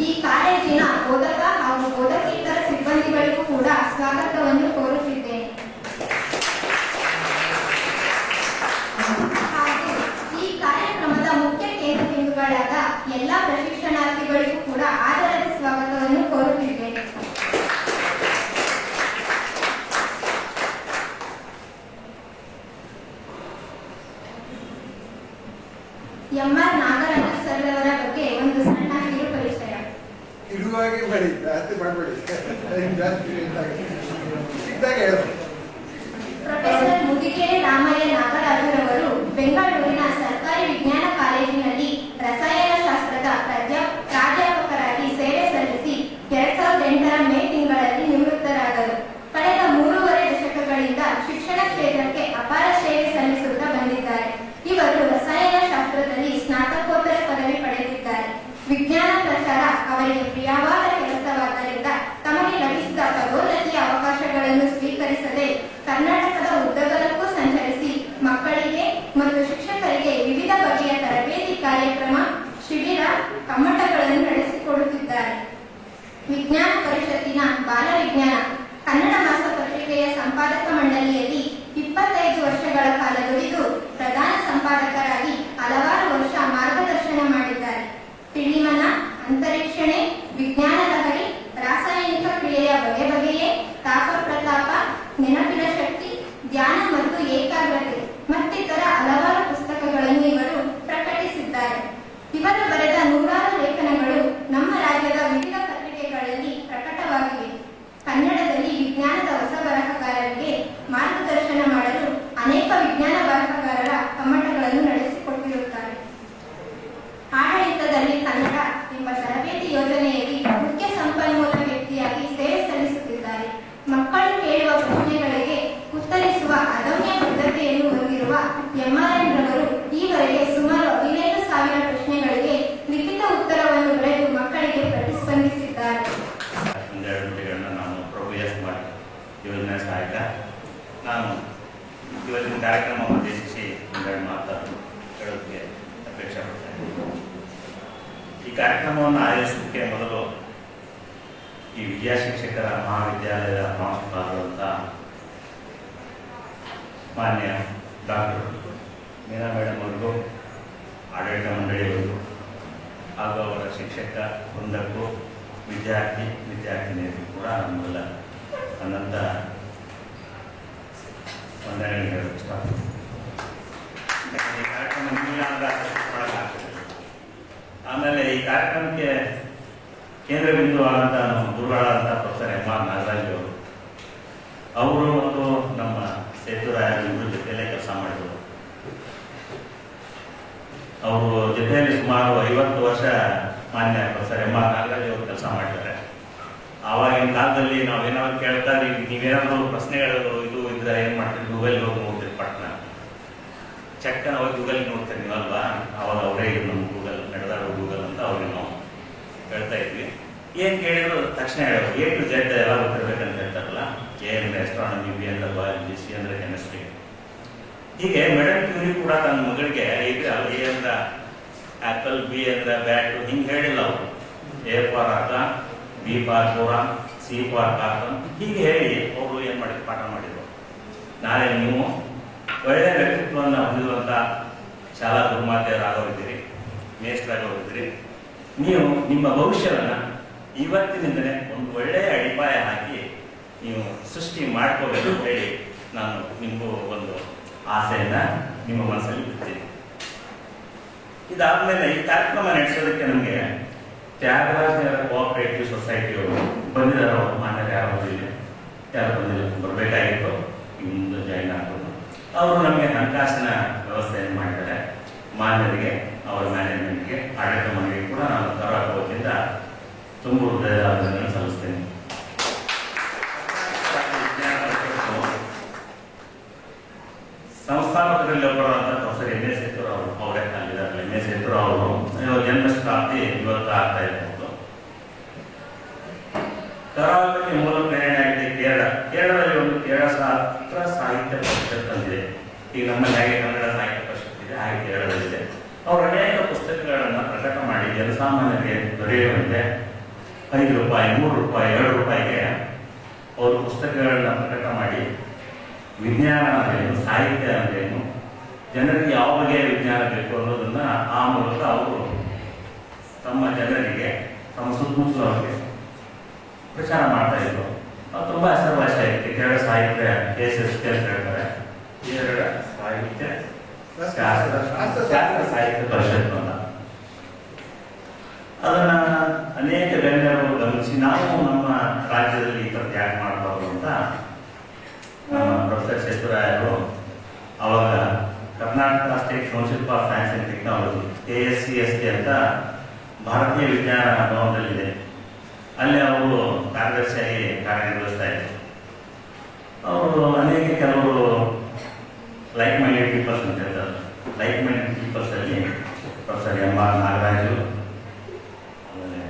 ಈ ಕಾಲೇಜಿನ ಬೋಧಕ ಹಾಗೂ ಬೋಧಕೇತರ ಸಿಬ್ಬಂದಿಗಳಿಗೂ ಕೂಡ ಸ್ವಾಗತವನ್ನು ಕೋರುತ್ತಿದ್ದೇನೆ. ಹಾಗೂ ಈ ಕಾರ್ಯಕ್ರಮದ ಮುಖ್ಯ ಕೇಂದ್ರ ಬಿಂದುಗಳಾದ ಎಲ್ಲ ಪ್ರಶಿಕ್ಷಣಾರ್ಥಿಗಳಿಗೂ ಕೂಡ ಆದರದ ಸ್ವಾಗತವನ್ನು ಕೋರುತ್ತಿದ್ದೇನೆ. ಎಂ.ಆರ್. ನಾಗರಾಜ ಸರ್ ಅವರ ಬಗ್ಗೆ ಒಂದು ಸಣ್ಣ ಕಿರು ಪರಿಚಯ. ಇರುವಾಗೆ ಮಾಡಿ, ಜಾಸ್ತಿ ಮಾಡಬೇಡಿ. ಪ್ರೊಫೆಸರ್ ಮುದಿಗೆರೆ ರಾಮಯ್ಯ ನಾಗರಾಜರವರು ಬೆಂಗಳೂರಿನ ಸರ್ಕಾರಿ ವಿಜ್ಞಾನ ಕಾಲೇಜಿನಲ್ಲಿ ರಸಾಯನಶಾಸ್ತ್ರದ ಪ್ರಾಧ್ಯಾಪಕರಾಗಿ ಸೇವೆ ಸಲ್ಲಿಸಿ 2008ರ ಮೇ ತಿಂಗಳಲ್ಲಿ ನಿವೃತ್ತರಾದರು. ಕಳೆದ 3.5 ದಶಕಗಳಿಂದ ಶಿಕ್ಷಣ ಕ್ಷೇತ್ರಕ್ಕೆ ಅಪಾರ ಸೇವೆ ಸಲ್ಲಿಸುತ್ತಾ ಬಂದಿದ್ದಾರೆ. ಇವರು ರಸಾಯನಶಾಸ್ತ್ರದಲ್ಲಿ ಸ್ನಾತಕೋತ್ತರ ಪದವಿ ಪಡೆದಿದ್ದಾರೆ. ವಿಜ್ಞಾನ ಪ್ರಚಾರ ಅವರಿಗೆ ಪ್ರಿಯವಾದ ಕೆಲಸವಾದ್ದರಿಂದ ತಮಗೆ ಲಭಿಸಿದ ಪದೋನ್ನತಿಯ ಅವಕಾಶಗಳನ್ನು ಸ್ವೀಕರಿಸದೆ ಕರ್ನಾಟಕದ ಉದ್ದಗಲಕ್ಕೂ ಸಂಚರಿಸಿ ಮಕ್ಕಳಿಗೆ ಮತ್ತು ಶಿಕ್ಷಕರಿಗೆ ವಿವಿಧ ಬಗೆಯ ತರಬೇತಿ ಕಾರ್ಯಕ್ರಮ, ಶಿಬಿರ, ಕಮ್ಮಟಗಳನ್ನು ನಡೆಸಿಕೊಡುತ್ತಿದ್ದಾರೆ. ವಿಜ್ಞಾನ ಪರಿಷತ್ತಿನ ಬಾಲ ವಿಜ್ಞಾನ ಕನ್ನಡ ಮಾಸಪತ್ರಿಕೆಯ ಸಂಪಾದಕ ಮಂಡಳಿಯಲ್ಲಿ 25 ವರ್ಷಗಳ ಕಾಲ ದುಡಿದು ಪ್ರಧಾನ ಸಂಪಾದಕರಾಗಿ ಹಲವಾರು ವರ್ಷ ಮಾರ್ಗದರ್ಶನ ಮಾಡಿದ್ದಾರೆ. ತಿಳಿಮನ, ಅಂತರಿಕ್ಷಣೆ, ವಿಜ್ಞಾನ ಲಹರಿ, ರಾಸಾಯನಿಕ ಕ್ರಿಯೆಯ ಬಗೆ ಬಗೆಯೇ, ತಾಪ ಪ್ರತಾಪ, ನೆನಪಿನ ಶಕ್ತಿ, ಧ್ಯಾನ ಮತ್ತು ಏಕಾಗ್ರತೆ ಮತ್ತಿತರ ಹಲವಾರು ಪುಸ್ತಕಗಳನ್ನು ಇವರು ಪ್ರಕಟಿಸಿದ್ದಾರೆ. ಇವರು ಬರೆದ 100 ಲೇಖನಗಳು ನಮ್ಮ ರಾಜ್ಯದ ವಿವಿಧ ಪತ್ರಿಕೆಗಳಲ್ಲಿ ಪ್ರಕಟವಾಗಿವೆ. ಕನ್ನಡದಲ್ಲಿ ವಿಜ್ಞಾನದ ಹೊಸ ಬರಹಗಾರರಿಗೆ ಮಾರ್ಗದರ್ಶನ ಮಾಡಲು ಅನೇಕ ವಿಜ್ಞಾನ ಬರಹಗಾರರ ಕಮ್ಮಟಗಳನ್ನು ನಡೆಸಿಕೊಟ್ಟಿರುತ್ತಾರೆ. ಆಡಳಿತದಲ್ಲಿ ಕನ್ನಡ ಎಂಬ ತರಬೇತಿ ಯೋಜನೆಯಲ್ಲಿ ಮುಖ್ಯ ಸಂಪನ್ಮೂಲ ವ್ಯಕ್ತಿಯಾಗಿ ಸೇವೆ ಸಲ್ಲಿಸುತ್ತಿದ್ದಾರೆ. ಮಕ್ಕಳು ಕೇಳುವ ಪ್ರಶ್ನೆಗಳಿಗೆ ಉತ್ತರಿಸುವ ಅದಮ್ಯ ಬದ್ಧತೆಯನ್ನು ಹೊಂದಿರುವ ಎಂ.ಆರ್. ರವರು ಈವರೆಗೆ ಸುಮಾರು 15,000 ಪ್ರಶ್ನೆಗಳಿಗೆ ಲಿಖಿತ ಉತ್ತರವನ್ನು ಬರೆದು ಮಕ್ಕಳಿಗೆ ಪ್ರತಿಸ್ಪಂದಿಸಿದ್ದಾರೆ. ಯೋಜನಾ ಸಹಾಯಕ. ನಾನು ಇವತ್ತಿನ ಕಾರ್ಯಕ್ರಮ ಉದ್ದೇಶಿಸಿ ಒಂದೆರಡು ಮಾತನ್ನು ಹೇಳೋದಕ್ಕೆ ಅಪೇಕ್ಷೆ ಪಡ್ತೇನೆ. ಈ ಕಾರ್ಯಕ್ರಮವನ್ನು ಆಯೋಜಿಸಲಿಕ್ಕೆ ಮೊದಲು ಈ ವಿದ್ಯಾ ಶಿಕ್ಷಕರ ಮಹಾವಿದ್ಯಾಲಯದ ಪ್ರಾಂಶುಪಾಲರಾದಂಥ ಮಾನ್ಯ ಡಾಕ್ಟರ್ ಮೀನಾ ಮೇಡಮ್ ಅವರಿಗೂ, ಆಡಳಿತ ಮಂಡಳಿಯವರಿಗೂ ಹಾಗೂ ಅವರ ಶಿಕ್ಷಕ ವೃಂದಕ್ಕೂ, ವಿದ್ಯಾರ್ಥಿನಿಯರಿಗೂ ಕೂಡ ಮೊದಲ ಅನಂತ ವಂದನೆಗಳು ಹೇಳೋಕ್ಕೆ ಇಷ್ಟಪಡ್ತೀನಿ. ಈ ಕಾರ್ಯಕ್ರಮ ಆಮೇಲೆ ಈ ಕಾರ್ಯಕ್ರಮಕ್ಕೆ ಕೇಂದ್ರ ಬಿಂದುವಾದಂಥ ನಮ್ಮ ಗುರುಗಳಾದಂಥ ಪ್ರೊಫೆಸರ್ ಎಂ.ಆರ್. ನಾಗರಾಜ್ ಅವರು ಮತ್ತು ನಮ್ಮ ಸೇತುರಾಯ ಇಬ್ಬರು ಜೊತೆಯಲ್ಲೇ ಕೆಲಸ ಮಾಡಿದರು. ಅವರು ಜೊತೆಯಲ್ಲಿ ಸುಮಾರು 50 ವರ್ಷ ಮಾನ್ಯ ಪ್ರೊಫೆಸರ್ ಎಂ.ಆರ್. ನಾಗರಾಜ್ ಅವರು ಕೆಲಸ ಮಾಡಿದ್ದಾರೆ. ಆವಾಗಿನ ಕಾಲದಲ್ಲಿ ನಾವೇನಾದ್ರು ಕೇಳ್ತಾ ನೀವೇನಾದ್ರು ಪ್ರಶ್ನೆಗಳು ಇದು ಇದ್ರೆ ಏನು ಮಾಡ್ತೀರಿ, ಗೂಗಲ್ ಹೋಗಿ ನೋಡ್ತೀರಿ, ಪಟ್ನ ಚೆಕ್ಕನ್ನು ಹೋಗಿ ಗೂಗಲ್ ನೋಡ್ತೀರಿ ನೀವಲ್ವಾ. ಅವಾಗ ಅವರೇ ನಮ್ಮ ಗೂಗಲ್ ನಡೆದಾಡೋ ಗೂಗಲ್ ಅಂತ ಅವ್ರಿಗೆ ನಾವು ಹೇಳ್ತಾ ಇದ್ವಿ. ಏನು ಕೇಳಿದ್ರು ತಕ್ಷಣ ಹೇಳೋರು A to Z ಎಲ್ಲ ಗೊತ್ತಿರ್ಬೇಕಂತ ಹೇಳ್ತಾರಲ್ಲ. A ಅಂದರೆ ಎಸ್ಟ್ರಾನಮಿ, B ಅಂದರೆ ಬಯಾಲಜಿ, C ಅಂದರೆ ಕೆಮಿಸ್ಟ್ರಿ. ಹೀಗೆ ಮೇಡಮ್ ಕ್ಯೂರಿ ಕೂಡ ತನ್ನ ಮಗಳಿಗೆ A ಅಂದ್ರೆ ಆ್ಯಪಲ್, B ಅಂದ್ರೆ ಬ್ಯಾಟು ಹಿಂಗೆ ಹೇಳಿಲ್ಲ ಅವರು. A ಫಾರ್ ಆಟ, B for boron, C for carbon ಹೀಗೆ ಹೇಳಿ ಅವರು ಏನು ಮಾಡಿದ್ರು, ಪಾಠ ಮಾಡಿದರು. ನಾಳೆ ನೀವು ಒಳ್ಳೆಯ ವ್ಯಕ್ತಿತ್ವವನ್ನು ಹೊಂದಿರುವಂಥ ಶಾಲಾ ಗುರುಮಾತೆಯರಾಗೋರಿದ್ದೀರಿ, ಮೇಷ್ಟ್ರಾಗೋರಿದ್ದೀರಿ. ನೀವು ನಿಮ್ಮ ಭವಿಷ್ಯವನ್ನು ಇವತ್ತಿನಿಂದಲೇ ಒಂದು ಒಳ್ಳೆಯ ಅಡಿಪಾಯ ಹಾಕಿ ನೀವು ಸೃಷ್ಟಿ ಮಾಡ್ಕೋಬೇಕು ಅಂತ ಹೇಳಿ ನಾನು ನಿಮಗೂ ಒಂದು ಆಸೆಯನ್ನು ನಿಮ್ಮ ಮನಸ್ಸಲ್ಲಿ ಬಿಡ್ತೀನಿ. ಇದಾದಮೇಲೆ ಈ ಕಾರ್ಯಕ್ರಮ ನಡೆಸೋದಕ್ಕೆ ನಮಗೆ ತ್ಯಾಗರಾಜ ಕೋಆಪರೇಟಿವ್ ಸೊಸೈಟಿಯವರು ಬಂದಿದ್ದಾರೆ. ಅವರು ಮಾನ್ಯರು ಯಾರು ಬಂದಿಲ್ಲ, ಬರಬೇಕಾಗಿತ್ತು, ಇಂದು ಜಾಯಿನ್ ಆಗ್ಬೋದು. ಅವರು ನಮಗೆ ಹಣಕಾಸಿನ ವ್ಯವಸ್ಥೆಯನ್ನು ಮಾಡಿದ್ದಾರೆ. ಮಾನ್ಯರಿಗೆ, ಅವರ ಮ್ಯಾನೇಜ್ಮೆಂಟ್ಗೆ, ಆಡಳಿತ ಮಂಡಳಿಗೆ ಕೂಡ ನಾನು ಕರಾಕೋದಿಂದ ತುಂಬ ಹೃದಯದ ಅಭಿನಂದನೆ ಸಲ್ಲಿಸ್ತೇನೆ. ಸಂಸ್ಥಾಪಕರಲ್ಲಿ ಒಬ್ಬರಾದಂಥ ಪ್ರೊಫೆಸರ್ ಎಂ.ಎ. ಸೇತೂರ್ ಅವರು, ಅವರೇ ಅಲ್ಲಿದ್ದಾರೆ. ಎಂ.ಎ. ಸೇತೂರ್ ಅವರು ಜನ್ಮ ಶತಾಬ್ದಿ ಇವತ್ತು ಆಗ್ತಾ ಇರ್ಬೋದು. ಕರಾವಳಿಗೆ ಮೂಲ ಪ್ರೇರಣೆ ಆಗಿದೆ ಕೇರಳದಲ್ಲಿ ಒಂದು ಕೇರಳ ಸಾಹಿತ್ಯ ಪರಿಷತ್ ತಂದಿದೆ. ಈಗ ನಮ್ಮಲ್ಲಿ ಹಾಗೆ ಕನ್ನಡ ಸಾಹಿತ್ಯ ಪರಿಷತ್ ಇದೆ, ಹಾಗೆ ಕೇರಳದಲ್ಲಿದೆ. ಅವರು ಅನೇಕ ಪುಸ್ತಕಗಳನ್ನು ಪ್ರಕಟ ಮಾಡಿ ಜನಸಾಮಾನ್ಯರಿಗೆ ದೊರೆಯುವಂತೆ ರೂಪಾಯಿ, 3 ರೂಪಾಯಿ, 2 ರೂಪಾಯಿಗೆ ಅವರು ಪುಸ್ತಕಗಳನ್ನ ಪ್ರಕಟ ಮಾಡಿ ವಿಜ್ಞಾನ ಅಂದ್ರೇನು, ಸಾಹಿತ್ಯ ಅಂದ್ರೇನು, ಜನರಿಗೆ ಯಾವ ಬಗೆಯ ವಿಜ್ಞಾನ ಬೇಕು ಅನ್ನೋದನ್ನ ಆ ಮೂಲಕ ಅವರು ತಮ್ಮ ಜನರಿಗೆ, ತಮ್ಮ ಸುತ್ತಮುತ್ತಲವರಿಗೆ ಪ್ರಚಾರ ಮಾಡ್ತಾ ಇದ್ರು. ಅದು ತುಂಬ ಹೆಸರುವಾಸಿ ಆಯಿತು. ಕೇರಳ ಸಾಹಿತ್ಯ KSSK ಅಂತ ಹೇಳ್ತಾರೆ, ಕೇರಳ ಸಾಹಿತ್ಯ ಶಾಸ್ತ್ರ ಸಾಹಿತ್ಯ ಪರಿಷತ್ತು ಅಂತ. ಅದನ್ನ ಅನೇಕ ಗಣ್ಯರು ಗಮನಿಸಿ ನಾವು ನಮ್ಮ ರಾಜ್ಯದಲ್ಲಿ ಈ ಥರದ್ದು ಯಾಕೆ ಮಾಡಬಾರ್ದು ಅಂತ ನಮ್ಮ ಪ್ರೊಫೆಸರ್ ಸೇತುರಾಯರು ಅವಾಗ Karnataka state council for science and technology KSCST ಅಂತ ಭಾರತೀಯ ವಿಜ್ಞಾನ ಭವನದಲ್ಲಿದೆ, ಅಲ್ಲಿ ಅವರು ಕಾರ್ಯದರ್ಶಿಯಾಗಿ ಕಾರ್ಯನಿರ್ವಹಿಸ್ತಾ ಇದ್ರು. ಅವರು ಅನೇಕ ಕೆಲವರು ಲೈಕ್ ಮೈಂಡೆಡ್ ಪೀಪಲ್ಸ್ ಅಂತ ಹೇಳ್ತಾರೆ. ಲೈಕ್ ಮೈಂಡೆಡ್ ಪೀಪಲ್ಸ್ ಅಲ್ಲಿ ಪ್ರೊಫೆಸರ್ MR ನಾಗರಾಜು,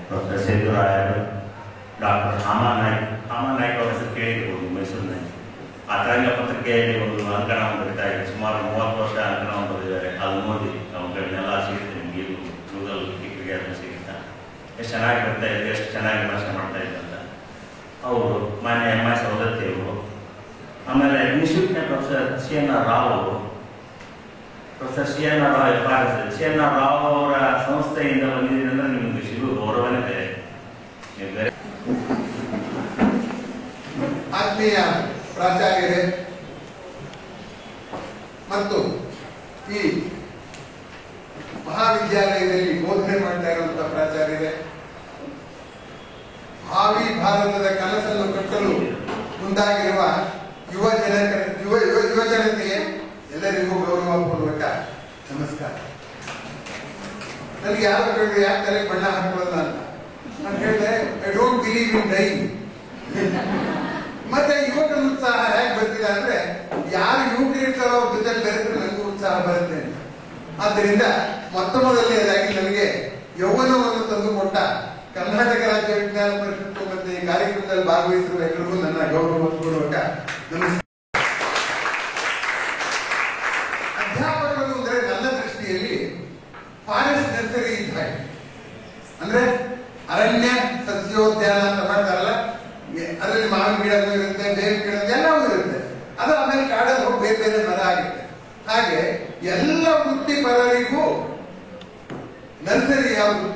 ಪ್ರೊಫೆಸರ್ ಸೇತುರಾಯರು, ಡಾಕ್ಟರ್ ಹಾಮಾನಾಯ್ಕ್ ಅವರ ಹೆಸರು ಕೇಳಿರ್ಬೋದು ಮೈಸೂರಿನಲ್ಲಿ. ಆ ತರಂಗ ಪತ್ರಿಕೆಯಲ್ಲಿ ಒಂದು ಅಂಕಣವನ್ನು ಬರೀತಾ ಇದ್ದಾರೆ, ಸುಮಾರು 30 ವರ್ಷ ಅಂಕಣವನ್ನು ಬರೆದಿದ್ದಾರೆ. ಅದು ನೋಡಿ ಅವುಗಳನ್ನೆಲ್ಲ ಸಿಗುತ್ತೆ ನಿಮಗೆ, ಗೂಗಲ್ ಟಿಕ್ಕಿಗೆ ಅದನ್ನು ಸಿಗುತ್ತಾ, ಎಷ್ಟು ಚೆನ್ನಾಗಿ ಬರ್ತಾ ಇದ್ರು, ಎಷ್ಟು ಚೆನ್ನಾಗಿ ವಿಮರ್ಶೆ ಮಾಡ್ತಾ ಇದ್ರು ಅಂತ. ಅವರು ಮಾನ್ಯ MI ಸವದತ್ತಿ ಅವರು, ಆಮೇಲೆ ಇನ್ಸ್ಟಿಟ್ಯೂಟ್ನ ಪ್ರೊಫೆಸರ್ CNR ರಾವ್ ಅವರು, professor CNR Rao CNR Rao ಅವರ ಸಂಸ್ಥೆಯಿಂದ ಬಂದಿದೆ ಅಂದ್ರೆ ನಿಮಗೆ ಸಿಗುವ ಗೌರವನೇ ಬೇರೆ. ಆತ್ಮೀಯ ಪ್ರಾಚಾರ್ಯರೇ ಮತ್ತು ಈ ಮಹಾವಿದ್ಯಾಲಯದಲ್ಲಿ ಬೋಧನೆ ಮಾಡ್ತಾ ಇರುವಂತಹ ಪ್ರಾಚಾರ್ಯರೇ, ಭಾವಿ ಭಾರತದ ಕನಸನ್ನು ಕಟ್ಟಲು ಮುಂದಾಗಿರುವ ಯುವ ಜನತೆಗೆ ಎಲ್ಲರಿಗೂ ಗೌರವಪೂರ್ವಕ ನಮಸ್ಕಾರ. ನನಗೆ ಯಾರು ಕೇಳಿದ್ರೆ ಯಾಕೆ ತಲೆ ಬಣ್ಣ ಹಾಕೊಳ್ಳಲ್ಲ ಅಂತ ನಾನು ಹೇಳಿದೆ, I don't believe in dying. ಮತ್ತೆ ಯುವಕರ ಉತ್ಸಾಹ ಹೇಗೆ ಬರ್ತಿದೆ ಅಂದ್ರೆ, ಯಾರು ಯುವಕರಿರ್ತಾರೋ ಅವ್ರ ಜೊತೆ ಬೆರೆತರೆ ನನಗೂ ಉತ್ಸಾಹ ಬರುತ್ತೆ. ಆದ್ದರಿಂದ ಮೊತ್ತ ಮೊದಲನೇದಾಗಿ ನನಗೆ ಯೌವನವನ್ನು ತಂದುಕೊಟ್ಟ ಕರ್ನಾಟಕ ರಾಜ್ಯ ವಿಜ್ಞಾನ ಪರಿಷತ್ತು ಮತ್ತೆ ಈ ಕಾರ್ಯಕ್ರಮದಲ್ಲಿ ಭಾಗವಹಿಸಿರುವ ಎಲ್ಲರಿಗೂ ನನ್ನ ಗೌರವಪೂರ್ವಕ ನಮಸ್ಕಾರ. ಅಧ್ಯಾಪಕರು ಅಂದ್ರೆ ನನ್ನ ದೃಷ್ಟಿಯಲ್ಲಿ ಫಾರೆಸ್ಟ್ ನರ್ಸರಿ ಇದ್ದ ಹಾಗೆ. ಅಂದ್ರೆ ಅರಣ್ಯ ಸಸ್ಯೋದ್ಯಾನ ಅಂತ ಮಾಡ್ತಾರಲ್ಲ, ಅದರಲ್ಲಿ ಮಾವಿನ ಗಿಡನೂ ಇರುತ್ತೆ, ಬೇವಿನ ಗಿಡ ಎಲ್ಲವೂ ಇರುತ್ತೆ. ಅದು ಆಮೇಲೆ ಕಾಡಲ್ಲಿ ಹೋಗಿ ಬೇರೆ ಬೇರೆ ಮರ ಆಗುತ್ತೆ. ಹಾಗೆ ಎಲ್ಲ ವೃತ್ತಿಪರರಿಗೂ ನರ್ಸರಿ ಯಾವುದು?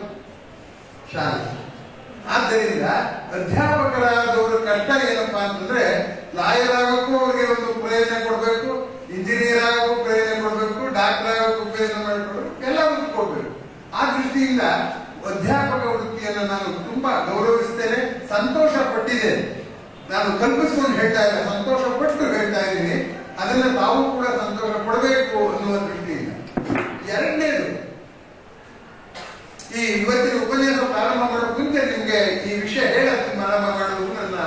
ಶಾಲೆ. ಆದ್ದರಿಂದ ಅಧ್ಯಾಪಕರಾದವರು ಕಷ್ಟ ಏನಪ್ಪಾ ಅಂತಂದ್ರೆ, ಲಾಯರ್ ಆಗೋಕ್ಕೂ ಅವ್ರಿಗೆ ಒಂದು ಪ್ರೇರಣೆ ಕೊಡ್ಬೇಕು, ಇಂಜಿನಿಯರ್ ಆಗೋಕ್ಕೂ ಪ್ರೇರಣೆ ಕೊಡ್ಬೇಕು, ಡಾಕ್ಟರ್ ಆಗೋಕ್ಕೂ ಪ್ರೇರಣೆ ಮಾಡಿಕೊಡ್ಬೇಕು, ಎಲ್ಲವನ್ನೂ ಕೊಡ್ಬೇಕು. ಆ ದೃಷ್ಟಿಯಿಂದ ಅಧ್ಯಾಪಕ ವೃತ್ತಿಯನ್ನು ನಾನು ತುಂಬಾ ಗೌರವಿಸ್ತೇನೆ, ಸಂತೋಷ ಪಟ್ಟಿದ್ದೇನೆ. ನಾನು ಕಲ್ಪಿಸ್ಕೊಂಡು ಹೇಳ್ತಾ ಇಲ್ಲ, ಸಂತೋಷ ಪಟ್ಟು ಹೇಳ್ತಾ ಇದ್ದೀನಿ. ಅದನ್ನ ತಾವು ಕೂಡ ಸಂತೋಷ ಪಡಬೇಕು ಅನ್ನುವ ದೃಷ್ಟಿಯಿಂದ. ಎರಡನೇದು, ಈ ಇವತ್ತಿನ ಉಪನ್ಯಾಸ ಪ್ರಾರಂಭ ಮಾಡೋ ಮುಂಚೆ ನಿಮ್ಗೆ ಈ ವಿಷಯ ಹೇಳಕ್ಕೆ ಪ್ರಾರಂಭ ಮಾಡೋದು ನನ್ನ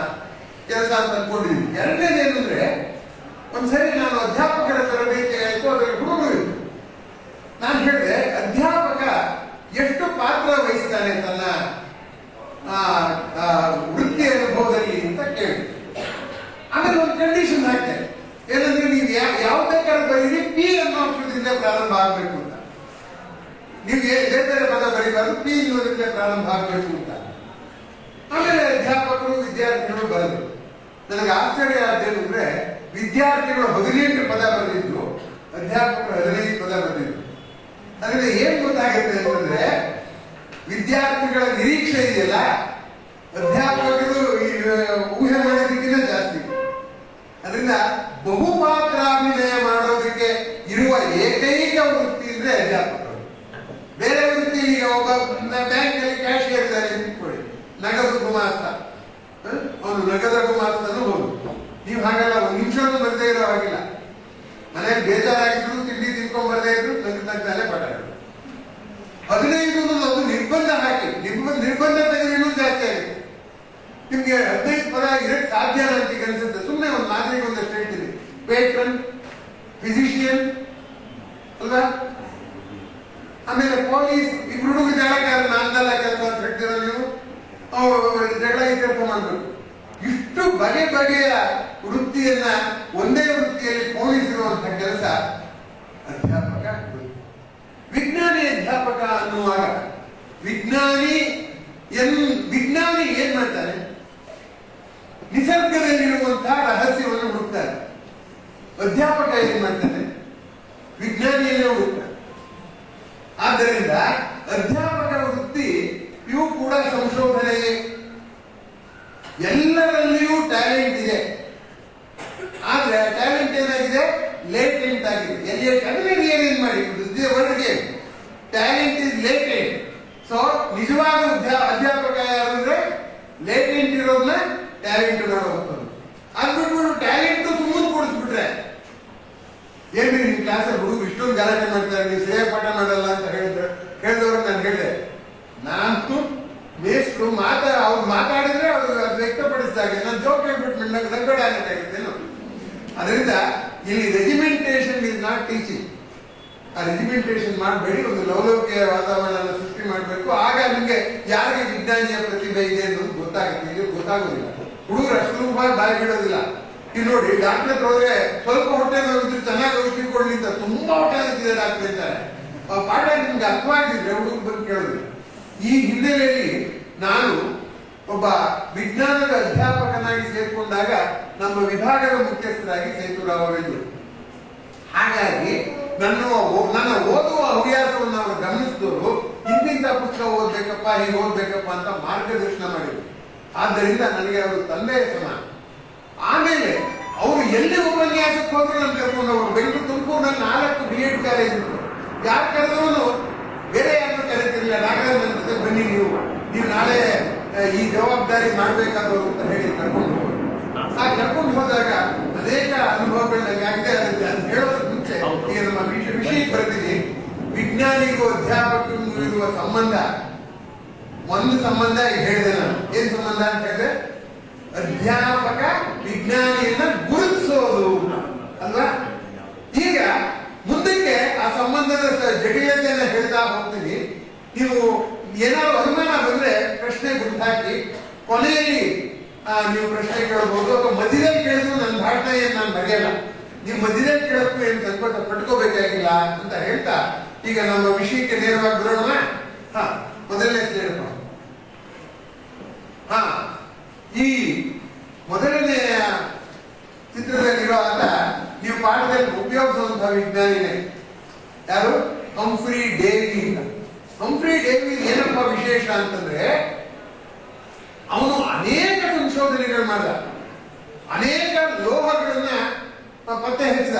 ಕೆಲಸ ಅಂತ ಅನ್ಕೊಂಡಿದ್ದೀನಿ. ಎರಡನೇದೇನು ಅಂದ್ರೆ, ಒಂದ್ಸರಿ ನಾನು ಅಧ್ಯಾಪಕರ ತರಬೇತಿ ಆಯ್ತು, ಅದರಲ್ಲಿ ಹುಡುಗರು ಇತ್ತು. ನಾನು ಹೇಳಿದೆ, ಅಧ್ಯಾಪಕ ಎಷ್ಟು ಪಾತ್ರ ವಹಿಸ್ತಾನೆ ತನ್ನ ವೃತ್ತಿ ಅನುಭವದಲ್ಲಿ ಅಂತ ಕೇಳಿ. ಆಮೇಲೆ ಒಂದು ಕಂಡೀಷನ್ ಹಾಕ್ತೇನೆ, ಏನಂದ್ರೆ ನೀವು ಯಾವ ಬೇಕಾದ್ರೂ ಬರೀರಿ, P ಅನ್ನೋ ಅಕ್ಷರದಿಂದ ಪ್ರಾರಂಭ ಆಗ್ಬೇಕು ಅಂತ. ನೀವು ಬೇರೆ ಬೇರೆ ಪದ ಬರೀಬಾರ್ದು, P ಅನ್ನೋದ್ರಿಂದ ಪ್ರಾರಂಭ ಆಗ್ಬೇಕು ಅಂತ. ಆಮೇಲೆ ಅಧ್ಯಾಪಕರು ವಿದ್ಯಾರ್ಥಿಗಳು ಬರೆದ್ರು. ನನಗೆ ಆಶ್ಚರ್ಯ ಆದ್ದೇನು ಅಂದ್ರೆ, ವಿದ್ಯಾರ್ಥಿಗಳು 18 ಪದ ಬರೆದಿದ್ರು, ಅಧ್ಯಾಪಕರು 15 ಪದ ಬರೆದಿದ್ರು. ಅದರಿಂದ ಏನ್ ಗೊತ್ತಾಗುತ್ತೆ ಅಂತಂದ್ರೆ, ವಿದ್ಯಾರ್ಥಿಗಳ ನಿರೀಕ್ಷೆ ಇದೆಯಲ್ಲ, ಅಧ್ಯಾಪಕರು ಊಹೆ ಮಾಡೋದಕ್ಕಿಂತ ಜಾಸ್ತಿ. ಅದರಿಂದ ಬಹುಪಾತ್ರಾಭಿನಯ ಮಾಡೋದಕ್ಕೆ ಇರುವ ಏಕೈಕ ವೃತ್ತಿ ಅಂದ್ರೆ ಅಧ್ಯಾಪಕರು. ಬೇರೆ ವೃತ್ತಿ, ಈಗ ಒಬ್ಬ ಬ್ಯಾಂಕ್ ಅಲ್ಲಿ ಕ್ಯಾಶಿಯರ್ ಇದ್ದಾರೆ ಇಟ್ಕೊಳ್ಳಿ, ನಗದು ಗುಮಾಸ್ತ, ಅವನು ನಗದ ಗುಮಾಸ್ತನು ಹೋದು. ನೀವು ಹಾಗಲ್ಲ, ಒಂದು ನಿಮಿಷನೂ ಬರದೇ ಇರೋ ಹಾಗಿಲ್ಲ. ಮನೆಯಲ್ಲಿ ಬೇಜಾರಾಗಿದ್ರು, ತಿಂಡಿ ತಿನ್ಕೊಂಡ್ ಬರದೇ ಇದ್ರು, ನಗ್ತಾನೆ ಪಟ. 15 ಒಂದು ನಿರ್ಬಂಧ ಹಾಕಿ, ನಿರ್ಬಂಧ ತೆಗೆದ್ರೆ ಇನ್ನೂ ಜಾಸ್ತಿ ಆಗುತ್ತೆ. ನಿಮ್ಗೆ 15 ಪದ ಇರಕ್ಕೆ ಸಾಧ್ಯ ಅಂತ ಈಗ ಅನ್ಸುತ್ತೆ. ಸುಮ್ಮನೆ ಒಂದು ಮಾದರಿಗೆ ಒಂದಷ್ಟು ಹೇಳ್ತೀನಿ, ಪೇಟ್ರನ್, ಫಿಸಿಷಿಯನ್ ಅಲ್ವಾ, ಆಮೇಲೆ ಪೊಲೀಸ್. ಇಬ್ರು ಹುಡುಗ ಜಗಳಕಾರ ನಾಲ್ಕಲ್ಲ ಕೆಲಸ ಅಂತ ಹೇಳ್ತೀರ ನೀವು, ಜಗಳ ಇತ್ಯರ್ಥ ಮಾಡ್ಬೇಕು. ಇಷ್ಟು ಬಗೆ ಬಗೆಯ ವೃತ್ತಿಯನ್ನ ಒಂದೇ ವೃತ್ತಿಯಲ್ಲಿ ಪೋಣಿಸಿರುವಂತಹ ಕೆಲಸ ಅಧ್ಯಾಪಕ. ವಿಜ್ಞಾನಿ ಅಧ್ಯಾಪಕ ಅನ್ನುವಾಗ ವಿಜ್ಞಾನಿ ಟ್ಯಾಲೆಂಟ್ ನೋಡುವಂಥದ್ದು. ಅಂದ್ಬಿಟ್ಬಿಟ್ಟು ಟ್ಯಾಲೆಂಟ್ ಸುಮ್ಮನೆ ಕೂಡಿಸ್ಬಿಟ್ರೆ ಏನ್ರಿ ನಿಮ್ ಕ್ಲಾಸಲ್ಲಿ ಹುಡುಗರು ಇಷ್ಟೊಂದು ಗಲಾಟೆ ಮಾಡ್ತಾರೆ, ನೀವು ಸರಿಯಾಗಿ ಪಾಠ ಮಾಡಲ್ಲ ಅಂತ ಹೇಳಿದವ್ರಿಗೆ ನಾನು ಹೇಳಿದೆ, ನಾನು ಮೇಷ್ಟ್ರು ಅವ್ರು ಮಾತಾಡಿದ್ರೆ ಅವ್ರು ಅದು ವ್ಯಕ್ತಪಡಿಸಿದಾಗ ನಾನು ಜೋಕ್ ಹೇಳ್ಬಿಟ್ಟು ನಗ್ಗಡೆ ಆಗಬೇಕಾಗಿತ್ತೇನು. ಅದರಿಂದ ಇಲ್ಲಿ ರೆಜಿಮೆಂಟೇಷನ್ ಇಸ್ ನಾಟ್ ಟೀಚಿಂಗ್. ಆ ರೆಜಿಮೆಂಟೇಷನ್ ಮಾಡಬೇಡಿ, ಒಂದು ಲವಲವಿಕೆಯ ವಾತಾವರಣ ಸೃಷ್ಟಿ ಮಾಡಬೇಕು. ಆಗ ನಿಮ್ಗೆ ಯಾರಿಗೆ ವಿಜ್ಞಾನಿಯ ಪ್ರತಿಭೆ ಇದೆ ಅನ್ನೋದು ಗೊತ್ತಾಗುತ್ತೆ. ಇದು ಗೊತ್ತಾಗೋದಿಲ್ಲ, ಹುಡುಗರು ಅಷ್ಟು ರೂಪಾಯಿ ಬಾಯಿ ಬಿಡೋದಿಲ್ಲ. ಈಗ ನೋಡಿ, ಡಾಕ್ಟರ್ ಹತ್ರ ಹೋದ್ರೆ ಸ್ವಲ್ಪ ಹೊಟ್ಟೆ ನೋವಿದ್ರೆ ಚೆನ್ನಾಗಿ ಔಷಧಿ ಕೊಡ್ಲಿ ಅಂತ ತುಂಬಾ ಹೊಟ್ಟೆ ನೋವಿದೆ ಡಾಕ್ಟರ್ ಅಂತಾರೆ. ಆ ಪಾಠ ನಿಮ್ಗೆ ಅರ್ಥವಾಗಿದ್ರೆ ಹುಡುಗರು ಬಂದು ಕೇಳೋದಿಲ್ಲ. ಈ ಹಿನ್ನೆಲೆಯಲ್ಲಿ ನಾನು ಒಬ್ಬ ವಿಜ್ಞಾನದ ಅಧ್ಯಾಪಕನಾಗಿ ಸೇರ್ಕೊಂಡಾಗ ನಮ್ಮ ವಿಭಾಗದ ಮುಖ್ಯಸ್ಥರಾಗಿ ಸೇತುರಾವ್ ಅವರಿದ್ರು. ಹಾಗಾಗಿ ನನ್ನ ಓದುವ ಹವ್ಯಾಸವನ್ನು ಅವರು ಗಮನಿಸಿದವರು ಇಂತಿಂತ ಪುಸ್ತಕ ಓದ್ಬೇಕಪ್ಪ, ಹೀಗೆ ಓದ್ಬೇಕಪ್ಪ ಅಂತ ಮಾರ್ಗದರ್ಶನ ಮಾಡಿದ್ರು. ಆದ್ದರಿಂದ ನನಗೆ ಅವರು ತಂದೆಯ ಸಮಾನ. ಆಮೇಲೆ ಅವರು ಎಲ್ಲಿ ಉಪನ್ಯಾಸಕ್ಕೆ ಹೋದ್ರು ನಾನು ಕರ್ಕೊಂಡು ಹೋದ್ರು. ಬೆಂಗಳೂರು ತುಮಕೂರಿನಲ್ಲಿ 4 BEd ಕಾಲೇಜ್ ಇತ್ತು. ಯಾರು ಕರೆದವನು ಬೇರೆ ಯಾರನ್ನು ಕರೀತಿರ್ಲಿಲ್ಲ. ನಾಗರಾಜ್ ನನ್ನ ಜೊತೆ ಬನ್ನಿ, ನೀವು ನಾಳೆ ಈ ಜವಾಬ್ದಾರಿ ಮಾಡ್ಬೇಕಾದವರು ಅಂತ ಹೇಳಿ ಕರ್ಕೊಂಡು ಹೋದ್ರು. ಆ ಕರ್ಕೊಂಡು ಹೋದಾಗ ಅನೇಕ ಅನುಭವಗಳು ನನಗೆ ಆಗಿದೆ. ಅದನ್ನು ಹೇಳೋದಕ್ಕೆ ಮುಂಚೆ ಈಗ ನಮ್ಮ ವಿಷಯಕ್ಕೆ ಬರ್ತೀನಿ. ವಿಜ್ಞಾನಿಗೂ ಅಧ್ಯಾಪಕರಿಗೂ ಇರುವ ಸಂಬಂಧ, ಒಂದು ಸಂಬಂಧ ಹೇಳಿದೆ ನಾನು. ಏನ್ ಸಂಬಂಧ ಅಂತ ಹೇಳಿದ್ರೆ, ಅಧ್ಯಾಪಕ ವಿಜ್ಞಾನಿಯನ್ನ ಗುರುತಿಸೋದು ಅಲ್ವಾ. ಈಗ ಮುಂದಕ್ಕೆ ಆ ಸಂಬಂಧದ ಜಟಿಲತೆಯನ್ನು ಹೇಳ್ತಾ ಹೋಗ್ತೀನಿ. ನೀವು ಏನಾದ್ರು ಅನುಮಾನ ಬಂದ್ರೆ ಪ್ರಶ್ನೆ ಗುರುತಾಕಿ ಕೊನೆಯಲ್ಲಿ ನೀವು ಪ್ರಶ್ನೆ ಕೇಳಬಹುದು, ಅಥವಾ ಮಧ್ಯದಲ್ಲಿ ಕೇಳಿದ್ರು ನನ್ನ ಭಾಷಣ ಏನ್ ನಾನು ಬರೆಯಲ್ಲ. ನೀವು ಮಧ್ಯದಲ್ಲಿ ಕೇಳಕ್ಕೂ ಏನು ಸಂಕೋಚ ಪಟ್ಕೋಬೇಕಾಗಿಲ್ಲ ಅಂತ ಹೇಳ್ತಾ ಈಗ ನಮ್ಮ ವಿಷಯಕ್ಕೆ ನೇರವಾಗಿ ಬರೋಣ. ಮೊದಲನೇ ಸ್ಲೈಡ್. ಈ ಮೊದಲನೆಯ ಚಿತ್ರದಲ್ಲಿರೋ ಆತ ನೀವು ಪಾಠದಲ್ಲಿ ಉಪಯೋಗಿಸುವಂತಹ ವಿಜ್ಞಾನಿನೇ. ಯಾರು? ಹಂಫ್ರಿ ಡೇವಿ ಅಂತ. ಹಂಫ್ರಿ ಡೇವಿ ಏನಪ್ಪ ವಿಶೇಷ ಅಂತಂದ್ರೆ, ಅವನು ಅನೇಕ ಸಂಶೋಧನೆಗಳು ಮಾಡಿದ, ಅನೇಕ ಲೋಹಗಳನ್ನ ಪತ್ತೆ ಹಚ್ಚಿದ.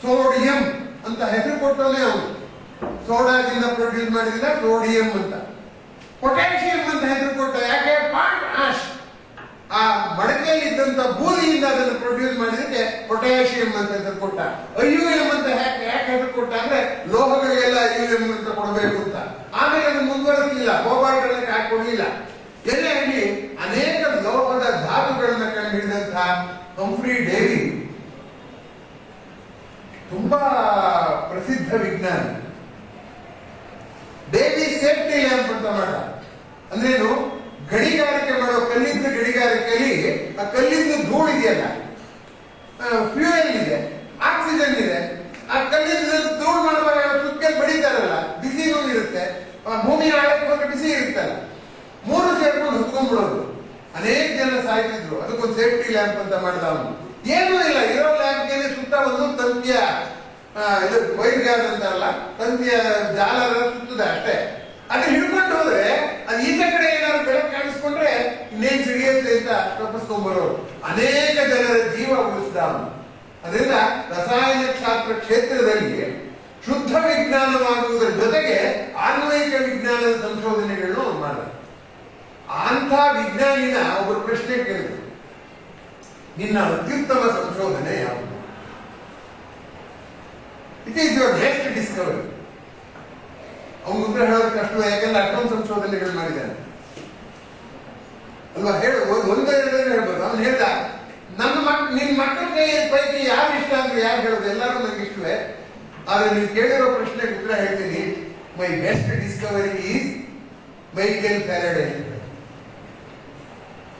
ಸೋಡಿಯಂ ಅಂತ ಹೆಸರು ಕೊಟ್ಟವನೇ ಅವನು. ಸೋಡಾದಿಂದ ಪ್ರೊಡ್ಯೂಸ್ ಮಾಡಿದ ಸೋಡಿಯಂ ಅಂತ. ಪೊಟ್ಯಾಷಿಯಂ ಅಂತ ಹೆಸರು ಕೊಟ್ಟ. ಯಾಕೆ? ಪಾಟಾಶ್, ಆ ಮಡಕೆಯಲ್ಲಿ ಇದ್ದಂತ ಬೂದಿಯಿಂದ ಅದನ್ನು ಪ್ರೊಡ್ಯೂಸ್ ಮಾಡಿದಕ್ಕೆ ಪೊಟ್ಯಾಷಿಯಂ ಅಂತ ಹೆಸರು ಕೊಟ್ಟ. IUM ಅಂತ ಯಾಕೆ ಹೆಸರು ಕೊಟ್ಟ ಅಂದ್ರೆ ಲೋಹಗಳಿಗೆಲ್ಲ IUM ಅಂತ ಕೊಡಬೇಕು ಅಂತ. ಆಮೇಲೆ ಅದನ್ನು ಮುಂದುವರೆಸಲಿಲ್ಲ, ಕೋಬಾಲ್ಟ್ ಹಾಕೊಡ್ಲಿಲ್ಲ. ಏನೇ ಆಗಲಿ ಅನೇಕ ಲೋಹದ ಧಾತುಗಳನ್ನ ಕಂಡು ಹಿಡಿದಂತಹ ಹಂಫ್ರಿ ಡೇವಿ ತುಂಬಾ ಪ್ರಸಿದ್ಧ ವಿಜ್ಞಾನಿ. ಡೇವಿ ಸೇಫ್ಟಿ ಲ್ಯಾಂಪ್ ಅಂತ ಮಾಡ. ಅಂದ್ರೇನು? ಗಣಿಗಾರಿಕೆ ಮಾಡೋ ಕಲ್ಲಿಂದ ಗಣಿಗಾರಿಕೆಯಲ್ಲಿ ಆ ಕಲ್ಲಿಂದ ಧೂಳು ಇದೆಯಲ್ಲ, ಫ್ಯೂಯಲ್ ಇದೆ, ಆಕ್ಸಿಜನ್ ಇದೆ. ಆ ಕಲ್ಲಿಂದ ಧೂಳು ಮಾಡುವಾಗ ಸುತ್ತಲ್ಲಿ ಬಡಿತಾರಲ್ಲ, ಬಿಸಿನೂ ಇರುತ್ತೆ, ಭೂಮಿ ಆಳಕ್ಕೆ ಹೋದ್ರೆ ಬಿಸಿ ಇರುತ್ತಲ್ಲ, 3 ಸೇರ್ಕೊಂಡು ಹುತ್ಕೊಂಡ್ಬಿಡೋದು. ಅನೇಕ ಜನ ಸಾಯ್ತಿದ್ರು. ಅದಕ್ಕೊಂದು ಸೇಫ್ಟಿ ಲ್ಯಾಂಪ್ ಅಂತ ಮಾಡಿದ ಅವನು. ಏನೂ ಇಲ್ಲ, ಇರೋ ಲ್ಯಾಂಪ್ಗೆ ಸುತ್ತ ಒಂದು ತಂತಿಯ ಇದು ವೈರ್ ಗ್ಯಾಸ್ ಅಂತಾರಲ್ಲ, ತಂತಿಯ ಜಾಲದ ಸುತ್ತದ ಅಷ್ಟೇ. ಅದನ್ನ ಹಿಡ್ಕೊಂಡು ಹೋದ್ರೆ ಅದು ಈಚೆ ಕಡೆ ಏನಾದ್ರು ಬೆಳಕು ಕಾಣಿಸ್ಕೊಂಡ್ರೆ ಇನ್ನೇನ್ ಸಿಡಿಯುತ್ತೆ ಅಂತ ತಪ್ಪಿಸ್ಕೊಂಡ್ಬರೋರು. ಅನೇಕ ಜನರ ಜೀವ ಉಳಿಸಿದ ಅವನು. ಅದರಿಂದ ರಸಾಯನ ಶಾಸ್ತ್ರ ಕ್ಷೇತ್ರದಲ್ಲಿ ಶುದ್ಧ ವಿಜ್ಞಾನವಾಗುವುದರ ಜೊತೆಗೆ ಆನ್ವಯಿಕ ವಿಜ್ಞಾನದ ಸಂಶೋಧನೆಗಳನ್ನು ಅವನು ಮಾಡಿದ. ಅಂಥ ವಿಜ್ಞಾನಿನ ಒಬ್ಬರು ಪ್ರಶ್ನೆ ಕೇಳಿದ್ರು, ನಿನ್ನ ಅತ್ಯುತ್ತಮ ಸಂಶೋಧನೆ ಯಾವುದು? It is your best Discovery. ಅವನು ಉತ್ತರ ಹೇಳೋದು ಕಷ್ಟ, ಯಾಕಂದ್ರೆ ಅಷ್ಟೊಂದು ಸಂಶೋಧನೆಗಳು ಮಾಡಿದ್ದಾನೆ ಅಲ್ವಾ. ಹೇಳು, ಒಂದೆರಡನೇ ಹೇಳ್ಬೋದು. ಅವನು ಹೇಳ್ದ, ನಿನ್ ಮಕ್ಕಳ ಪೈಕಿ ಯಾರು ಇಷ್ಟ ಅಂದ್ರೆ ಯಾರು ಹೇಳೋದು? ಎಲ್ಲರೂ ನಂಗೆ ಇಷ್ಟವೇ. ಆದ್ರೆ ನೀವು ಕೇಳಿರೋ ಪ್ರಶ್ನೆಗೆ ಉತ್ತರ ಹೇಳ್ತೀನಿ. My best Discovery is Michael Faraday.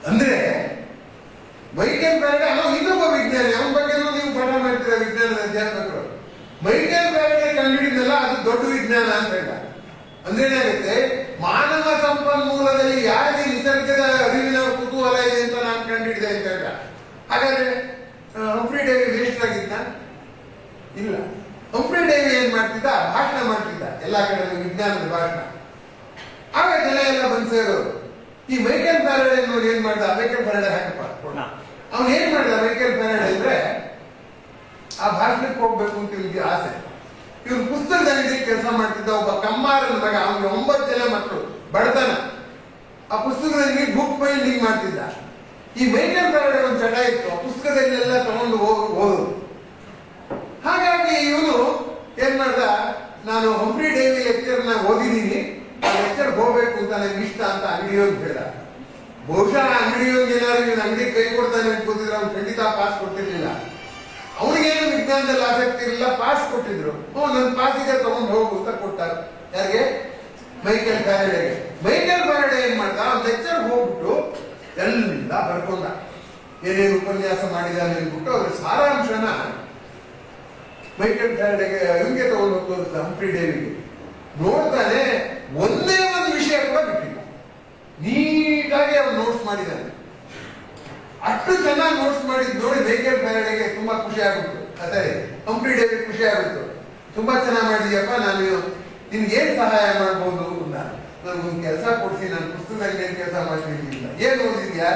ಅಂದ್ರೆ ಮೈಕೆಲ್ ಫ್ಯಾರಡೆ ಅವನು ಇನ್ನೊಬ್ಬ ವಿಜ್ಞಾನಿ. ಅವನ ಬಗ್ಗೆನೂ ನೀವು ಪಾಠ ಮಾಡ್ತೀರ ವಿಜ್ಞಾನದ ಅಧ್ಯಾಪಕರು. ಮೈಕೆಲ್ ಫ್ಯಾರಡೆ ಕಂಡುಹಿಡಿದ್ನಲ್ಲ, ಅದು ದೊಡ್ಡ ವಿಜ್ಞಾನ ಅಂತ ಹೇಳ. ಅಂದ್ರೇನಾಗುತ್ತೆ, ಮಾನವ ಸಂಪನ್ಮೂಲದಲ್ಲಿ ಯಾರಿಗೆ ನಿಸರ್ಗದ ಅರಿವಿನ ಕುತೂಹಲ ಇದೆ ಅಂತ ನಾನು ಕಂಡುಹಿಡಿದೆ ಅಂತ ಹೇಳ. ಹಾಗಾದ್ರೆ ಹಂಫ್ರಿ ಡೇವಿ ವೇಸ್ಟ್ ಆಗಿದ್ದ? ಇಲ್ಲ. ಹಂಫ್ರಿ ಡೇವಿ ಏನ್ ಮಾಡ್ತಿದ್ದ? ಭಾಷಣ ಮಾಡ್ತಿದ್ದ ಎಲ್ಲಾ ಕಡೆ, ವಿಜ್ಞಾನದ ಭಾಷಣ. ಆಗ ಜನ ಎಲ್ಲ ಬಂದು ಸೇರೋರು. ಈ ಮೈಕೆಲ್ ಫ್ಯಾರಡೆ ನೋಡಿ ಏನ್ ಮಾಡ್ದ? ಮೈಕೆಲ್ ಫ್ಯಾರಡೆ ಹಾಕಪ್ಪ, ಅವನು ಏನ್ ಮಾಡ್ದ? ಮೈಕೆಲ್ ಫ್ಯಾರಡೆ ಅಂದ್ರೆ ಆ ಭಾಷಣಕ್ಕೆ ಹೋಗ್ಬೇಕು ಅಂತ ಇವ್ರಿಗೆ ಆಸೆ. ಇವ್ರು ಪುಸ್ತಕದಲ್ಲಿ ಕೆಲಸ ಮಾಡ್ತಿದ್ದ ಒಬ್ಬ ಕಮ್ಮಾರನ ಮಗ. ಅವನಿಗೆ 9 ಜನ ಮಕ್ಕಳು, ಬಡತನ. ಆ ಪುಸ್ತಕದಲ್ಲಿ ಬುಕ್ ಬೈಂಡಿಂಗ್ ಮಾಡ್ತಿದ್ದ. ಈ ಮೈಕಲ್ ಫ್ಯಾರಡೆ ಒಂದು ಚಟ ಇತ್ತು, ಪುಸ್ತಕದಲ್ಲೆಲ್ಲ ತಗೊಂಡು ಓದು. ಹಾಗಾಗಿ ಇವನು ಏನ್ ಮಾಡ್ದ, ನಾನು ಹಂಫ್ರಿ ಡೇವಿ ಲೆಕ್ಚರ್ನ ಓದಿದ್ದೀನಿ, ಆ ಲೆಕ್ಚರ್ ಹೋಗ್ಬೇಕು ಅಂತ ನನಗೆ ಇಷ್ಟ ಅಂತ ಅಂಗಡಿಯೋಗಿ ಹೇಳ್ದ. ಬಹುಶಃ ಅಂಗಡಿಯೋಗಿ ಏನಾದ್ರು ಇವನು ಅಂಗಡಿ ಕೈ ಕೊಡ್ತಾನೆ ಅಂತ ಗೊತ್ತಿದ್ರೆ ಅವ್ನು ಖಂಡಿತ ಪಾಸ್ ಕೊಡ್ತಿರ್ಲಿಲ್ಲ. ಅವನಿಗೇನು ವಿಜ್ಞಾನದಲ್ಲಿ ಆಸಕ್ತಿ ಇರಲಿಲ್ಲ, ಪಾಸ್ ಕೊಟ್ಟಿದ್ರು. ನನ್ನ ಪಾಸಿಗೆ ತಗೊಂಡು ಹೋಗು ಅಂತ ಕೊಟ್ಟಾರ. ಯಾರಿಗೆ? ಮೈಕಲ್ ಫ್ಯಾರಡೆಗೆ. ಮೈಕಲ್ ಫ್ಯಾರಡೆ ಏನ್ ಮಾಡ್ದ, ಲೆಕ್ಚರ್ ಹೋಗ್ಬಿಟ್ಟು ಎಲ್ಲ ಬರ್ಕೊಂಡ, ಏನೇನು ಉಪನ್ಯಾಸ ಮಾಡಿದಾನೆ ಅಂದ್ಬಿಟ್ಟು ಅದ್ರ ಸಾರಾಂಶನ ಮೈಕಲ್ ಫ್ಯಾರಡೆಗೆ ಇವನ್ಗೆ ತಗೊಂಡು ಹೋಗ್ತೋರಿಸ್ದ, ಹಂಫ್ರಿ ಡೇವಿಗೆ. ನೋಡ್ತಾನೆ, ಒಂದೇ ಒಂದು ವಿಷಯ ಕೂಡ ಬಿಟ್ಟಿಲ್ಲ, ನೀಟಾಗಿ ಅವ್ನು ನೋಟ್ಸ್ ಮಾಡಿದ್ದಾನೆ. ಅಷ್ಟು ಚೆನ್ನಾಗಿ ನೋಟ್ಸ್ ಮಾಡಿದ್ ನೋಡಿ ಮೈಕಲ್ ಫ್ಯಾರಡೆಗೆ ತುಂಬಾ ಖುಷಿ ಆಗುತ್ತೆ. ಅದೇ ಹಂಫ್ರಿ ಡೇವಿಗೆ ಖುಷಿ ಆಗುತ್ತೆ. ತುಂಬಾ ಚೆನ್ನಾಗಿ ಮಾಡಿದ್ಯಪ್ಪ, ನಾನು ನಿನ್ಗೆ ಏನ್ ಸಹಾಯ ಮಾಡ್ಬೋದು ಅಂತ. ನನಗೊಂದು ಕೆಲಸ ಕೊಡ್ಸಿ, ನಾನು ಪುಸ್ತಕದಲ್ಲಿ ಏನ್ ಕೆಲಸ ಮಾಡ್ತಿದ್ದಿಲ್ಲ. ಏನ್ ಓದಿದ್ಯಾ?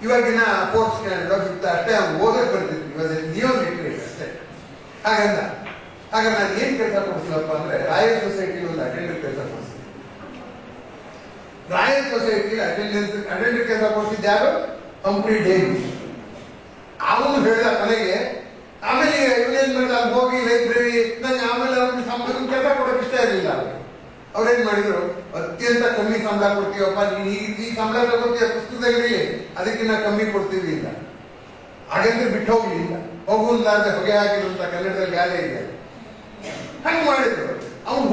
ಇವಾಗಿನ 4th ಸ್ಟ್ಯಾಂಡರ್ಡ್ 5th ಅಷ್ಟೇ ಅವ್ನು ಓದಕ್ ಬರ್ತಿದ್ವಿ, ಇವಾಗ ನೀವು ಲಿಟ್ರೇಟ್ ಅಷ್ಟೇ. ಹಾಗಂದ. ಆಗ ನಾನು ಏನ್ ಕೆಲಸ ಕೊಡಿಸ್ಲಪ್ಪ ಅಂದ್ರೆ, ರಾಯಲ್ ಸೊಸೈಟಿ ಒಂದು ಅಟೆಂಡರ್ ಕೆಲಸ ಕೊಡಿಸ್ತೀನಿ. ರಾಯಲ್ ಸೊಸೈಟಿ ಅಟೆಂಡರ್ ಕೆಲಸ ಕೊಡಿಸಿದ್ದ ಯಾರು? ಹಂಫ್ರಿ ಡೇವಿ. ಅವನು ಹೇಳಿದ ಕೊನೆಗೆ. ಆಮೇಲೆ ಇವನೇನ್ ಮಾಡಿದ, ಅಲ್ಲಿ ಹೋಗಿ ಲೈಬ್ರರಿ, ನಂಗೆ ಆಮೇಲೆ ಅವ್ರಿಗೆ ಕೆಲಸ ಕೊಡೋಕೆ ಇಷ್ಟ ಇರಲಿಲ್ಲ. ಅವ್ರೇನ್ ಮಾಡಿದ್ರು, ಅತ್ಯಂತ ಕಮ್ಮಿ ಸಂಬಳ ಕೊಡ್ತೀವಪ್ಪ, ನೀನು ಈ ಸಂಬಳ ತಗೋತೀಯ ಪುಸ್ತಕದಲ್ಲಿ, ಅದಕ್ಕಿಂತ ಕಮ್ಮಿ ಕೊಡ್ತೀವಿ ಇಲ್ಲ. ಹಾಗಂದ್ರೆ ಬಿಟ್ಟು ಹೋಗ್ಲಿಲ್ಲ. ಹೋಗುವಂತಾದ್ರೆ ಹೊಗೆ ಹಾಕಿರುವಂತ ಕನ್ನಡದಲ್ಲಿ ಗಾದೆ ಇದೆ. ಹಂಗೆ ಮಾಡಿದ್ರು. ಅವ್ನು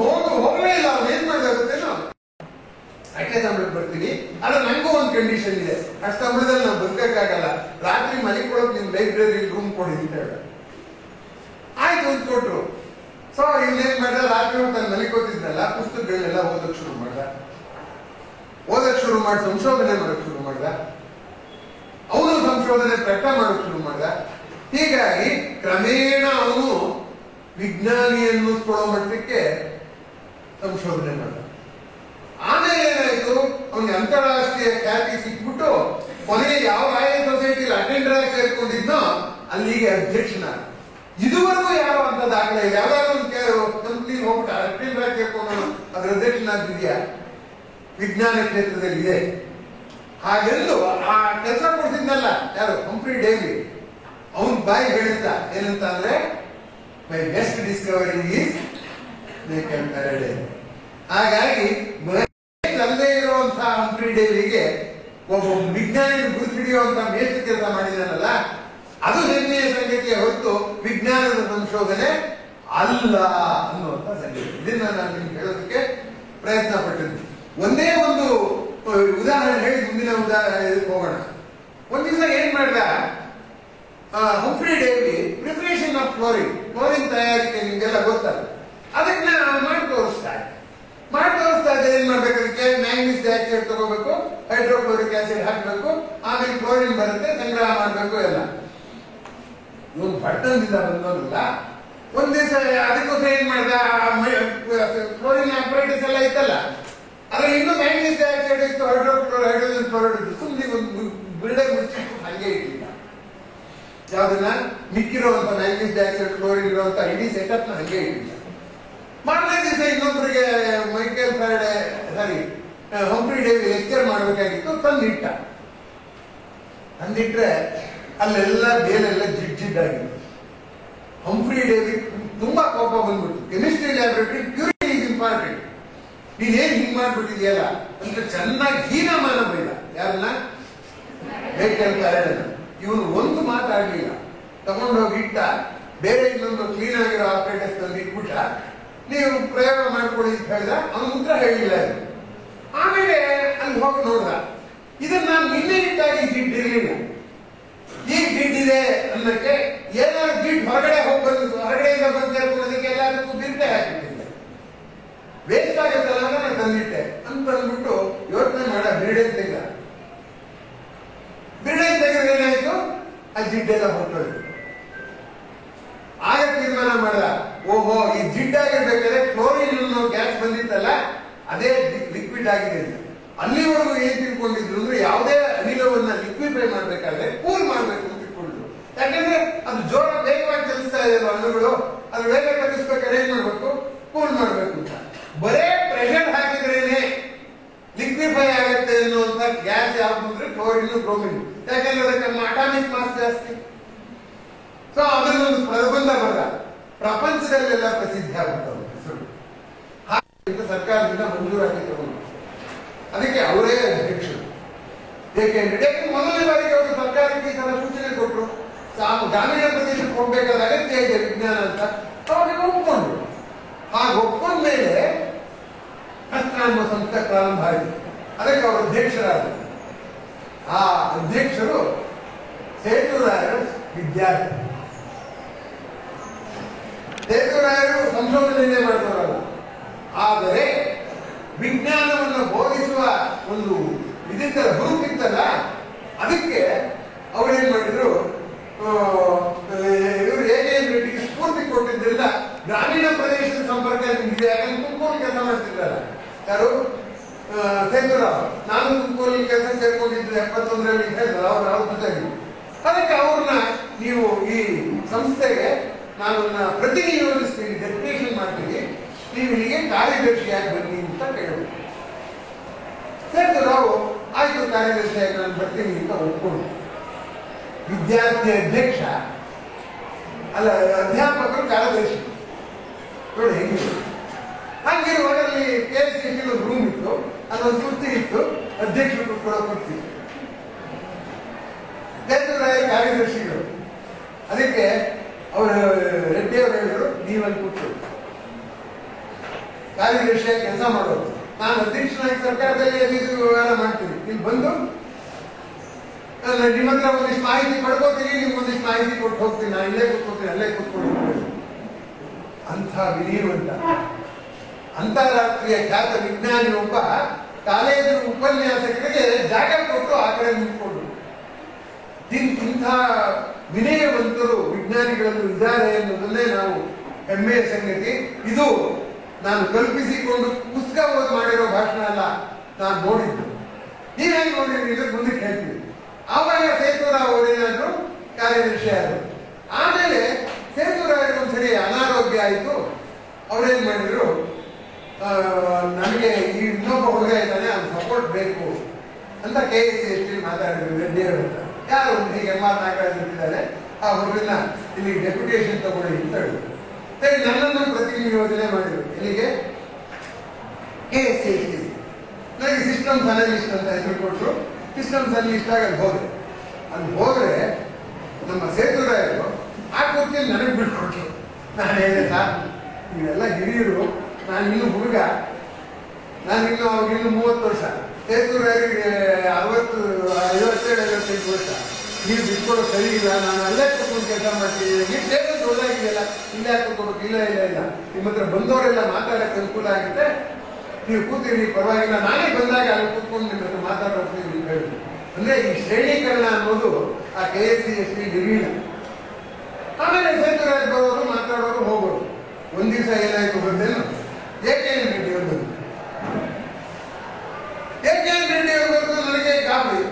ಹೋಗಲೇ ಇಲ್ಲ. ಅವ್ನು ಏನ್ ಮಾಡಿದಾಗುತ್ತೇನೋ, ಅಷ್ಟೇ ಸಂಬಳಕ್ಕೆ ಬರ್ತೀನಿ, ಆದ್ರೆ ನಂಗೂ ಒಂದು ಕಂಡೀಷನ್ ಇದೆ, ಅಷ್ಟು ಸಂಬಳದಲ್ಲಿ ನಾವು ಬದುಕಕ್ಕಾಗಲ್ಲ, ರಾತ್ರಿ ಮಲಿಕೊಳಕ್ ನಿಮ್ ಲೈಬ್ರರಿ ರೂಮ್ ಕೊಡಿ ಅಂತ ಹೇಳ. ಆಯ್ತು ಅಂತ ಕೊಟ್ರು. ಸೊ ಇವನೇನ್ ಮಾಡ್ದ, ರಾತ್ರಿ ತನ್ನ ಮಲಿಕೋತಿದ್ನಲ್ಲ, ಪುಸ್ತಕಗಳನ್ನೆಲ್ಲ ಓದಕ್ ಶುರು ಮಾಡ್ದ. ಸಂಶೋಧನೆ ಮಾಡಕ್ ಶುರು ಮಾಡ್ದ. ಅವನು ಸಂಶೋಧನೆ ಪ್ರಕಟ ಮಾಡಕ್ ಶುರು ಮಾಡ್ದ. ಹೀಗಾಗಿ ಕ್ರಮೇಣ ಅವನು ವಿಜ್ಞಾನಿ ಅನ್ನಿಸ್ಕೊಳ್ಳೋ ಮಟ್ಟಕ್ಕೆ ಸಂಶೋಧನೆ ಮಾಡ್ದ. ಆಮೇಲೆ ಏನಾಯ್ತು, ಅವನಿಗೆ ಅಂತಾರಾಷ್ಟ್ರೀಯ ಖ್ಯಾತಿ ಸಿಕ್ಬಿಟ್ಟು ಕೊನೆಗೆ ಯಾವ ರಾಯಲ್ ಸೊಸೈಟಿ ಅಟೆಂಡರ್ ಆಗಿ ಸೇರ್ಕೊಂಡಿದ್ನೋ ಅಲ್ಲಿಗೆ ಅಧ್ಯಕ್ಷನಾದ. ಇದುವರೆಗೂ ಯಾರು ಅಂತ ದಾಖಲೆ ಇದೆ. ಯಾವ್ದಾದ್ರು ಒಂದು ಕಂಪ್ನಿ ಹೋಗ್ಬಿಟ್ಟು ಅಟೆಂಡರ್ ಆಗಿ ಸೇರ್ಕೊಂಡು ಅದ್ರ ಅಧ್ಯಕ್ಷನಾಗಿದ್ಯಾ? ವಿಜ್ಞಾನ ಕ್ಷೇತ್ರದಲ್ಲಿ ಇದೆ. ಹಾಗೆಂದು ಆ ಕೆಲಸ ಕೊಡ್ತಿದ್ನಲ್ಲ ಯಾರು, ಹಂಫ್ರಿ ಡೇವಿ, ಅವನ್ ಬಾಯಿ ಹೇಳಿದ್ದ ಏನಂತ ಅಂದ್ರೆ, my best Discovery is Michael Faraday. ಹಾಗಾಗಿ ಅಲ್ಲೇ ಇರುವಂತಹ ಹಂಫ್ರಿ ಡೇವಿಗೆ ಒಬ್ಬ ವಿಜ್ಞಾನಿ ಗುರುತಿಡಿಯುವಂತಹ ಮೇಷ್ಟ್ರ ಕೆಲಸ ಮಾಡಿದಾನಲ್ಲ, ಅದು ಹೆಮ್ಮೆಯ ಸಂಗತಿಯ ಹೊರತು ವಿಜ್ಞಾನದ ಸಂಶೋಧನೆ ಅಲ್ಲ ಅನ್ನುವಂತ ಸಂಗತಿ. ಇದನ್ನ ನಾನು ನಿಮ್ಗೆ ಹೇಳೋದಕ್ಕೆ ಪ್ರಯತ್ನ ಪಟ್ಟಿದ್ದೆ. ಒಂದೇ ಒಂದು ಉದಾಹರಣೆ ಹೇಳಿ ಮುಂದಿನ ಉದಾಹರಣೆ ಹೋಗೋಣ. ಒಂದ್ ದಿವಸ ಏನ್ ಮಾಡ್ದ ಹಂಫ್ರಿ ಡೇವಿ, ಪ್ರಿಪರೇಷನ್ ಆಫ್ ಕ್ಲೋರಿನ್ ತಯಾರಿಕೆ ನಿಮ್ಗೆಲ್ಲ ಗೊತ್ತಲ್ಲ, ಅದಕ್ಕೆ ಮಾಡಿ ತೋರಿಸ್ತಾ ಇದ್ದೆ. ಏನ್ ಮಾಡ್ಬೇಕು, ಅದಕ್ಕೆ ಮ್ಯಾಂಗನೀಸ್ ಡೈಆಕ್ಸೈಡ್ ತಗೋಬೇಕು, ಹೈಡ್ರೋಕ್ಲೋರಿಕ್ ಆಸಿಡ್ ಹಾಕ್ಬೇಕು, ಆಮೇಲೆ ಕ್ಲೋರಿನ್ ಬರುತ್ತೆ, ಸಂಗ್ರಹ ಮಾಡ್ಬೇಕು ಎಲ್ಲ. ಇವನು ಪಟ್ಟಣದಿಂದ ಬಂದವನಲ್ಲ, ಒಂದ್ ದಿವಸ ಅದಕ್ಕೋಸ್ಕರ ಏನ್ ಮಾಡ್ದ, ಕ್ಲೋರಿನ್ ಆಪರೇಟರ್ಸ್ ಎಲ್ಲ ಇತ್ತಲ್ಲ, ಅದ್ರಲ್ಲಿ ಇನ್ನೂ ಮ್ಯಾಂಗನೀಸ್ ಡೈಆಕ್ಸೈಡ್ ಇತ್ತು, ಹೈಡ್ರೋಜನ್ ಕ್ಲೋರೈಡ್ ಇತ್ತು. ಸುಮ್ಮನೆ ಒಂದು ಬಿಲ್ಡರ್ ಮುಚ್ಚಿಟ್ಟು ಹಂಗೆ ಇಟ್ಟಿಲ್ಲ. ಯಾವ್ದನ್ನ ಮಿಕ್ಕಿರುವಂತ ಮ್ಯಾಂಗನೀಸ್ ಡೈಆಕ್ಸೈಡ್ ಕ್ಲೋರಿನ್ ಇರುವಂತ ಇಡೀ ಸೆಟಪ್ ನ ಹಂಗೆ ಇಟ್ಟಿಲ್ಲ. ಮಾರನೇ ದಿವಸ ಇನ್ನೊಬ್ಬರಿಗೆ ಮೈಕಲ್ ಫ್ಯಾರಡೆ ಹಂಫ್ರಿ ಡೇವಿ ಲೆಕ್ಚರ್ ಮಾಡಬೇಕಾಗಿತ್ತು, ತಂದಿಟ್ರೆ ಅಲ್ಲೆಲ್ಲ ಬೇಲೆಲ್ಲ ಜಿಡ್ಡಾಗಿತ್ತು. ಹಂಫ್ರಿ ಡೇವಿ ತುಂಬಾ ಕೋಪ ಬಂದ್ಬಿಟ್ಟು, chemistry laboratory purity is important, ನೀನೇನ್ ಹಿಂಗ್ ಮಾಡ್ಬಿಟ್ಟಿದ್ಯಲ್ಲ ಅಂತ ಚೆನ್ನಾಗಿ ಹೀನಮಾನ ಬೈದ. ಯಾರನ್ನ? ಮೈಕಲ್ ಫ್ಯಾರಡೆನ. ಇವನು ಒಂದು ಮಾತಾಡ್ಲಿಲ್ಲ, ತಗೊಂಡೋಗಿಟ್ಟ. ಬೇರೆ ಇನ್ನೊಂದು ಕ್ಲೀನ್ ಆಗಿರೋ ಆಪರೇಟರ್ಸ್ ತಂದು ಇಟ್ಬಿಟ್ಟ. ನೀವು ಪ್ರಯೋಗ ಮಾಡ್ಕೊಳ್ಳಿ ಅಂತ ಹೇಳಿದ. ಅವನು ಉತ್ತರ ಹೇಳಿಲ್ಲ. ಆಮೇಲೆ ಅಲ್ಲಿ ಹೋಗಿ ನೋಡ್ದ, ಇದನ್ನ ನಾನು ನಿನ್ನೆ ಇಟ್ಟಾಗಿ ಜಿಡ್ಡಿರ್ಲಿಲ್ಲ, ಈಗ ಜಿಡ್ಡಿದೆ ಅನ್ನಕ್ಕೆ ಏನಾದ್ರು ಜಿಡ್ ಹೊರಗಡೆಯಿಂದ ಬಂದು ಸೇರ್ಕೊಳ್ಳೋದಕ್ಕೆ ಎಲ್ಲದಕ್ಕೂ ಬಿರ್ತೆ ಹಾಕಿಟ್ಟಿದ್ದೆ, ವೇಸ್ಟ್ ಆಗುತ್ತಲ್ಲ ಅಂತ ನಾನು ತಂದಿಟ್ಟೆ ಅಂತ ಅಂದ್ಬಿಟ್ಟು ಯೋಚನೆ ಮಾಡ ಬಿರ್ಡೆ ತೆಗೆದ. ಏನಾಯ್ತು, ಆ ಜಿಡ್ಡೆಲ್ಲ ಹೊರಟೋಯ್ತು. ಆಗ ತೀರ್ಮಾನ ಮಾಡ್ದ, ಓಹೋ ಈ ಜಿಡ್ಡಾಗಿರ್ಬೇಕಾದ್ರೆ ಕ್ಲೋರಿನ್ ಅನ್ನೋ ಗ್ಯಾಸ್ ಬಂದಿತ್ತಲ್ಲ ಅದೇ ಲಿಕ್ವಿಡ್ ಆಗಿದೆ ಅಂತ. ಅಲ್ಲಿವರೆಗೂ ಏನ್ ತಿಳ್ಕೊಂಡಿದ್ರು ಅಂದ್ರೆ, ಯಾವುದೇ ಅನಿಲವನ್ನ ಲಿಕ್ವಿಫೈ ಮಾಡ್ಬೇಕಾದ್ರೆ ಕೂಲ್ ಮಾಡ್ಬೇಕು ಅಂತ ತಿಳ್ಕೊಂಡ್ರು. ಯಾಕಂದ್ರೆ ಅದು ಜೋರ ವೇಗವಾಗಿ ಚಲಿಸ್ತಾ ಇದೆ ಅಣುಗಳು, ಅದು ವೇಗ ಚಲಿಸ್ಬೇಕಾದ್ರೆ ಏನ್ ಮಾಡ್ಬೇಕು, ಕೂಲ್ ಮಾಡ್ಬೇಕು ಅಂತ. ಬರೇ ಪ್ರೆಷರ್ ಹಾಕಿದ್ರೇನೆ ಲಿಕ್ವಿಫೈ ಆಗುತ್ತೆ ಅನ್ನುವಂತ ಗ್ಯಾಸ್ ಯಾವ್ದು ಅಂದ್ರೆ ಇನ್ನೂ ಬ್ರೋಮಿನ್, ಯಾಕಂದ್ರೆ ಅದಕ್ಕೆ ಅಟಾಮಿಕ್ ಮಾಸ್ ಜಾಸ್ತಿ. ಸೊ ಅದನ್ನೊಂದು ಪ್ರಬಂಧ ಬರ ಪ್ರಪಂಚದಲ್ಲೆಲ್ಲ ಪ್ರಸಿದ್ಧ ಆಗ್ಬಿಟ್ಟವು ಹೆಸರು. ಸರ್ಕಾರದಿಂದ ಮಂಜೂರಾತಿ ತಗೊಂಡು ಅದಕ್ಕೆ ಅವರೇ ಅಧ್ಯಕ್ಷರು. ಏಕೆಂದ್ರೆ ಮೊದಲನೇ ಬಾರಿಗೆ ಅವರು ಸರ್ಕಾರಕ್ಕೆ ಈ ತರ ಸೂಚನೆ ಕೊಟ್ಟರು, ಗ್ರಾಮೀಣ ಪ್ರದೇಶಕ್ಕೆ ಹೋಗ್ಬೇಕಾದ ಅಗತ್ಯ ಇದೆ ವಿಜ್ಞಾನ ಅಂತ. ಅವಾಗ ಒಪ್ಕೊಂಡ್ರು. ಹಾಗೆ ಒಪ್ಕೊಂಡ ಮೇಲೆ ಅಸ್ತ್ರ ಅನ್ನೋ ಸಂಸ್ಥೆ ಪ್ರಾರಂಭ ಆಯಿತು. ಅದಕ್ಕೆ ಅವರು ಅಧ್ಯಕ್ಷರಾದರು. ಆ ಅಧ್ಯಕ್ಷರು ಸೇತುರಾಯರ ವಿದ್ಯಾರ್ಥಿ. ಸೇತುರಾಯರು ಸಂಶೋಧನೆ ಮಾಡಿದವರಲ್ಲ, ಆದರೆ ವಿಜ್ಞಾನವನ್ನು ಬೋಧಿಸುವ ಒಂದು ಇದಿತ್ತಲ್ಲ, ಹುರುಪಿತ್ತಲ್ಲ, ಅದಕ್ಕೆ ಅವ್ರೇನ್ ಮಾಡಿದ್ರು, ಇವರು ಏಕೇನ್ ರೆಡ್ಡಿಗೆ ಸ್ಫೂರ್ತಿ ಕೊಟ್ಟಿದ್ದರಿಂದ ಗ್ರಾಮೀಣ ಪ್ರದೇಶದ ಸಂಪರ್ಕ ನಿಂತಿದೆ. ಯಾಕಂದ್ರೆ ತುಮಕೂರು ಕೆಲಸ ಮಾಡ್ತಿದ್ರಲ್ಲ ಯಾರು, ಸೇತುರಾವ್. ನಾನು ತುಮಕೂರಲ್ಲಿ ಕೆಲಸ ಸೇರ್ಕೊಂಡಿದ್ದು 71ರಲ್ಲಿ ಅವ್ರ ಜೊತೆಗೆ. ಅದಕ್ಕೆ ಅವ್ರನ್ನ ನೀವು ಈ ಸಂಸ್ಥೆಗೆ ನಾನು ಪ್ರತಿನಿಯೋಜಿಸ್ತೀನಿ, ಡೆಪ್ಯುಟೇಷನ್ ಮಾಡ್ತೀನಿ, ನೀವು ಇಲ್ಲಿಗೆ ಕಾರ್ಯದರ್ಶಿಯಾಗಿ ಬನ್ನಿ ಅಂತ ಕೇಳಬೇಕು. ಸೇತುರಾವ್ ಆಯ್ತು ಕಾರ್ಯದರ್ಶಿಯಾಗಿ ನಾನು ಬರ್ತೀನಿ ಅಂತ ಒಪ್ಕೊಂಡು, ವಿದ್ಯಾರ್ಥಿ ಅಧ್ಯಕ್ಷ ಅಲ್ಲ, ಅಧ್ಯಾಪಕರು ಕಾರ್ಯದರ್ಶಿ ನೋಡಿ ಹೆಂಗಿದೆ. ಹಂಗಿರುವಾಗ ಅಲ್ಲಿ KSCC ಒಂದು ರೂಮ್ ಇತ್ತು, ಅದೊಂದು ಕುರ್ಚಿ ಇತ್ತು, ಅಧ್ಯಕ್ಷರು ಕೂತ್ಕೊಳ್ಳೋ ಕುರ್ಚಿ. ಸೇತುರಾಯ ಕಾರ್ಯದರ್ಶಿಗಳು. ಅದಕ್ಕೆ ಅವರು ರೆಡ್ಡಿ ಅವರು ಹೇಳಿದ್ರು, ನೀವಲ್ಲಿ ಕೂತು ಕಾರ್ಯದರ್ಶಿಯಾಗಿ ಕೆಲಸ ಮಾಡೋದು, ನಾನು ಅಧ್ಯಕ್ಷನಾಗಿ ಸರ್ಕಾರದಲ್ಲಿ ಎಲ್ಲಿದ್ದು ವ್ಯವಹಾರ ಮಾಡ್ತೀನಿ, ಇಲ್ಲಿ ಬಂದು ನಿಮ್ಮ ಹತ್ರ ಒಂದಿಷ್ಟು ಮಾಹಿತಿ ಪಡ್ಕೋತೀನಿ, ನಿಮ್ಗೆ ಒಂದಿಷ್ಟು ಮಾಹಿತಿ ಕೊಟ್ಟು ಹೋಗ್ತೀನಿ, ನಾನು ಇಲ್ಲೇ ಕೂತ್ಕೋತೀನಿ, ಅಲ್ಲೇ ಕೂತ್ಕೊಂಡು ಅಂಥ ವಿನೀವಂತ ಅಂತಾರಾಷ್ಟ್ರೀಯ ಖ್ಯಾತ ವಿಜ್ಞಾನಿ ಒಬ್ಬ ಕಾಲೇಜು ಉಪನ್ಯಾಸಕರಿಗೆ ಜಾಗ ಕೊಟ್ಟು ಆ ಕಡೆ ನಿಂತ್ಕೊಂಡು, ಇಂಥ ವಿನಯವಂತರು ವಿಜ್ಞಾನಿಗಳನ್ನು ಇದ್ದಾರೆ ಎನ್ನುವುದನ್ನೇ ನಾವು ಹೆಮ್ಮೆಯ ಸಂಗತಿ. ಇದು ನಾನು ಕಲ್ಪಿಸಿಕೊಂಡು ಪುಸ್ತಕ ಓದಿ ಮಾಡಿರೋ ಭಾಷಣ ಅಲ್ಲ, ನಾನು ನೋಡಿದ್ದು. ನೀವೇನು ನೋಡಿದ್ರಿ ಇದ್ರ ಮುಂದಕ್ಕೆ ಹೇಳ್ತೀವಿ. ಆವಾಗ ಸೇತುರಾವ್ ಅವರೇನಾದ್ರು ಕಾರ್ಯದರ್ಶಿ ಆದರು. ಆಮೇಲೆ ಸೇತುರಾವ್ ಒಂದ್ಸರಿ ಅನಾರೋಗ್ಯ ಆಯಿತು. ಅವ್ರೇನ್ ಮಾಡಿದ್ರು, ನನಗೆ ಈ ಇನ್ನೊಬ್ಬ ಹುಡುಗ ಇದ್ದಾನೆ, ಅವ್ನು ಸಪೋರ್ಟ್ ಬೇಕು ಅಂತ KSCC ಮಾತಾಡಿದ್ರು ರೆಡ್ಡಿಯವರು ಅಂತ. ಯಾರು ಹೀಗೆ MR ನಾಗರಾಜ್ ಇದ್ದಾರೆ, ಆ ಹುಡುಗನ ಇಲ್ಲಿ ಡೆಪ್ಯುಟೇಷನ್ ತಗೊಳ್ಳಿ ಅಂತ ಹೇಳಿದ್ರು. ಸರಿ, ನನ್ನನ್ನು ಪ್ರತಿನಿಯೋಜನೆ ಮಾಡಿದ್ರು. ಇಲ್ಲಿಗೆ KSCC ನನಗೆ ಸಿಸ್ಟಮ್ಸ್ ಅನಲಿಸ್ಟ್ ಅಂತ ಹೆಸರು ಕೊಟ್ಟರು. ಸಿಸ್ಟಮ್ಸ್ ಅನಲಿಸ್ಟ್ ಆಗಿ ಅಲ್ಲಿ ಹೋದ್ರೆ ನಮ್ಮ ಸೇತುರಾಯರು ಆ ಕುರ್ಚಿಯಲ್ಲಿ ನನಗೆ ಬಿಟ್ಕೊಟ್ರು. ನಾನು ಹೇಳಿದೆ, ಸರ್ ನೀವೆಲ್ಲ ಹಿರಿಯರು, ನಾನು ಇನ್ನು ಹುಡುಗ, ನಾನಿನ್ನು ಅವಾಗಿನ್ನು 30 ವರ್ಷ, ಸೇತುರಾಯರಿಗೆ 57-58 ವರ್ಷ, ನೀವು ಬಿಟ್ಕೊಡೋದು ಸರಿ ಇಲ್ಲ, ನಾನು ಅಲ್ಲೇ ಕೂತ್ಕೊಂಡು ಕೆಲಸ ಮಾಡ್ತೀನಿ, ನೀವು ಟೇಬಲ್ ದೊಡ್ಡಾಗಿದೆಯಲ್ಲ, ಇಲ್ಲೇ ಕೂತ್ಕೊಬೇಕು. ಇಲ್ಲ ಇಲ್ಲ ಇಲ್ಲ, ನಿಮ್ಮ ಹತ್ರ ಬಂದವರೆಲ್ಲ ಮಾತಾಡೋಕ್ಕೆ ಅನುಕೂಲ ಆಗುತ್ತೆ, ನೀವು ಕೂತೀರಿ ಪರವಾಗಿಲ್ಲ, ನಾನೇ ಬಂದಾಗ ಅಲ್ಲಿ ಕೂತ್ಕೊಂಡು ನಿಮ್ಮ ಹತ್ರ ಮಾತಾಡೋಗ್ತೀನಿ ಅಂತ ಹೇಳಿದ್ರು. ಅಂದ್ರೆ ಈ ಶ್ರೇಣೀಕರಣ ಅನ್ನೋದು ಆ KSCC ನಿರ್ವೀಣ. ಆಮೇಲೆ ಸೇತುರಾಯ್ ಬರೋರು, ಮಾತಾಡೋರು, ಹೋಗೋರು. ಒಂದ್ ದಿವಸ ಏನಾಯ್ತು ಗೊತ್ತೇನು, KN ರೆಡ್ಡಿ ಅವರು ಬಂದು, KN ರೆಡ್ಡಿ ಅವರು ಬಂದು ನನಗೆ ಗಾಬರಿ.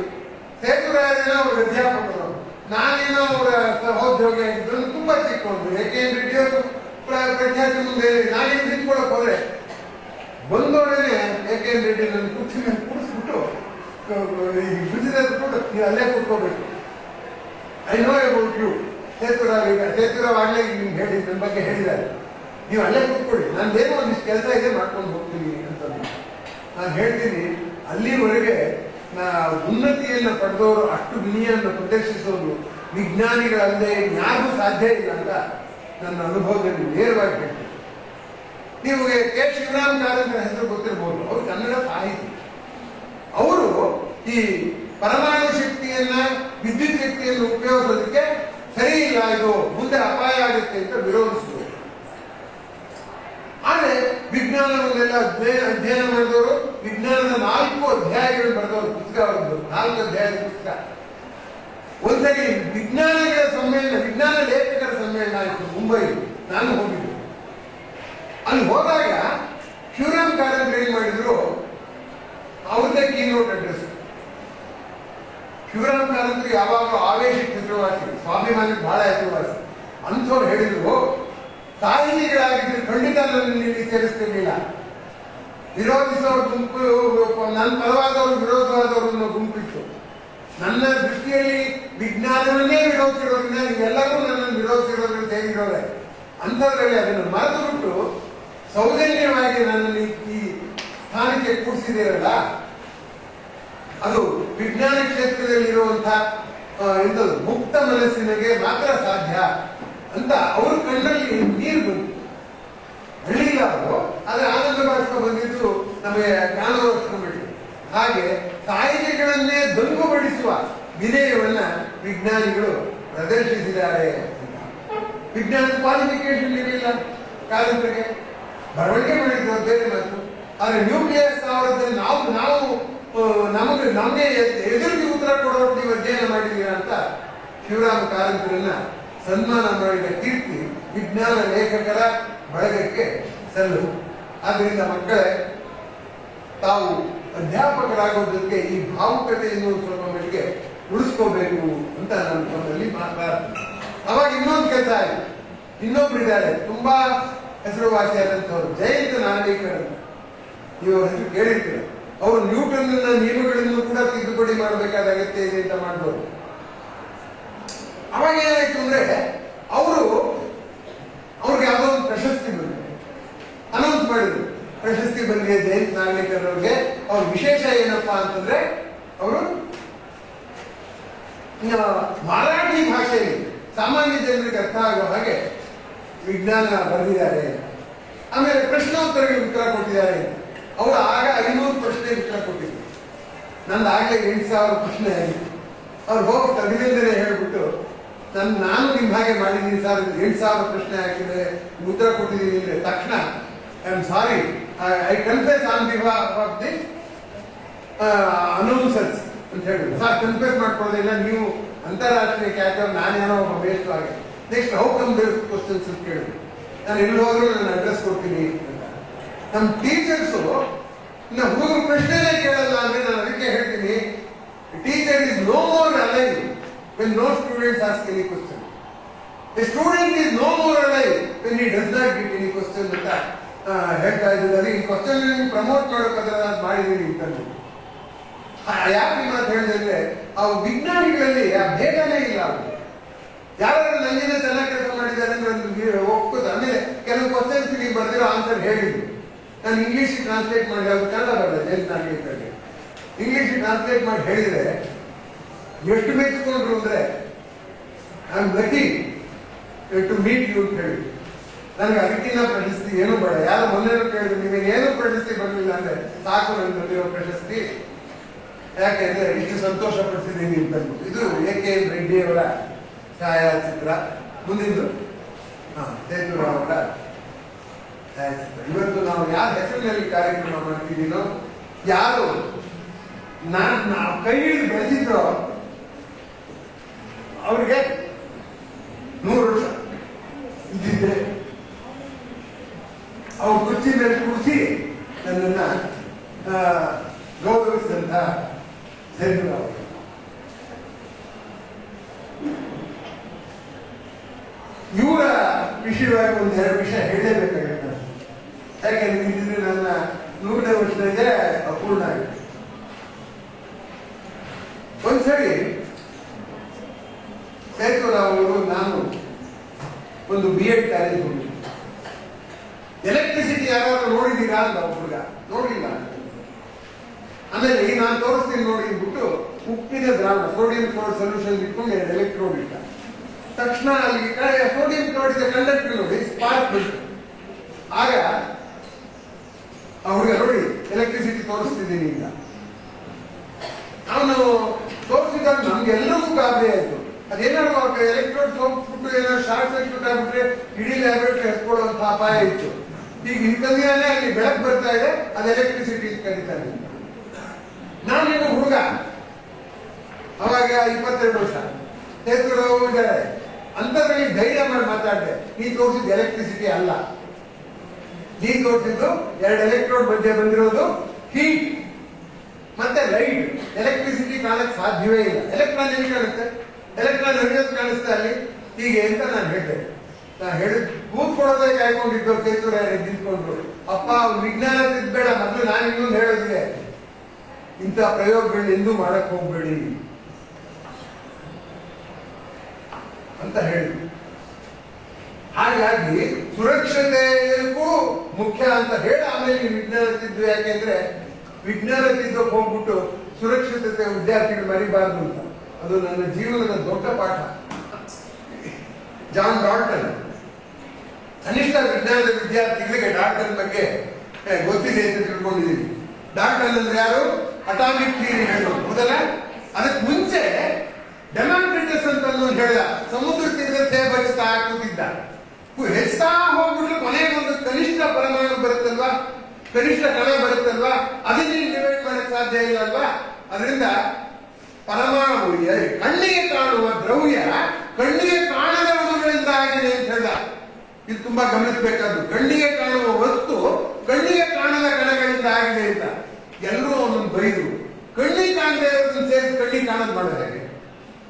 ಸೇತುರಾಯನ ಅವ್ರ ಅಧ್ಯಾಪಕರು, ನಾನೇನೋ ಅವರ ಸಹೋದ್ಯೋಗಿ ಆಗಿದ್ದು, ತುಂಬಾ ಚಿಕ್ಕವನು. KN ರೆಡ್ಡಿ ಅವರು ಪ್ರಖ್ಯಾತಿ ಮುಂದೆ ನಾನೇನು ನಿಂತ್ಕೊಳಕ್ ಹೋದ್ರೆ ಬಂದವರೇನೆ KN ರೆಡ್ಡಿ ನನ್ನ ಕುರ್ಚಿ ಮೇಲೆ ಕೂರಿಸ್ಬಿಟ್ಟು ನೀವು ಅಲ್ಲೇ ಕೂತ್ಕೋಬೇಕು. I know about you Seturao. ಈಗ ಸೇತುರಾವ್ ಆಗ್ಲೇ ನಿಮ್ಗೆ ಹೇಳಿ, ನನ್ನ ಬಗ್ಗೆ ಹೇಳಿದ್ದಾರೆ, ನೀವು ಅಲ್ಲೇ ಕೂತ್ಕೊಳ್ಳಿ, ನಂದೇನೋ ಒಂದಿಷ್ಟು ಕೆಲಸ ಇದೆ ಮಾಡ್ಕೊಂಡು ಹೋಗ್ತೀನಿ ಅಂತ ನಾನು ಹೇಳ್ತೀನಿ. ಅಲ್ಲಿವರೆಗೆ ಉನ್ನತಿಯನ್ನು ಪಡೆದವರು, ಅಷ್ಟು ವಿನಯನ್ನು ಪ್ರದರ್ಶಿಸೋದು ವಿಜ್ಞಾನಿಗಳಲ್ಲದೆ ಯಾರಿಗೂ ಸಾಧ್ಯ ಇಲ್ಲ ಅಂತ ನನ್ನ ಅನುಭವದಲ್ಲಿ ನೇರವಾಗಿ ಹೇಳ್ತೀನಿ. ನೀವು K. ಶಿವರಾಮ್ ಕಾರಂತರ ಹೆಸರು ಗೊತ್ತಿರ್ಬೋದು, ಅವರು ಕನ್ನಡ ಸಾಹಿತಿ. ಅವರು ಈ ಪರಮಾಣು ಶಕ್ತಿಯನ್ನ, ವಿದ್ಯುತ್ ಶಕ್ತಿಯನ್ನು ಉಪಯೋಗಿಸೋದಕ್ಕೆ ಸರಿ ಇಲ್ಲ, ಇದು ಮುಂದೆ ಅಪಾಯ ಆಗುತ್ತೆ ಅಂತ ವಿರೋಧಿಸಿದರು. ಆದ್ರೆ ವಿಜ್ಞಾನವನ್ನೆಲ್ಲ ಅಧ್ಯಯನ ಮಾಡಿದವರು, ವಿಜ್ಞಾನದ 4 ಅಧ್ಯಾಯಗಳು ಬರೆದವರು, ಪುಸ್ತಕ ಬರೆದವರು, 4 ಅಧ್ಯಾಯದ ಪುಸ್ತಕ. ಒಂದ್ಸರಿ ವಿಜ್ಞಾನಿಗಳ ಸಮ್ಮೇಳನ, ವಿಜ್ಞಾನ ಲೇಖಕರ ಸಮ್ಮೇಳನ ಆಯಿತು ಮುಂಬೈ, ನಾನು ಹೋಗಿದ್ದೆ. ಅಲ್ಲಿ ಹೋದಾಗ ಶಿವರಾಮ್ ಕಾರಂತರ ಏನ್ ಮಾಡಿದ್ರು, ಅವ್ರದ್ದೇ ಕೀನೋಟ್ ಅಡ್ರೆಸ್. ಶಿವರಾಮ್ ಕಾರಂತರು ಯಾವಾಗಲೂ ಆವೇಶಕ್ಕೆ ಹೆಸರುವಾಸಿ, ಸ್ವಾಭಿಮಾನಕ್ಕೆ ಬಹಳ ಹೆಸರುವಾಸಿ. ಅಂಥವ್ರು ಹೇಳಿದ್ರು, ಸಾಹಿತಿಗಳಾಗಿದ್ರೆ ಖಂಡಿತ ನನ್ನ ಇಲ್ಲಿ ಸೇರಿಸ್ತಿರ್ಲಿಲ್ಲ, ವಿರೋಧಿಸೋರು ಗುಂಪು, ನನ್ನ ಪರವಾದವರು ವಿರೋಧವಾದವರು ಗುಂಪಿತ್ತು. ನನ್ನ ದೃಷ್ಟಿಯಲ್ಲಿ ವಿಜ್ಞಾನವನ್ನೇ ವಿರೋಧಿಸಿರೋದ್ರಿಂದ ನೀವೆಲ್ಲರೂ ನನ್ನನ್ನು ವಿರೋಧಿಸಿರೋದ್ರಿಂದ ಹೇಗಿರೋರೆ ಅಂಥದ್ರಲ್ಲಿ ಅದನ್ನು ಮರೆತು ಬಿಟ್ಟು ಸೌಜನ್ಯವಾಗಿ ನನ್ನಲ್ಲಿ ಈ ಸ್ಥಾನಕ್ಕೆ ಕೂಡಿಸಿದ್ದೀರಲ್ಲ, ಅದು ವಿಜ್ಞಾನ ಕ್ಷೇತ್ರದಲ್ಲಿರುವಂತಹ ಎಂಥದ್ದು ಮುಕ್ತ ಮನಸ್ಸಿನಗೆ ಮಾತ್ರ ಸಾಧ್ಯ ಅಂತ ಅವ್ರ ಕಣ್ಣಲ್ಲಿ ನೀರು ಬಂತು. ಹಳ್ಳಿಲ್ಲ ಅವರು, ಆದ್ರೆ ಆನಂದ ಭಾಷಣ ಬಂದಿದ್ದು ನಮಗೆ ಕಾಣುವಷ್ಟು. ಹಾಗೆ ಕಾಯಿಲೆಗಳನ್ನೇ ದಂಗುಬಡಿಸುವ ವಿನಯವನ್ನ ವಿಜ್ಞಾನಿಗಳು ಪ್ರದರ್ಶಿಸಿದ್ದಾರೆ. ವಿಜ್ಞಾನ ಕ್ವಾಲಿಫಿಕೇಶನ್ ಇರಲಿಲ್ಲ ಕಾದಂಬರಿಗೆ, ಬರವಣಿಗೆ ಮಾಡಿದ್ರು ಬೇರೆ ಮಾತು. ಆದ್ರೆ ನ್ಯೂಕ್ಲಿಯಸ್ ಅವರದ್ದನ್ನು ನಾವು ನಮಗೆ ಎದುರಿಗೆ ಉತ್ತರ ಕೊಡೋದು ನೀವು ಅಧ್ಯಯನ ಮಾಡಿದೀರ ಅಂತ ಶಿವರಾಮ ಕಾರಂತರನ್ನ ಸನ್ಮಾನ ಮಾಡಿದ ಕೀರ್ತಿ ವಿಜ್ಞಾನ ಲೇಖಕರ ಬಳಗಕ್ಕೆ ಸಲ್ಲು. ಆದ್ದರಿಂದ ಮಕ್ಕಳೇ, ತಾವು ಅಧ್ಯಾಪಕರಾಗೋದಕ್ಕೆ ಈ ಭಾವುಕತೆಯನ್ನು ಸ್ವಲ್ಪ ಮಟ್ಟಿಗೆ ಉಳಿಸ್ಕೋಬೇಕು ಅಂತ ನಾನು ತಮ್ಮಲ್ಲಿ ಮಾತಾಡ್ತೀನಿ. ಅವಾಗ ಇನ್ನೊಂದು ಕೆಲಸ ಆಯ್ತು. ಇನ್ನೊಬ್ಬರಿದ್ದಾರೆ ತುಂಬಾ ಹೆಸರುವಾಸಿಯಾದಂಥವ್ರು, ಜಯಂತ ನಾಗೇಕರ್ ಅಂತ. ನೀವು ಹೆಸರು ಕೇಳಿರ್ತೀರ. ಅವರು ನ್ಯೂಟನ್ ನಿಯಮಗಳನ್ನು ಕೂಡ ತಿದ್ದುಪಡಿ ಮಾಡಬೇಕಾದ ಅಗತ್ಯ ಇದೆ ಅಂತ ಮಾಡ್ಬೋದು. ಅವಾಗ ಏನಾಯ್ತು ಅಂದ್ರೆ ಅವ್ರಿಗೆ ಯಾವುದೋ ಒಂದು ಪ್ರಶಸ್ತಿ ಬಂದಿದೆ, ಅನೌನ್ಸ್ ಮಾಡಿದ್ರು. ಪ್ರಶಸ್ತಿ ಬಂದಿದೆ ಜಯಂತ್ ನಾಗೇಕರ್ ಅವ್ರಿಗೆ. ಅವ್ರ ವಿಶೇಷ ಏನಪ್ಪಾ ಅಂತಂದ್ರೆ ಅವರು ಮರಾಠಿ ಭಾಷೆಯಲ್ಲಿ ಸಾಮಾನ್ಯ ಜನರಿಗೆ ಅರ್ಥ ಆಗೋ ಹಾಗೆ ವಿಜ್ಞಾನ ಬರೆದಿದ್ದಾರೆ. ಆಮೇಲೆ ಪ್ರಶ್ನೋತ್ತರಗಳಿಗೆ ಉತ್ತರ ಕೊಟ್ಟಿದ್ದಾರೆ. ಅವರು ಆಗ 500 ಪ್ರಶ್ನೆಗೆ ಉತ್ತರ ಕೊಟ್ಟಿದ್ರು. ನಂದು ಆಗಲೇ 8,000 ಪ್ರಶ್ನೆ ಆಗಿತ್ತು. ಅವ್ರು ಹೋಗಿ ಅಭಿನಂದನೆ ಹೇಳ್ಬಿಟ್ಟು ನಾನು ನಿಮ್ ಹಾಗೆ ಮಾಡಿದ್ದೀನಿ ಸರ್, 8,000 ಪ್ರಶ್ನೆ ಹಾಕಿದ್ರೆ ಉತ್ತರ ಕೊಟ್ಟಿದ್ದೀನಿ ಅಂದ್ರೆ ತಕ್ಷಣ I am sorry, I confess on behalf of the announcers ಅಂತ ಹೇಳಿದ್ರು. ಸರ್ ಕನ್ಫೆಸ್ ಮಾಡ್ಕೊಳ್ಳೋದಿಲ್ಲ, ನೀವು ಅಂತಾರಾಷ್ಟ್ರೀಯ ಖ್ಯಾತ, ನಾನೇನೋ ಒಬ್ಬ ಬೇಸ್ಟ್ ಆಗಿ. Next how come base questions ಅಂತ ಕೇಳಿದ್ರು. ನಾನು ಎಲ್ಲಿ ಹೋದ್ರು ನಾನು ಅಡ್ರೆಸ್ ಕೊಡ್ತೀನಿ ಅಂತ. ನಮ್ಮ ಟೀಚರ್ಸು ಹುಡುಗರು ಪ್ರಶ್ನೆನೇ ಕೇಳಲ್ಲ ಅಂದ್ರೆ ನಾನು ಅದಕ್ಕೆ ಹೇಳ್ತೀನಿ, teacher is no more alive when no students ask any question. A student is no more alive when he does not get any question ಅಂತ ಹೇಳ್ತಾ ಇದ್ದಾರೆ. ಈ ಕ್ವಶನ್ ಪ್ರಮೋಟ್ ಮಾಡೋಕ್ಕಾದ್ರೆ ನಾನು ಮಾಡಿದ್ದೀನಿ ಅಂತ. ಯಾಕೆ ಈ ಮಾತು ಹೇಳಿದ್ರೆ ಅವು ವಿಜ್ಞಾನಿಗಳಲ್ಲಿ ಆ ಭೇದನೇ ಇಲ್ಲ. ಅವರು ಯಾರು ನಂಗಿನ ಚೆನ್ನಾಗಿ ಕೆಲಸ ಮಾಡಿದ್ದಾರೆ ಅಂದ್ರೆ ಒಪ್ಪುದು. ಆಮೇಲೆ ಕೆಲವು ಕ್ವಶನ್ಸ್ ನೀವು ಬರ್ದಿರೋ ಆನ್ಸರ್ ಹೇಳಿದ್ರು. ನಾನು ಇಂಗ್ಲಿಷ್ ಟ್ರಾನ್ಸ್ಲೇಟ್ ಮಾಡಿ, ಅದು ಕನ್ನಡ ಬರ್ತದೆ ಜಯಂತ್ ನಾಗೇಕರ್ಗೆ. ಇಂಗ್ಲಿಷ್ ಟ್ರಾನ್ಸ್ಲೇಟ್ ಮಾಡಿ ಹೇಳಿದ್ರೆ ಎಷ್ಟು ಮೆಚ್ಚಿಕೊಂಡ್ರು ಅಂದ್ರೆ I am lucky to meet you ಅಂತ ಹೇಳಿ. ನನಗೆ ಅದಕ್ಕಿಂತ ಪ್ರಶಸ್ತಿ ಏನು ಬೇಡ. ಯಾರು ಮೊನ್ನೆ ಕೇಳಿದ್ರು ನಿಮಗೆ ಏನು ಪ್ರಶಸ್ತಿ ಬರಲಿಲ್ಲ ಅಂದ್ರೆ ಸಾಕು ನನಗೆ ಬಂದಿರೋ ಪ್ರಶಸ್ತಿ, ಯಾಕೆಂದ್ರೆ ಇಷ್ಟು ಸಂತೋಷ ಪಡಿಸಿದ್ದೀನಿ ಅಂತ. ಇದು A.K. ರೆಡ್ಡಿ ಅವರ ಛಾಯಾಚಿತ್ರ. ಮುಂದಿಂದು ಸೇತುರಾವ್ ಅವರ ಛಾಯಾಚಿತ್ರ. ಇವತ್ತು ನಾವು ಯಾರ ಹೆಸರಿನಲ್ಲಿ ಕಾರ್ಯಕ್ರಮ ಮಾಡ್ತಿದ್ದೀನೋ, ಯಾರು ನಾವು ಕೈ ಹಿಡಿದು ಬೆಳೆಸಿದ್ರೋ ಅವ್ರಿಗೆ 100 ವರ್ಷ ಇದ್ದಿದ್ರೆ ಅವ್ರ ಕುರ್ಚಿ ಮೇಲೆ ಕೂರಿಸಿ ನನ್ನನ್ನ ಗೌರವಿಸಿದಂತ ಸೇತುರಾವ್. ಇವರ ವಿಷಯವಾಗಿ ಒಂದೆರಡು ವಿಷಯ ಹೇಳಲೇಬೇಕಾಗುತ್ತೆ. ಯಾಕೆಂದ್ರೆ ಇದ್ರೆ ನನ್ನ 100ನೇ ವರ್ಷಕ್ಕೆ ಅಪೂರ್ಣ ಆಗಿದೆ. ಒಂದ್ಸರಿ ಸೇತುರಾವ್ ಅವರು ನಾನು ಒಂದು B.Ed ಕಾಲೇಜ್ ಹೋಗಿದ್ದೆ. ಎಲೆಕ್ಟ್ರಿಸಿಟಿ ಯಾರು ನೋಡಿದ್ದೀರಾ ಅಂತ ಹುಡುಗ ನೋಡಿಲ್ಲ. ಆಮೇಲೆ ನಾನು ತೋರಿಸ್ತೀನಿ ನೋಡಿ ಬಿಟ್ಟು ಉಪ್ಪಿನ ದ್ರಾವಣ ಸೋಡಿಯಂ ಕ್ಲೋರೈಡ್ ಸೊಲ್ಯೂಷನ್ ಇಟ್ಕೊಂಡು 2 ಎಲೆಕ್ಟ್ರೋಡ್ ಇಟ್ಟ. ತಕ್ಷಣ ಅಲ್ಲಿ ಸೋಡಿಯಂ ಕ್ಲೋರೈಡ್ ಕಂಡಕ್ಟರ್ ನೋಡಿ ಸ್ಪಾರ್ಕ್ ಬಿಟ್ಟು. ಆಗ ಆ ಹುಡುಗ ನೋಡಿ ಎಲೆಕ್ಟ್ರಿಸಿಟಿ ತೋರಿಸ್ತಿದ್ದೀನಿ ಅಂತ ಅವನು ತೋರಿಸಿದಾಗ ನಮ್ಗೆಲ್ಲರಿಗೂ ಗಾಬರಿ ಆಯ್ತು. ಅದೇನಾದ್ರು ಎಲೆಕ್ಟ್ರೋಡ್ ಸೋಕ್ಬಿಟ್ಟು ಏನಾದ್ರು ಶಾರ್ಟ್ ಸರ್ಕ್ಯೂಟ್ ಆಗ್ಬಿಟ್ರೆ ಇಡೀ ಲ್ಯಾಬ್ರೇಟರಿ ಹಚ್ಕೊಳ್ಳುವಂತ ಅಪಾಯ ಇತ್ತು. ಈಗ ಹಿಂದನೇ ಅಲ್ಲಿ ಬೆಳಕು ಬರ್ತಾ ಇದೆ, ಅದು ಎಲೆಕ್ಟ್ರಿಸಿಟಿ ಕರೀತಾರೆ. ನಾನೀಗ ಹುಡುಗ, ಅವಾಗ 22 ವರ್ಷ. ಸೇತುರಾವ್ ಇದ್ದಾರೆ. ಅಂತದ್ರಲ್ಲಿ ಧೈರ್ಯ ಮಾಡಿ ಮಾತಾಡಿದೆ, ನೀ ತೋರಿಸಿದ ಎಲೆಕ್ಟ್ರಿಸಿಟಿ ಅಲ್ಲ, ನೀ ತೋರಿಸಿದ್ದು 2 ಎಲೆಕ್ಟ್ರೋಡ್ ಮಧ್ಯೆ ಬಂದಿರೋದು ಹೀಟ್ ಮತ್ತೆ ಲೈಟ್. ಎಲೆಕ್ಟ್ರಿಸಿಟಿ ಕಾಣಕ್ಕೆ ಸಾಧ್ಯವೇ ಇಲ್ಲ. ಎಲೆಕ್ಟ್ರಾನ್ ಎಲ್ಲಿ ಕಾಣುತ್ತೆ? ಎಲೆಕ್ಟ್ರಾನ್ ಹರಿಯೋದು ಕಾಣಿಸ್ತಾ ಅಲ್ಲಿ ಹೀಗೆ ಅಂತ ನಾನು ಹೇಳಿದೆ. ನಾನು ಹೇಳಿದ್ ಕೂತ್ಕೊಳ್ಳೋದೇ ಕಾಯ್ಕೊಂಡಿದ್ದು ಸೇತುರಾವ್ ನಿಂತ್ಕೊಂಡ್ರು. ಅಪ್ಪ ವಿಜ್ಞಾನ ತಿದ್ಬೇಡ, ಮೊದಲು ನಾನು ಇನ್ನೊಂದು ಹೇಳೋದಿದೆ, ಇಂಥ ಪ್ರಯೋಗಗಳನ್ನ ಎಂದೂ ಮಾಡಕ್ ಹೋಗ್ಬೇಡಿ. ಅಂತ ಹೇಳಿದ್ರು. ಹಾಗಾಗಿ ಸುರಕ್ಷತೆಗೂ ಮುಖ್ಯ ಅಂತ ಹೇಳಿ ಆಮೇಲೆ ವಿಜ್ಞಾನ ತಿದ್ದು, ಯಾಕೆಂದ್ರೆ ವಿಜ್ಞಾನ ತಿದ್ದಕ್ಕೆ ಹೋಗ್ಬಿಟ್ಟು ಸುರಕ್ಷತೆ ವಿದ್ಯಾರ್ಥಿಗಳು ಮರಿಬಾರ್ದು ಅಂತ. ಅದು ನನ್ನ ಜೀವನದ ದೊಡ್ಡ ಪಾಠ. ಜಾನ್ ಡಾಲ್ಟನ್, ಕನಿಷ್ಠ ವಿಜ್ಞಾನದ ವಿದ್ಯಾರ್ಥಿಗಳಿಗೆ ಡಾಲ್ಟನ್ ಬಗ್ಗೆ ಗೊತ್ತಿದೆ ಅಂತ ತಿಳ್ಕೊಂಡಿದ್ದೀವಿ. ಡಾಲ್ಟನ್ ಅಂದ್ರೆ ಯಾರು? ಅಟಾಮಿಕ್ ಥಿಯರಿ ಹೇಳೋದು ಮೊದಲ. ಅದಕ್ಕೆ ಮುಂಚೆ ಡೆಮಾಕ್ರಿಟಸ್ ಅಂತ ಹೇಳಿದ ಸಮುದ್ರ ತೀರದ ಸೇಬ ಹಚ್ತಾ ಕೂತಿದ್ದ. ಹೆಚ್ಚುತ್ತಾ ಹೋಗ್ಬಿಟ್ರೆ ಕೊನೆಗೆ ಒಂದು ಕನಿಷ್ಠ ಪರಮಾಣು ಬರುತ್ತಲ್ವಾ, ಕನಿಷ್ಠ ಕಣ ಬರುತ್ತಲ್ವಾ, ಅದನ್ನ ಡಿವೈಡ್ ಮಾಡಕ್ ಸಾಧ್ಯ ಇಲ್ಲ ಅಲ್ವಾ. ಅದರಿಂದ ಪರಮಾಣು ಕಣ್ಣಿಗೆ ಕಾಣುವ ದ್ರವ್ಯ ಕಣ್ಣಿಗೆ ಕಾಣದ ಅಣುಗಳಿಂದ ಆಗಿದೆ ಅಂತ ಹೇಳ್ದ. ಇದು ತುಂಬಾ ಗಮನಿಸಬೇಕಾದ್ದು. ಕಣ್ಣಿಗೆ ಕಾಣುವ ವಸ್ತು ಕಣ್ಣಿಗೆ ಕಾಣದ ಕಣಗಳಿಂದ ಆಗಿದೆ ಅಂತ. ಎಲ್ಲರೂ ಅವನನ್ನು ಬೈದ್ರು. ಕಣ್ಣಿಗೆ ಕಾಣದೇ ಇರೋದನ್ನ ಸೇರಿಸಿ ಕಣ್ಣಿಗೆ ಕಾಣದ್ ಮಾಡೋದು ಹೇಗೆ?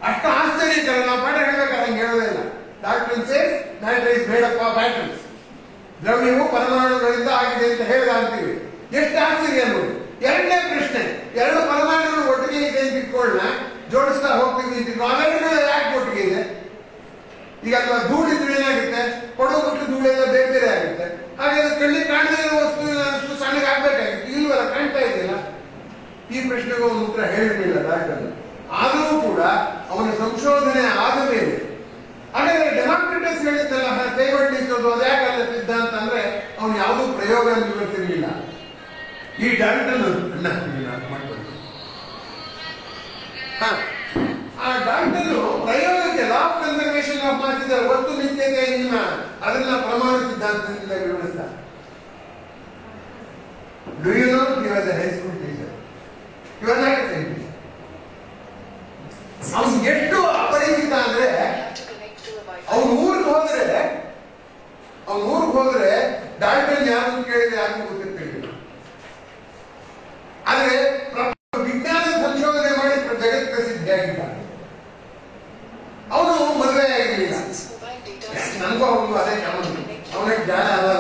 ಅಷ್ಟು ಆಶ್ಚರ್ಯಕರ. ನಾವು ಪಾಠ ಹೇಳ್ಬೇಕಾದ್ರೆ ಹಂಗೆ ಹೇಳೋದೇ ಇಲ್ಲ. Doctor says matter is made up of atoms. ದ್ರವ್ಯವು ಪರಮಾಣುಗಳಿಂದ ಆಗಿದೆ ಅಂತ ಹೇಳ್ದ ಅಂತೀವಿ. ಎಷ್ಟು ಆಶ್ಚರ್ಯ ನೋಡಿ. ಎರಡನೇ ಪ್ರಶ್ನೆ, ಎರಡು ಪರಮಾಣುಗಳು ಒಟ್ಟಿಗೆ ಇದೆ ಅಂತ ಇಟ್ಕೊಳ್ಳ, ಜೋಡಿಸ್ತಾ ಹೋಗ್ತೀವಿ ಅಂತ ಅವೆರಡು ಯಾಕೆ ಒಟ್ಟಿಗೆ ಇದೆ? ಈಗ ಅಥವಾ ಧೂಳಿದ್ರೆ ಏನಾಗುತ್ತೆ? ಕೊಡೋ ಬಿಟ್ಟು ಧೂಳೆಲ್ಲ ಬೇರೆ ಬೇರೆ ಆಗುತ್ತೆ. ಹಾಗೆ ಕಣ್ಣಿಗೆ ಕಾಣದೇ ಇರೋ ವಸ್ತು ಅಷ್ಟು ಸಣ್ಣಗೆ ಆಗ್ಬೇಕಾಗಿತ್ತು, ಇಲ್ವಲ್ಲ, ಕಾಣ್ತಾ ಇದೆಯಲ್ಲ. ಈ ಪ್ರಶ್ನೆಗೂ ಒಂದು ಉತ್ತರ ಹೇಳಿರಲಿಲ್ಲ ಡಾಕ್ಟರ್. ಆದರೂ ಕೂಡ ಅವನ ಸಂಶೋಧನೆ ಆದ ಮೇಲೆ, ಹಾಗಾದ್ರೆ ಡೆಮಾಕ್ರಿಟಸ್ ಹೇಳಿದ್ದಲ್ಲ ಕೈಗೊಳ್ಳಿಸೋದು ಅದು ಯಾಕಲ್ಲ ಸಿದ್ಧಾಂತ ಅಂದ್ರೆ ಅವನು ಯಾವುದೂ ಪ್ರಯೋಗ ವಿವರಿಸಿರಲಿಲ್ಲ. ಈ ಡಾಲ್ಟನ್ ಆ ಡಾಲ್ಟನ್ ಪ್ರಯೋಗಕ್ಕೆ law of conservation of mass ವಸ್ತು ನಿತ್ಯತೆ ನಿಮ್ಮ ಅದನ್ನ ಪ್ರಮಾಣ ಸಿದ್ಧಾಂತದಿಂದ ವಿವರಿಸ್ತಾರೆ. Do you know he was a high school teacher? He was not a scientist. ಅವನು ಎಷ್ಟು ಅಪರಿಚಿತ ಅಂದ್ರೆ ಅವನ ಊರಿಗೆ ಹೋದ್ರೆ ಡಾಲ್ಟನ್ ಯಾರು ಕೇಳಿದ್ರೆ ಯಾರಿಗೂ ಗೊತ್ತಿರ್ತಿರ್ಲಿಲ್ಲ. ಆದ್ರೆ ವಿಜ್ಞಾನ ಸಂಶೋಧನೆ ಮಾಡಿ ಜಗತ್ ಪ್ರಸಿದ್ಧಿಯಾಗಿದ್ದಾನೆ. ಅವನು ಮದುವೆ ಆಗಿರಲಿಲ್ಲ. ನನಗೂ ಅವನು ಅದೇ ಕಾಮನ್. ಅವನಿಗೆ ಜ್ಞಾನ ಅಲ್ಲ,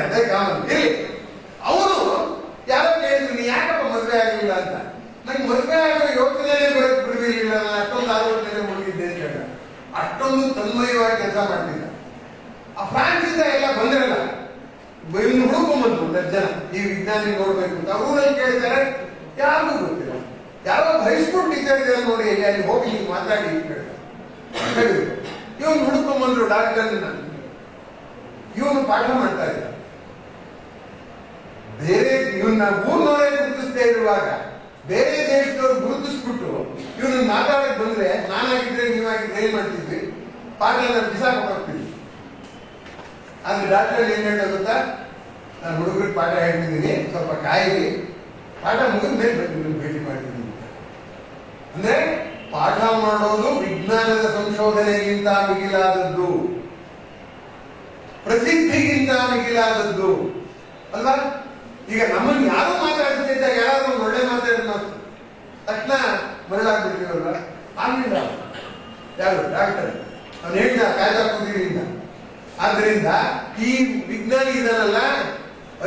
ಅದೇ ಕಾಮನ್ ಇರಲಿ. ಅವನು ಯಾರೋ ಕೇಳಿದ್ರು, ನೀ ಯಾಕಪ್ಪ ಮದುವೆ ಆಗಲಿಲ್ಲ ಅಂತ. ನಂಗೆ ಮದುವೆ ಆಗೋ ಯೋಚನೆ ಬರೋದು ಬಿಡುವಿಲ್ಲ, ನಾನು ಅಷ್ಟೊಂದು ಆಲೋಚನೆ ಮುಳುಗಿದ್ದೆ ಅಂತ ಹೇಳ. ಅಷ್ಟೊಂದು ತನ್ಮಯವಾಗಿ ಕೆಲಸ ಮಾಡ್ತಿದ್ದ. ಆ ಫ್ರಾನ್ಸ್ ಇಂದ ಎಲ್ಲ ಬಂದಿರಲ್ಲ, ಇನ್ನು ಹುಡುಕೊಂಬಂದ್ರು 10 ಜನ ಈ ವಿಜ್ಞಾನಿ ನೋಡ್ಬೇಕು ಅಂತ. ಅವ್ರಲ್ಲಿ ಕೇಳ್ತಾರೆ, ಯಾರಿಗೂ ಗೊತ್ತಿಲ್ಲ. ಯಾರೋ ಹೈಸ್ಕೂಲ್ ಟೀಚರ್ ಇದ್ದಾರೆ ನೋಡಿ, ಅಲ್ಲಿ ಹೋಗಿ ಮಾತಾಡಿ ಹೇಳಿದ್ರು. ಇವನು ಹುಡುಕೊಂಬಂದ್ರು ಡಾಕ್ಟರ್. ಇವನು ಪಾಠ ಮಾಡ್ತಾ ಇದ್ದ. ಬೇರೆ ಇವನ್ನ ಊರ್ನವರೇ ಗುರುತಿಸದೇ ಇರುವಾಗ ಬೇರೆ ದೇಶದವ್ರು ಗುರುತಿಸ್ಬಿಟ್ಟು ಇವನು ಮಾತಾಡಕ್ ಬಂದ್ರೆ, ನಾನಾಗಿದ್ರೆ ನೀವಾಗಿದ್ರೆ ಏನ್ ಮಾಡ್ತಿದ್ವಿ? ಪಾಠ ಬಿಸಾಕ ಹೋಗ್ತಿದ್ವಿ. ಆದ್ರೆ ಡಾಕ್ಟರ್ ಏನ್ ಹೇಳ್ತಾ ಗೊತ್ತಾ, ನಾನು ಹುಡುಗರಿಗೆ ಪಾಠ ಹೇಳ್ತಿದ್ದೀನಿ, ಸ್ವಲ್ಪ ಕಾಯಿರಿ, ಪಾಠ ಮುಗಿದ ಮೇಲೆ ಭೇಟಿ ಮಾಡ್ತೀನಿ. ಅಂದ್ರೆ ಪಾಠ ಮಾಡೋದು ವಿಜ್ಞಾನದ ಸಂಶೋಧನೆಗಿಂತ ಮಿಗಿಲಾದದ್ದು, ಪ್ರಸಿದ್ಧಿಗಿಂತ ಮಿಗಿಲಾದದ್ದು ಅಲ್ವಾ? ಈಗ ನಮ್ಮನ್ನು ಯಾರು ಮಾತಾಡಿಸ್ತಿದ್ದಾಗ ಯಾರಾದ್ರೂ ಒಂದು ಒಳ್ಳೆ ಮಾತಾಡಿದ ತಕ್ಷಣ ಮರಳಾಗ್ಬಿಡ್ತೀವಲ್ವ? ಆಗ್ಲಿಲ್ಲ. ಯಾರು? ಡಾಕ್ಟರ್. ಅವ್ನು ಹೇಳಿದ ಕಾಯ್ದಾ ಕೂದಿರಿಂದ. ಆದ್ರಿಂದ ಈ ವಿಜ್ಞಾನಿ ಇದನ್ನಲ್ಲ,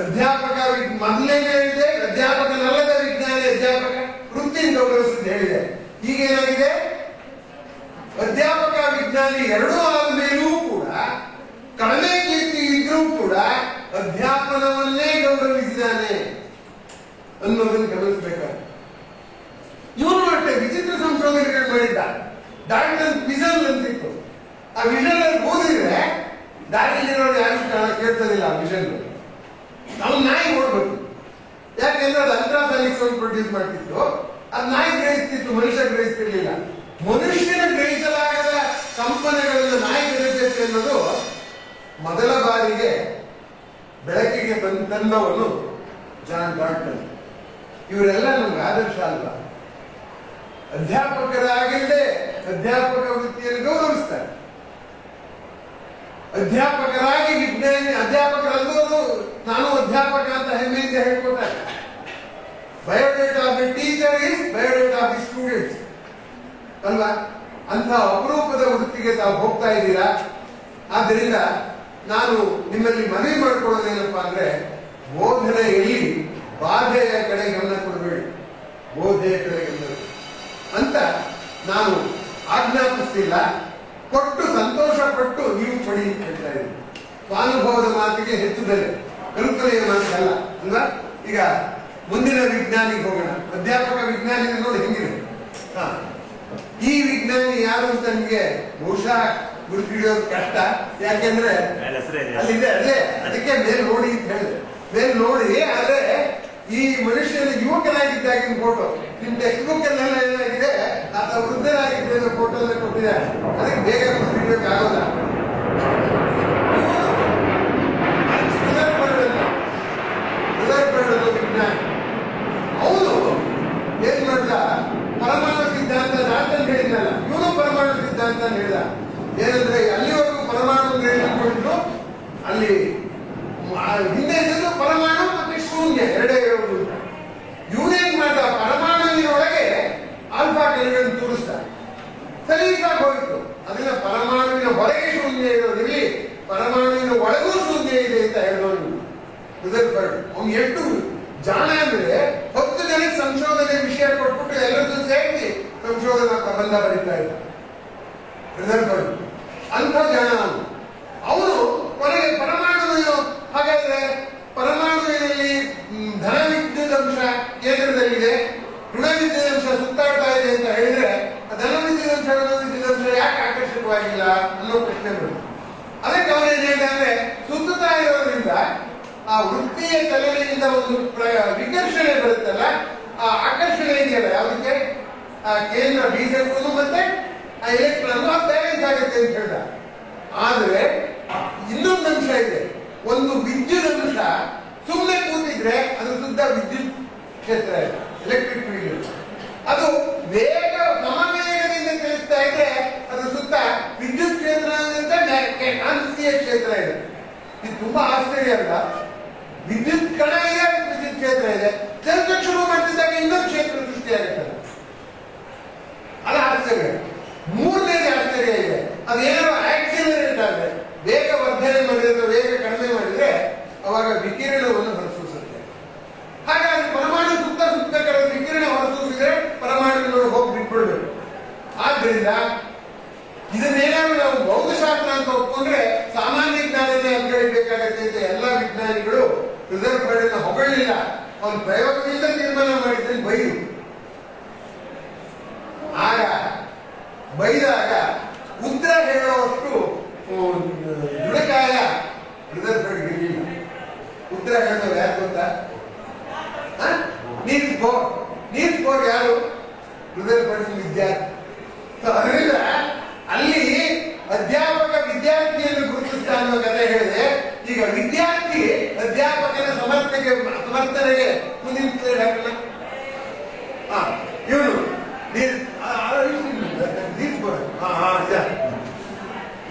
ಅಧ್ಯಾಪಕ ಮೊದಲೇನೆ ಹೇಳಿದೆ, ಅಧ್ಯಾಪಕನಲ್ಲದ ವಿಜ್ಞಾನಿ ಅಧ್ಯಾಪಕ ವೃತ್ತಿಯನ್ನು ಗೌರವಿಸಿದ್ದು ಹೇಳಿದೆ. ಈಗ ಏನಾಗಿದೆ? ಅಧ್ಯಾಪಕ ವಿಜ್ಞಾನಿ ಎರಡೂ ಆದ್ಮೇಲೂ ಕೂಡ ಕಡಿಮೆ ಕೀರ್ತಿ ಇದ್ರೂ ಕೂಡ ಅಧ್ಯಾಪನವನ್ನೇ ಗೌರವಿಸಿದ್ದಾನೆ ಅನ್ನೋದನ್ನು ಗಮನಿಸಬೇಕಾದ್ರೆ. ಇವನು ಅಷ್ಟೇ ವಿಚಿತ್ರ ಸಂಶೋಧನೆಗಳು ಮಾಡಿದ್ದ. ಡಾಕ್ಟರ್ ವಿಷನ್ ಅಂತಿತ್ತು. ಆ ವಿಷನ್ ಅಲ್ಲಿ ಓದಿದ್ರೆ ದಾರಿಲಿರೋರು ಯಾರು ಕೇಳ್ತದಿಲ್ಲ. ಆ ವಿಷನ್ ನಾವು ನಾಯಿ ನೋಡ್ಬೇಕು, ಯಾಕೆಂದ್ರೆ ಅದು ಅಲ್ಟ್ರಾಸಾನಿಕ್ ಸೌಂಡ್ ಪ್ರೊಡ್ಯೂಸ್ ಮಾಡ್ತಿತ್ತು. ಅದು ನಾಯಿ ಗ್ರಹಿಸ್ತಿತ್ತು, ಮನುಷ್ಯ ಗ್ರಹಿಸ್ತಿರ್ಲಿಲ್ಲ. ಮನುಷ್ಯನ ಗ್ರಹಿಸಲಾಗದ ಕಂಪನಗಳನ್ನು ನಾಯಿ ಗ್ರಹಿಸುತ್ತೆ ಅನ್ನೋದು ಮೊದಲ ಬಾರಿಗೆ ಬೆಳಕಿಗೆ ತಂದವನು ಜಾನ್ ಡಾಲ್ಟನ್. ಇವರೆಲ್ಲ ನಮ್ಗೆ ಆದರ್ಶ ಅಲ್ವಾ? ಅಧ್ಯಾಪಕರಾಗಿಲ್ಲದೆ ಅಧ್ಯಾಪಕ ವೃತ್ತಿಯನ್ನು ಗೌರವಿಸ್ತಾರೆ. ಅಧ್ಯಾಪಕರಾಗಿ ವಿಜ್ಞಾನಿ ಅಧ್ಯಾಪಕರಲ್ಲೋರು ನಾನು ಅಧ್ಯಾಪಕ ಅಂತ ಹೆಮ್ಮೆಯಿಂದ ಹೇಳ್ಕೊತಾರೆ. Biodata of the teacher is biodata of the students ಅಲ್ವಾ? ಅಂತ ಅಪರೂಪದ ವೃತ್ತಿಗೆ ತಾವು ಹೋಗ್ತಾ ಇದ್ದೀರಾ. ಆದ್ದರಿಂದ ನಾನು ನಿಮ್ಮಲ್ಲಿ ಮನವಿ ಮಾಡ್ಕೊಳ್ಳೋದೇನಪ್ಪಾ ಅಂದ್ರೆ, ಬೋಧನೆಯಲ್ಲಿ ಬಾಧೆಯ ಕಡೆ ಗಮನ ಕೊಡಬೇಡಿ, ಬೋಧೆಯ ಕಡೆ ಗಮನ ಅಂತ ನಾನು ಆಜ್ಞಾಪಿಸ್ತಿಲ್ಲ. ಕೊಟ್ಟು ಸಂತೋಷ ಪಟ್ಟು ನೀವು ಪಡಿ ಅಂತ ಹೇಳ್ತಾ ಇದ್ದೀವಿ. ಸ್ವಾನುಭವದ ಮಾತಿಗೆ ಹೆಚ್ಚು ಬೆಲೆ, ಕಲ್ಪನೆಯ ಮಾತಲ್ಲ ಅಲ್ವಾ? ಈಗ ಮುಂದಿನ ವಿಜ್ಞಾನಿಗೆ ಹೋಗೋಣ. ಅಧ್ಯಾಪಕ ವಿಜ್ಞಾನಿ ನೋಡಿ ಹೆಂಗಿದೆ. ಈ ವಿಜ್ಞಾನಿ ಯಾರು ಅಂತ ನಿಮ್ಗೆ ಬಹುಶಃ ಗುರುತಿಡಿಯೋದು ಕಷ್ಟ. ಯಾಕೆಂದ್ರೆ ಅಲ್ಲಿದೆ, ಅದೇ ಅದಕ್ಕೆ ಮೇಲ್ ನೋಡಿ ಅಂತ ಹೇಳಿದೆ. ಮೇಲ್ ನೋಡಿ, ಆದ್ರೆ ಈ ಮನುಷ್ಯನ ಯುವಕನಾಗಿದ್ದಾಗಿನ ಫೋಟೋ ನಿಮ್ ಟೆಕ್ಸ್ಟ್ ಬುಕ್ ಅಲ್ಲೆಲ್ಲ ಏನಾಗಿದೆ, ಆತ ವೃದ್ಧರಾಗಿದ್ದ ಫೋಟೋ ಎಲ್ಲ ಕೊಟ್ಟಿದ್ದಾರೆ. ಅದಕ್ಕೆ ಬೇಗ ಗುರುತಿಡಿಯೋಕ್ಕಾಗೋಲ್ಲ. ವಿಜ್ಞಾನಿ ಅವನು ಏನ್ ಮಾಡ್ದ, ಪರಮಾಣು ಸಿದ್ಧಾಂತ ನಾಟನ್ ಹೇಳಿದ್ನಲ್ಲ, ಇವನು ಪರಮಾಣು ಸಿದ್ಧಾಂತ ಹೇಳಿದ. ಏನಂದ್ರೆ ಅಲ್ಲಿವರೆಗೂ ಪರಮಾಣು ಹೇಳಿದ್ರು, ಅಲ್ಲಿ ಹಿಂದೆ ಇದ್ದದ್ದು ಪರಮಾಣು ಮತ್ತೆ ಶೂನ್ಯ ಎರಡೇ ಇರೋದು. ಇವನೇನ್ ಮಾಡ್ದ, ಪರಮಾಣುವಿನೊಳಗೆ ಆಲ್ಫಾ ಕೆಳಗಳನ್ನು ತೋರಿಸ್ದ. ಸಲೀಸಾಗಿ ಹೋಯ್ತು. ಅದನ್ನ ಪರಮಾಣುವಿನ ಹೊರಗೆ ಶೂನ್ಯ ಇರೋದಿರಲಿ, ಪರಮಾಣುವಿನ ಒಳಗೂ ಶೂನ್ಯ ಇದೆ ಅಂತ ಹೇಳಿದವನು ರುದರ್ಫರ್ಡ್. ಅವ್ನು ಎಷ್ಟು ಜಾಣ ಅಂದ್ರೆ 10 ಜನಕ್ಕೆ ಸಂಶೋಧನೆ ವಿಷಯ ಕೊಟ್ಬಿಟ್ಟು ಎಲ್ಲರದ್ದು ಸೇರಿಸಿ ಸಂಶೋಧನಾ ಪ್ರಬಂಧ ಬರೀತಾ ಇದ್ದ ರುದರ್ಫರ್ಡ್. ಅಂಥ ಜಾಣ ಅವನು ಕೊನೆಗೆ ಪರಮಾಣು, ಹಾಗಾದ್ರೆ ಪರಮಾಣುವಿನಲ್ಲಿ ಧನ ವಿದ್ಯುತ್ ಅಂಶ ಕೇಂದ್ರದಲ್ಲಿದೆ, ಋಣ ವಿದ್ಯುತ್ ಅಂಶ ಸುತ್ತಾಡ್ತಾ ಇದೆ ಅಂತ ಹೇಳಿದ್ರೆ ಧನ ವಿದ್ಯುತ್ ಅಂಶ ಋಣ ವಿದ್ಯುತ್ ಅಂಶ ಯಾಕೆ ಆಕರ್ಷಕವಾಗಿಲ್ಲ ಅನ್ನೋ ಪ್ರಶ್ನೆ ಬರುತ್ತೆ. ಅದಕ್ಕೆ ಅವನೇನ್ ಹೇಳಿದ್ರೆ, ಸುತ್ತುತ್ತಾ ಇರೋದ್ರಿಂದ ಆ ವೃತ್ತಿಯ ಚಲನೆಯಿಂದ ಒಂದು ವಿಕರ್ಷಣೆ ಬರುತ್ತಲ್ಲ, ಆ ಆಕರ್ಷಣೆ ಇದೆಯಲ್ಲ ಯಾವುದಕ್ಕೆ, ಆ ಕೇಂದ್ರ ಬೀಜಕ್ಕೂ ಮತ್ತೆ ಆ ಎಲೆಕ್ಟ್ರಾನ್ ಬ್ಯಾಲೆನ್ಸ್ ಆಗುತ್ತೆ ಅಂತ ಹೇಳ್ದ. ಆದ್ರೆ ಇನ್ನೊಂದು ಅಂಶ ಇದೆ, ಒಂದು ವಿದ್ಯುತ್ ಅಂಶ ಸುಮ್ಮನೆ ಕೂತಿದ್ರೆ ಅದ್ರ ಸುತ್ತ ವಿದ್ಯುತ್ ಕ್ಷೇತ್ರ ಇದೆ, ಎಲೆಕ್ಟ್ರಿಕ್ ಫೀಲ್ಡ್. ಅದು ವೇಗ ಸಮವೇಗದಿಂದ ಚಲಿಸ್ತಾ ಇದ್ರೆ ಅದ್ರ ಸುತ್ತ ವಿದ್ಯುತ್ ಕ್ಷೇತ್ರ ಕಾಂತೀಯ ಕ್ಷೇತ್ರ ಇದೆ. ಇದು ತುಂಬಾ ಆಶ್ಚರ್ಯ ಅಲ್ಲ. ವಿದ್ಯುತ್ ಕಣ ಇದೆ, ವಿದ್ಯುತ್ ಕ್ಷೇತ್ರ ಇದೆ. ಚಲಿಸಕ್ಕೆ ಶುರು ಮಾಡ್ತಿದ್ದಾಗ ಇನ್ನೊಂದು ಕ್ಷೇತ್ರ ಸೃಷ್ಟಿಯಾಗುತ್ತೆ. ಅದು ಆಶ್ಚರ್ಯ. ಮೂರನೇದು ಆಶ್ಚರ್ಯ ಇದೆ, ಅದೇನಾದ್ರು ಆಕ್ಸಿಲರೇಟ್ ಆದ್ರೆ, ವೇಗ ವರ್ಧನೆ ಮಾಡಿದ್ರೆ ವೇಗ ಕಡಿಮೆ ಮಾಡಿದ್ರೆ ಅವಾಗ ವಿಕಿರಣವನ್ನು ಹೊರಸೂಸುತ್ತೆ. ಹಾಗಾಗಿ ಪರಮಾಣು ಸುತ್ತ ಕರೆದ ವಿಕಿರಣ ಹೊರಸೂಸಿದ್ರೆ ಪರಮಾಣುವಿನೊಳಗೆ ಹೋಗಿ ಬಿಟ್ಬಿಡ್ಬೇಕು. ಆದ್ರಿಂದ ಇದನ್ನೇನಾದ್ರು ನಾವು ಭೌತಶಾಸ್ತ್ರ ಅಂತ ಒಪ್ಕೊಂಡ್ರೆ ಸಾಮಾನ್ಯ ಜ್ಞಾನನೇ ಅನ್ಕೊಳ್ಬೇಕಾಗತ್ತೆ ಅಂತ ಎಲ್ಲ ವಿಜ್ಞಾನಿಗಳು ರುದರ್ಫರ್ಡ್ ಹೊಗಳಿಲ್ಲ. ಅವನು ಪ್ರಯೋಗದಿಂದ ತೀರ್ಮಾನ ಮಾಡಿದ್ದನ್ನು ಬೈದು, ಆಗ ಬೈದಾಗ ಉತ್ತರ ಹೇಳುವಷ್ಟು ದೃಢಕಾಯ ರುದರ್ಫರ್ಡ್ ಇರಲಿಲ್ಲ. ಉತ್ತರ ಹೇಳಿದವರು ಯಾರು ಗೊತ್ತಾ? ನೀಲ್ಸ್ ಬೋರ್ ಯಾರು? ರುದರ್ಫರ್ಡ್ ವಿದ್ಯಾರ್ಥಿ. ಅದರಿಂದ ಅಲ್ಲಿ ಅಧ್ಯಾಪಕ ವಿದ್ಯಾರ್ಥಿಯನ್ನು ಗುರುತಿಸ್ತಾ ಅನ್ನೋ ಕಥೆ ಹೇಳಿದೆ. ಈಗ ವಿದ್ಯಾರ್ಥಿ ಅಧ್ಯಾಪಕನ ಸಮರ್ಥನೆಗೆ ಮುಂದಿನ ಇವನು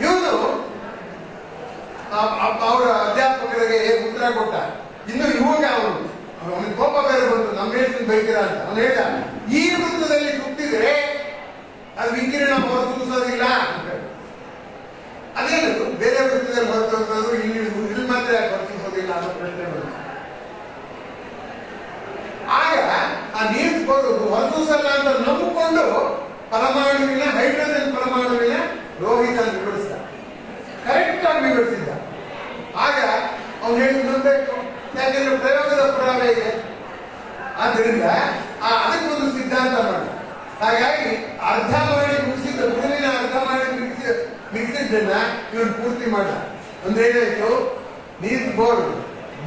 ಇವನು ಅವರ ಅಧ್ಯಾಪಕರಿಗೆ ಉತ್ತರ ಕೊಟ್ಟ. ಇನ್ನು ಇವಾಗ ಅವನಿಗೆ ಕೋಪ ಬೇರೆ ಬಂತು, ನಮ್ಮ ಹೇಳ್ತೀನಿ ಬೈತೀರ ಅಂತ. ಅವನು ಹೇಳ್ದ, ಈ ವೃತ್ತದಲ್ಲಿ ಸುತ್ತಿದ್ರೆ ಅದು ವಿಕಿರಣ ಹೊರಸೂಸೋದಿಲ್ಲ. ಅದೇನದು ಬೇರೆ ವೃತ್ತದಲ್ಲಿ ಹೊರಸೂಸೋದು, ಇಲ್ಲಿ ಮಾತ್ರ ಹೊರಸೂಸೋದಿಲ್ಲ ಅನ್ನೋ ಪ್ರಶ್ನೆ ಬಂತು. ಆಗ ಆ ನೀಲ್ಸ್ ಬೋರ್ ಹೊರಸೂಸಲ್ಲ ಅಂತ ನಂಬಿಕೊಂಡು ಪರಮಾಣುವಿನ ಹೈಡ್ರೋಜನ್ ಪರಮಾಣುವಿನ ರೋಹಿತ ವಿವರಿಸಿದ, ಕರೆಕ್ಟ್ ಆಗಿ ವಿವರಿಸಿದ್ದ. ಆಗ ಅವನು ಹೇಳಿ ನಂಬೇಕು, ಯಾಕೆಂದ್ರೆ ಪ್ರಯೋಗದ ಪುರಾವೆ ಇದೆ. ಆದ್ರಿಂದ ಅದಕ್ಕೊಂದು ಸಿದ್ಧಾಂತ ಮಾಡ. ಹಾಗಾಗಿ ಅರ್ಧ ಮಾಡಿ ಮುಗಿಸಿದ ಗುರುವಿನ ಅರ್ಧ ಮಾಡಿ ಮಿಕ್ಸಿದ್ದನ್ನ ಇವನು ಪೂರ್ತಿ ಮಾಡ. ಅಂದ್ರೆ ಏನಾಯ್ತು, ನೀಲ್ಸ್ ಬೋರ್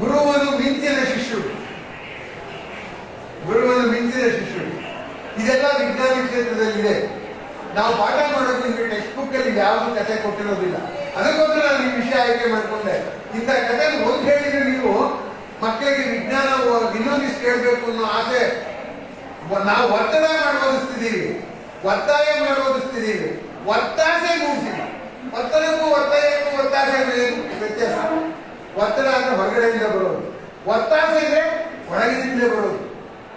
ಗುರುವನ್ನು ಮಿಂಚಿನ ಶಿಷ್ಯರು. ಇದೆಲ್ಲ ವಿಜ್ಞಾನ ಕ್ಷೇತ್ರದಲ್ಲಿದೆ. ನಾವು ಪಾಠ ಮಾಡೋದು ನಿಮಗೆ ಟೆಕ್ಸ್ಟ್ ಬುಕ್ ಅಲ್ಲಿ ಯಾವುದು ಕಥೆ ಕೊಟ್ಟಿರೋದಿಲ್ಲ. ಅದಕ್ಕೋಸ್ಕರ ನಾನು ಈ ವಿಷಯ ಆಯ್ಕೆ ಮಾಡ್ಕೊಂಡೆ. ಇಂಥ ಕಥೆ ಒಂದು ಹೇಳಿದ್ರೆ ನೀವು ಮಕ್ಕಳಿಗೆ ವಿಜ್ಞಾನ ಇನ್ನೊಂದಿಷ್ಟು ಹೇಳ್ಬೇಕು ಅನ್ನೋ ಆಸೆ ನಾವು ಒತ್ತಡ ಮಾಡೋದಿಸ್ತಿದ್ದೀವಿ, ಒತ್ತಾಯ ಮಾಡೋದಿಸ್ತಿದ್ದೀವಿ. ಒತ್ತಾಸೆ ಮೂಡಿಸಿಲ್ಲ. ಒತ್ತಡಕ್ಕೂ ಒತ್ತಾಯಕ್ಕೂ ಒತ್ತಾಸೆ ವ್ಯತ್ಯಾಸ. ಒತ್ತಡ ಅಂದ್ರೆ ಹೊರಗಡೆಯಿಂದ ಬರೋದು, ಒತ್ತಾಸೆ ಅಂದ್ರೆ ಒಳಗಿನಿಂದ ಬರೋದು.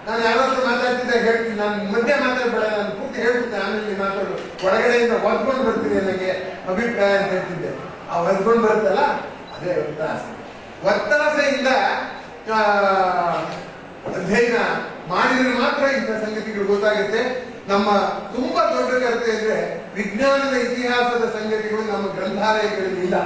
ನಾನು ಯಾರಾದ್ರೂ ಮಾತಾಡ್ತಿದ್ದಾಗ ಹೇಳ್ತೀನಿ, ನಾನು ಮಧ್ಯೆ ಮಾತಾಡ್ಬೇಡ, ನಾನು ಪೂರ್ತಿ ಹೇಳ್ಬಿಡ್ತೇನೆ, ಆಮೇಲೆ ಮಾತಾಡೋದು. ಒಳಗಡೆಯಿಂದ ಒದ್ಕೊಂಡು ಬರ್ತೀನಿ ನನಗೆ ಅಭಿಪ್ರಾಯ ಅಂತ ಹೇಳ್ತಿದ್ದೆ. ಆ ಒದ್ಕೊಂಡು ಬರುತ್ತಲ್ಲ ಅದೇ ಒತ್ತಾಸೆ. ಒತ್ತಾಸೆಯಿಂದ ಅಧ್ಯಯನ ಮಾಡಿದ್ರೆ ಮಾತ್ರ ಇಂಥ ಸಂಗತಿಗಳು ಗೊತ್ತಾಗುತ್ತೆ. ನಮ್ಮ ತುಂಬಾ ದೊಡ್ಡ ಕರ್ತವ್ಯ ಅಂದ್ರೆ ವಿಜ್ಞಾನದ ಇತಿಹಾಸದ ಸಂಗತಿಗಳು ನಮ್ಮ ಗ್ರಂಥಾಲಯಗಳಲ್ಲಿ ಇಲ್ಲ.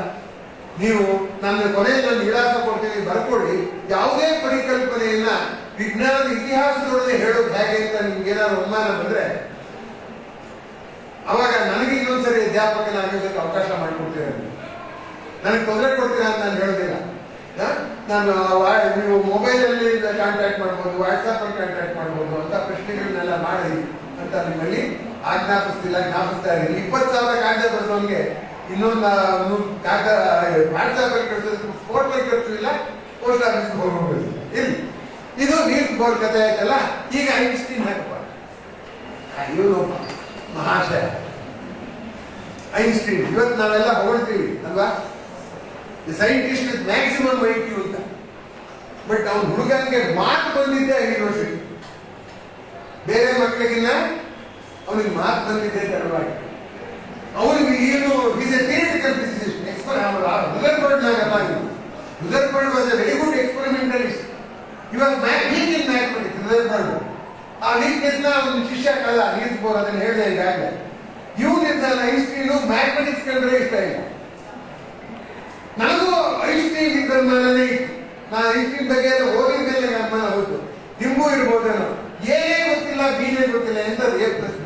ನೀವು ನನ್ನ ಕೊನೆಯಲ್ಲಿ ನನ್ನ ವಿಳಾಸ ಕೊಡ್ತೀನಿ, ಬರ್ಕೊಳ್ಳಿ. ಯಾವುದೇ ಪರಿಕಲ್ಪನೆಯನ್ನ ವಿಜ್ಞಾನದ ಇತಿಹಾಸದೊಡನೆ ಹೇಳೋದು ಹೇಗೆ ಅಂತ ನಿಮ್ಗೆ ಏನಾದ್ರು ಅನುಮಾನ ಬಂದ್ರೆ ಅವಾಗ ನನಗೆ ಇನ್ನೊಂದ್ಸರಿ ಅಧ್ಯಾಪಕನಾಗೋದಕ್ಕೆ ಅವಕಾಶ ಮಾಡಿಕೊಡ್ತೀರ. ನನಗೆ ತೊಂದರೆ ಕೊಡ್ತೀರಾ ಅಂತ ನಾನು ಹೇಳೋದಿಲ್ಲ. ನಾನು ನೀವು ಮೊಬೈಲ್ ಅಲ್ಲಿ ಕಾಂಟ್ಯಾಕ್ಟ್ ಮಾಡ್ಬೋದು, ವಾಟ್ಸ್ಆಪ್ ಅಲ್ಲಿ ಕಾಂಟ್ಯಾಕ್ಟ್ ಮಾಡ್ಬೋದು ಅಂತ ಪ್ರಶ್ನೆಗಳನ್ನೆಲ್ಲ ಮಾಡಿ ಅಂತ ನಿಮ್ಮಲ್ಲಿ ಜ್ಞಾಪಿಸ್ತಾ ಇದ್ದೀನಿ. 20,000 ಕಾಗದ ಬರೆದವನಿಗೆ ಇನ್ನೊಂದು ಕಾಗದ ವಾಟ್ಸ್ಆಪ್ ಅಲ್ಲಿ ಕಳಿಸೋದಕ್ಕೆ ಫೋಟೋ ಖರ್ಚು ಇಲ್ಲ, ಪೋಸ್ಟ್ ಆಫೀಸ್ ಹೋಗ್ಬೋದು. ಇಲ್ಲಿ ಇದು ನೀಲ್ಸ್ ಬೋರ್ ಕಥೆ ಆಯ್ತಲ್ಲ. ಈಗ ಐನ್ಸ್ಟೀನ್ ಹಾಕಪ್ಪ, ಇವನು ಮಹಾಶಯ ಐನ್ಸ್ಟೀನ್. ಇವತ್ತು ನಾವೆಲ್ಲ ಹೊಗಳ್ತೀವಿ ಅಲ್ವಾ, ಸೈಂಟಿಸ್ಟ್ ವಿತ್ ಮ್ಯಾಕ್ಸಿಮಮ್ ಐಕ್ಯೂ ಅಂತ. ಬಟ್ ಅವನ ಹುಡುಗನಿಗೆ ಮಾತು ಬಂದಿದ್ದೆ ಯೂನಿವರ್ಸಿಟಿ. ಬೇರೆ ಮಕ್ಕಳಿಗಿನ್ನ ಅವನಿಗೆ ಮಾತು ಬಂದಿದ್ದೆ ತಡವಾಗಿ. ಅವನಿಗೆ ಏನು theoretical physicist Rutherford was a very good experimentalist. ಇವಾಗ ವೀಕ್ ಇನ್ ಮ್ಯಾಥಮೆಟಿಕ್ಸ್ ರುದರ್ಬರ್ಡ್. ಆ ವೀಕ್ನೆಸ್ ನ ಅವನ ಶಿಷ್ಯ ಕಳ್ಳ ನೀಲ್ಸ್ ಬೋರ್, ಅದನ್ನ ಹೇಳಿದೆ ಈಗಾಗಲೇ. ಇವನಿದ್ದಾನ ಐನ್ಸ್ಟೀನು ಮ್ಯಾಥಮೆಟಿಕ್ಸ್ ಕಂಡ್ರೆ ಇಷ್ಟ ಇಲ್ಲ. ನನಗೂ ಐನ್ಸ್ಟೀನ್ ಇದ್ದ ಅನುಮಾನನೇ ಇತ್ತು. ನಾನು ಐನ್ಸ್ಟೀನ್ ಬಗ್ಗೆ ಎಲ್ಲ ಓದಿದ ಮೇಲೆ ಅನುಮಾನ ಹೋಯ್ತು. ನಿಮಗೂ ಇರ್ಬೋದೇನೋ. ಏನೇ ಗೊತ್ತಿಲ್ಲ, ಬಿನೇ ಗೊತ್ತಿಲ್ಲ, ಎಂತದ್ದು A+B.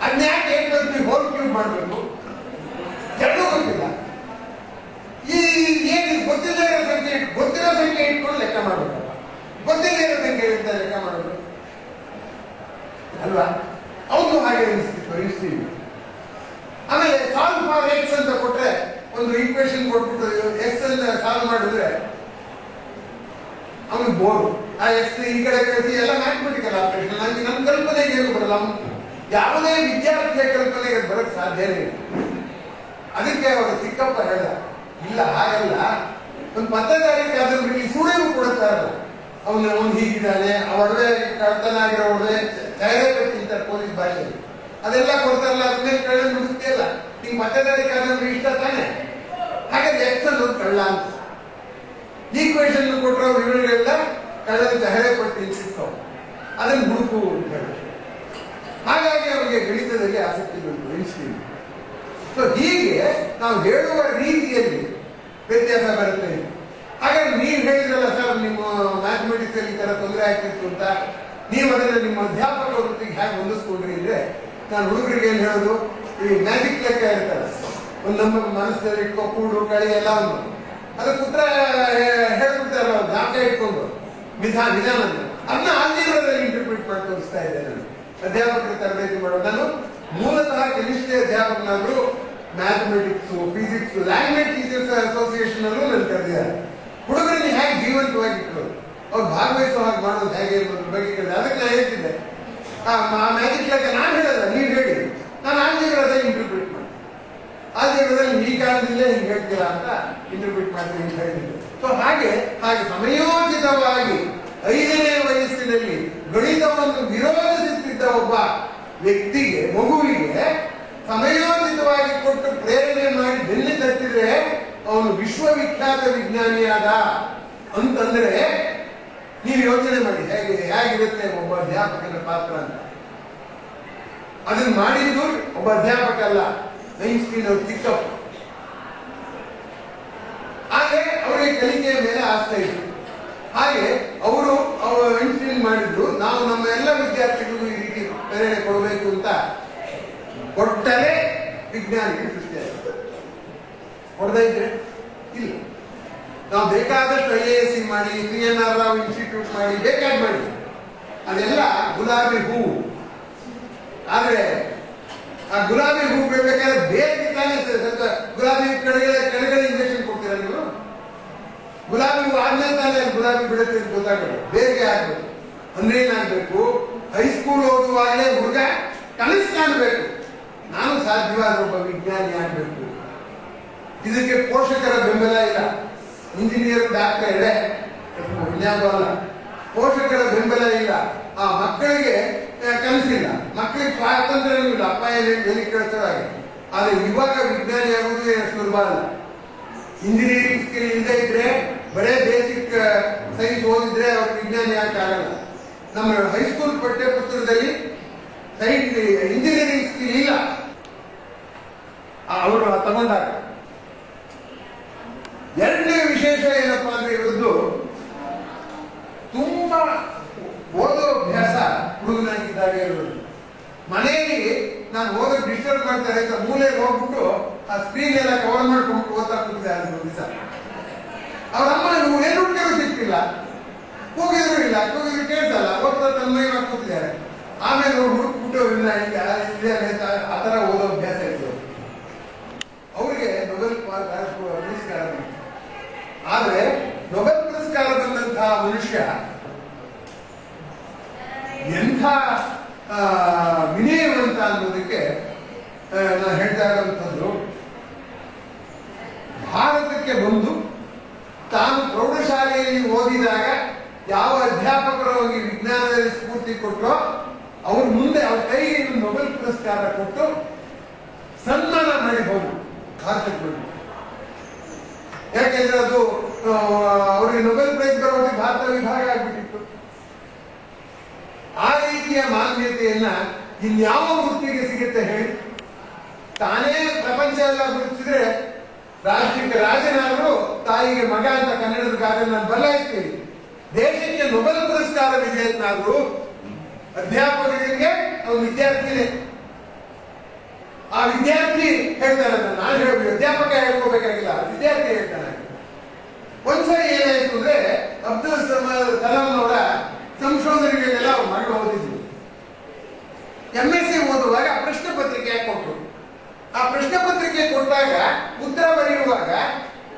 ಅದ್ನ್ಯಾಕೆ A+B ಹೋಲ್ ಕ್ಯೂಬ್ ಮಾಡಬೇಕು? ಎರಡೂ ಗೊತ್ತಿಲ್ಲ. ಈ ಏನು ಗೊತ್ತಿರೋ ಸಂಖ್ಯೆ ಇಟ್ಕೊಂಡು ಲೆಕ್ಕ ಮಾಡಬೇಕಲ್ಲ. ಗೊತ್ತಿಲ್ಲ ಸಂಖ್ಯೆ ಅಂತ ಲೆಕ್ಕ ಮಾಡಬೇಕು ಅಲ್ವಾ? ಅವನು ಹಾಗೆ ಅನಿಸ್ತಿತ್ತು ಐನ್ಸ್ಟೀನ್. ಆಮೇಲೆ ಸಾಲ್ವ್ ಫಾರ್ ಎಕ್ಸ್ ಅಂತ ಕೊಟ್ರೆ, ಒಂದು ಈಕ್ವೇಶನ್ ಕೊಟ್ಬಿಟ್ಟು ಎಕ್ಸ್ ಅಂತ ಸಾಲ್ವ್ ಮಾಡಿದ್ರೆ ಅವನಿಗೆ ಬೋರು. ಆ ಎಕ್ಸ್ ಈ ಕಡೆ ಕಳಿಸಿ ಎಲ್ಲ ಮ್ಯಾಥಮೆಟಿಕಲ್ ಆಪರೇಷನ್. ನನಗೆ ನಮ್ಮ ಕಲ್ಪನೆಗೆ ಏನು ಬರಲ್ಲ. ಯಾವುದೇ ವಿದ್ಯಾರ್ಥಿಯ ಕಲ್ಪನೆಗೆ ಬರಕ್ ಸಾಧ್ಯನೇ ಇಲ್ಲ. ಅದಕ್ಕೆ ಅವರು ಚಿಕ್ಕಪ್ಪ ಹೇಳ್ದ, ಇಲ್ಲ ಹಾಗಲ್ಲ, ಒಂದು ಪತ್ತೇದಾರಿ ಕಾದಂಬರಿ ಸುಳಿವು ಕೊಡುತ್ತಾರಲ್ಲ, ಅವನು ಹೀಗಿದ್ದಾನೆ, ಆ ಒಡವೆ ಕಳ್ತನ ಆಗಿರೋ ಒಡವೆ ಛಾಯೆ ತಿಂತಾರೆ ಪೊಲೀಸ್ ಭಾಷೆಯಲ್ಲಿ, ಅದೆಲ್ಲ ಕೊಡ್ತಾರಲ್ಲ, ಅದನ್ನೇ ಕಳ್ಳ ನುಡುತ್ತಿಲ್ಲ. ನಿಂಗೆ ಪತ್ತೇದಾರಿ ಕಾದಂಬರಿ ಇಷ್ಟ ತಾನೆ, ಹಾಗಾದ್ರೆ ಎಕ್ಸ್ ಅನ್ನೋದು ಕಳ್ಳ ಅಂತ. ಈಕ್ವೇಶನ್ ಕೊಟ್ಟರೆ ವಿವರಗಳೆಲ್ಲ ಕಳ್ಳದ ಛಾಯೆ ಪಟ್ಟಿ ಸಿಗ್ತಾವ, ಅದನ್ನು ಹುಡುಕು ಅಂತ ಹೇಳಿ. ಹಾಗಾಗಿ ಅವರಿಗೆ ಗಣಿತದಲ್ಲಿ ಆಸಕ್ತಿ ಬಂತು ಐನ್ಸ್ಟೀನ್. ಸೊ ಹೀಗೆ ನಾವು ಹೇಳುವ ರೀತಿಯಲ್ಲಿ ವ್ಯತ್ಯಾಸ ಬರುತ್ತೆ. ಹಾಗಾಗಿ ನೀವು ಹೇಳಿದ್ರಲ್ಲ ಸರ್, ನಿಮ್ಮ ಮ್ಯಾಥಮೆಟಿಕ್ಸ್ ಅಲ್ಲಿ ಈ ತರ ತೊಂದರೆ ಆಗ್ತಿತ್ತು ಅಂತ, ನೀವು ಅದನ್ನ ನಿಮ್ಮ ಅಧ್ಯಾಪಕ ವೃತ್ತಿಗೆ ಹೇಗೆ ಹೊಂದಿಸ್ಕೊಂಡ್ರಿ ಅಂದ್ರೆ, ನಾನು ಹುಡುಗರಿಗೆ ಏನ್ ಹೇಳೋದು, ಈ ಮ್ಯಾಜಿಕ್ ಲೆಕ್ಕ ಇರ್ತಾರೆ, ಒಂದು ನಮ್ಮ ಮನಸ್ಸಲ್ಲಿ ಇಟ್ಕೊ, ಕೂಡು ಕಳಿ ಎಲ್ಲ ಒಂದು ಅದಕ್ಕೆ ಉತ್ತರ ಹೇಳ್ಬಿಡ್ತಾರಲ್ಲ, ಅವ್ರು ಜ್ಞಾಪಕ ಇಟ್ಕೊಂಡು ವಿಧಾನ ಅದನ್ನ ಆಲ್ಜಿಬ್ರಾದಲ್ಲಿ ಇಂಟರ್ಪ್ರಿಟ್ ಮಾಡಿ ತೋರಿಸ್ತಾ ಇದ್ದೆ ನಾನು ಅಧ್ಯಾಪಕರ ತರಬೇತಿ ಮಾಡೋದು. ನಾನು ಮೂಲತಃ ಕೆಮಿಸ್ಟ್ರಿ ಅಧ್ಯಾಪಕನಾದ್ರು mathematics, physics, language teachers association ಅಲ್ಲೂ ನಾನು ಕರೆದಿದ್ದಾರೆ. ಹುಡುಗರನ್ನ ಹೇಗೆ ಜೀವಂತವಾಗಿ ಇಟ್ಕೊಳ್ಳೋದು, ಅವ್ರು ಭಾಗವಹಿಸೋ ಹಾಗೆ ಮಾಡೋದು ಹೇಗೆ ಅನ್ನೋದ್ರ ಬಗ್ಗೆ ಕೇಳಿದೆ. ಅದಕ್ಕೆ ನಾನು ಹೇಳ್ತಿದ್ದೆ, ಮ್ಯಾಜಿಕ್ ಲೆಕ್ಕ ನಾನು ಹೇಳಲ್ಲ, ನೀವು ಹೇಳಿ, ನಾನು ಆಲ್ಜಿಬ್ರಾದಲ್ಲಿ ಇಂಟರ್ಪ್ರಿಟ್ ಮಾಡಿ, ಆಲ್ಜಿಬ್ರಾದಲ್ಲಿ ಈ ಕಾಲದಲ್ಲೇ ಹಿಂಗೆ ಹೇಳ್ತೀರಾ ಅಂತ ಇಂಟರ್ಪ್ರಿಟ್ ಮಾಡ್ತೀನಿ ಅಂತ ಹೇಳಿದ್ದೆ. ಸೊ ಹಾಗೆ ಸಮಯೋಚಿತವಾಗಿ 5ನೇ ವಯಸ್ಸಿನಲ್ಲಿ ಗಣಿತವನ್ನು ವಿರೋಧಿಸುತ್ತಿದ್ದ ಒಬ್ಬ ವ್ಯಕ್ತಿಗೆ, ಮಗುವಿಗೆ ಸಮಯೋಚಿತವಾಗಿ ಕೊಟ್ಟು ಪ್ರೇರಣೆ ಮಾಡಿ ಬೆನ್ನು ತಟ್ಟಿದ್ರೆ ಅವನು ವಿಶ್ವವಿಖ್ಯಾತ ವಿಜ್ಞಾನಿಯಾದ ಅಂತಂದ್ರೆ ನೀವು ಯೋಚನೆ ಮಾಡಿ ಹೇಗಿರುತ್ತೆ ಒಬ್ಬ ಅಧ್ಯಾಪಕನ ಪಾತ್ರ ಅಂತ. ಅದನ್ನ ಮಾಡಿದ್ದು ಒಬ್ಬ ಅಧ್ಯಾಪಕ ಅಲ್ಲ, ಐನ್ಸ್ಟೀನ್ ಅವ್ರ ಚಿಕ್ಕಪ್ಪ. ಹಾಗೆ ಅವರಿಗೆ ಕಲಿಕೆಯ ಮೇಲೆ ಆಸಕ್ತಿ ಇತ್ತು. ಹಾಗೆ ಅವರು ಐನ್ಸ್ಟೀನ್ ಮಾಡಿದ್ರು, ನಾವು ನಮ್ಮ ಎಲ್ಲ ವಿದ್ಯಾರ್ಥಿಗಳಿಗೂ ಈ ರೀತಿ ಪ್ರೇರಣೆ ಕೊಡಬೇಕು ಅಂತ ಕೊಟ್ಟರೆ ವಿಜ್ಞಾನಿಗೆ ಸೃಷ್ಟಿಯಾಗುತ್ತೆ. ಕೊಡದೇ ಇದ್ರೆ ಇಲ್ಲ. ನಾವು ಬೇಕಾದಷ್ಟು IAS ಮಾಡಿ, CNR ರಾವ್ ಇನ್ಸ್ಟಿಟ್ಯೂಟ್ ಮಾಡಿ, ಬೇಕಾದ ಮಾಡಿ, ಅದೆಲ್ಲ ಗುಲಾಬಿ ಹೂವು. ಆದ್ರೆ ಆ ಗುಲಾಬಿ ಹೂ ಬೆಳಬೇಕಾದ್ರೆ ಬೇರೆ ತಾನೇ ಗುಲಾಬಿ ಕೆಳಗಡೆ ಇಂಜೆಕ್ಷನ್ ಕೊಡ್ತೀರಾ ನೀವು? ಗುಲಾಬಿ ಹೂ ಆದ್ಮೇಲೆ ತಾನೇ ಗುಲಾಬಿ ಬಿಡುತ್ತೆ ಅಂತ ಗೊತ್ತಾಗಲ್ಲ. ಬೇರೆ ಆಗ್ಬೇಕು ಅಂದ್ರೆ ಏನಾಗ್ಬೇಕು, ಹೈಸ್ಕೂಲ್ ಓದುವಾಗಲೇ ಹುಡುಗ ಕನಸು ಕಾಣಬೇಕು, ನಾನು ಸಾಧ್ಯವಾದ ಒಬ್ಬ ವಿಜ್ಞಾನಿ ಆಗ್ಬೇಕು. ಇದಕ್ಕೆ ಪೋಷಕರ ಬೆಂಬಲ ಇಲ್ಲ. ಇಂಜಿನಿಯರ್, ಡಾಕ್ಟರ್ ಎಡೆ ವಿಜ್ಞಾನ ಅಲ್ಲ, ಪೋಷಕರ ಬೆಂಬಲ ಇಲ್ಲ. ಆ ಮಕ್ಕಳಿಗೆ ಕನಸಿಲ್ಲ, ಮಕ್ಕಳಿಗೆ ಸ್ವಾತಂತ್ರ್ಯವೂ ಇಲ್ಲ, ಅಪ್ಪ ಏನೇನು ಕಳಿಸೋದಾಗೆ. ಆದ್ರೆ ಇವಾಗ ವಿಜ್ಞಾನಿ ಆಗುವುದು ಏನು ಸುಲಭ ಅಲ್ಲ. ಇಂಜಿನಿಯರಿಂಗ್ ಸ್ಕಿಲ್ ಇಲ್ಲದೆ ಇದ್ರೆ, ಬರೇ ಬೇಸಿಕ್ ಸೈನ್ಸ್ ಓದಿದ್ರೆ ಅವ್ರ ವಿಜ್ಞಾನಿ ಆಗಲ್ಲ. ನಮ್ಮ ಹೈಸ್ಕೂಲ್ ಪಠ್ಯ ಪುಸ್ತಕದಲ್ಲಿ ಇಂಜಿನಿಯರಿಂಗ್ ಸ್ಕಿಲ್ ಇಲ್ಲ. ಅವರು ತಗೊಂಡಾಗ ಎರಡನೇ ವಿಶೇಷ ಏನಪ್ಪಾ ಅಂದ್ರೆ ಇವತ್ತು ತುಂಬಾ ಓದೋ ಅಭ್ಯಾಸ ಹುಡುಗನಾಗಿದ್ದಾಗ ಇರೋದು. ಮನೆಯಲ್ಲಿ ನಾನು ಓದೋದು ಡಿಸ್ಟರ್ಬ್ ಮಾಡ್ತಾರೆ ಅಂತ ಮೂಲೆಗೆ ಹೋಗ್ಬಿಟ್ಟು ಆ ಸ್ಕ್ರೀನ್ ಎಲ್ಲ ಕವರ್ ಮಾಡ್ಕೊಂಡು ಓದ್ತಾ ಕೂತಿದ್ದಾರೆ ಒಂದು ದಿವಸ. ಅವರಮ್ಮ ಏನು ಹುಡುಗರು ಸಿಕ್ತಿಲ್ಲ, ಕೂಗಿದ್ರು ಇಲ್ಲ, ಕೂಗಿದ್ರು ಕೇಳ್ತಲ್ಲ, ಓದ್ತಾ ತನ್ಮಯ ಕೂತಿದ್ದಾರೆ. ಆಮೇಲೆ ಹುಡುಕ್ಬಿಟ್ಟು ಆ ತರ ಓದೋ ಅಭ್ಯಾಸ ಇತ್ತು. ಅವ್ರಿಗೆ ನೊಬೆಲ್ ಪುರಸ್ಕಾರ ಬಂತು. ಆದ್ರೆ ನೊಬೆಲ್ ಪುರಸ್ಕಾರ ಬಂದಂತಹ ಮನುಷ್ಯ ಎಂಥ ವಿನಯವಂತ ಅನ್ನೋದಕ್ಕೆ ನಾನು ಹೇಳ್ತಾ ಇರುವಂಥದ್ದು, ಭಾರತಕ್ಕೆ ಬಂದು ತಾನು ಪ್ರೌಢಶಾಲೆಯಲ್ಲಿ ಓದಿದಾಗ ಯಾವ ಅಧ್ಯಾಪಕರು ಅವರಿಗೆ ವಿಜ್ಞಾನದಲ್ಲಿ ಸ್ಫೂರ್ತಿ ಕೊಟ್ಟರೋ ಅವ್ರ ಮುಂದೆ ಅವ್ರ ಕೈಗೆ ನೊಬೆಲ್ ಪುರಸ್ಕಾರ ಕೊಟ್ಟು ಸನ್ಮಾನ ಮಾಡಿ ಹೋದ್ರು ಭಾರತಕ್ಕೆ ಬಂದು. ಯಾಕೆಂದ್ರೆ ಅದು ಅವರಿಗೆ ನೊಬೆಲ್ ಪ್ರೈಸ್ ಬರೋದಕ್ಕೆ ಭಾರತ ವಿಭಾಗ ಆಗ್ಬಿಟ್ಟಿತ್ತು. ಆ ರೀತಿಯ ಮಾನ್ಯತೆಯನ್ನ ಇನ್ಯಾವ ವೃತ್ತಿಗೆ ಸಿಗುತ್ತೆ ಹೇಳಿ? ತಾನೇ ಪ್ರಪಂಚ ಎಲ್ಲ ಗುರುತಿಸಿದ್ರೆ ರಾಷ್ಟ್ರಕ್ಕೆ ರಾಜನಾದರೂ ತಾಯಿಗೆ ಮಗ ಅಂತ ಕನ್ನಡದ ಗಾದೆ ನಾನು ಬದಲಾಯಿಸ್ತೀನಿ. ದೇಶಕ್ಕೆ ನೊಬೆಲ್ ಪುರಸ್ಕಾರ ವಿಜೇತನಾದ್ರು ಅಧ್ಯಾಪಕರಿಗೆ ಅವನು ವಿದ್ಯಾರ್ಥಿನೇ. ಆ ವಿದ್ಯಾರ್ಥಿ ಹೇಳ್ತಾನೆ, ನಾನು ಹೇಳ್ಬೇಕು, ಅಧ್ಯಾಪಕ ಹೇಳ್ಕೋಬೇಕಾಗಿಲ್ಲ, ವಿದ್ಯಾರ್ಥಿ ಹೇಳ್ತಾನೆ. ಒಂದ್ಸರಿ ಏನಾಯ್ತು ಅಂದ್ರೆ ಅಬ್ದುಲ್ ಕಲಾಂ ಅವರ ಸಂಶೋಧನೆಗಳನ್ನೆಲ್ಲ ಅವ್ರು ಮಾಡಿ ಓದಿದ್ರು. MSc ಓದುವಾಗ ಪ್ರಶ್ನೆ ಪತ್ರಿಕೆ ಕೊಟ್ಟರು. ಆ ಪ್ರಶ್ನೆ ಪತ್ರಿಕೆ ಕೊಟ್ಟಾಗ ಉತ್ತರ ಬರೆಯುವಾಗ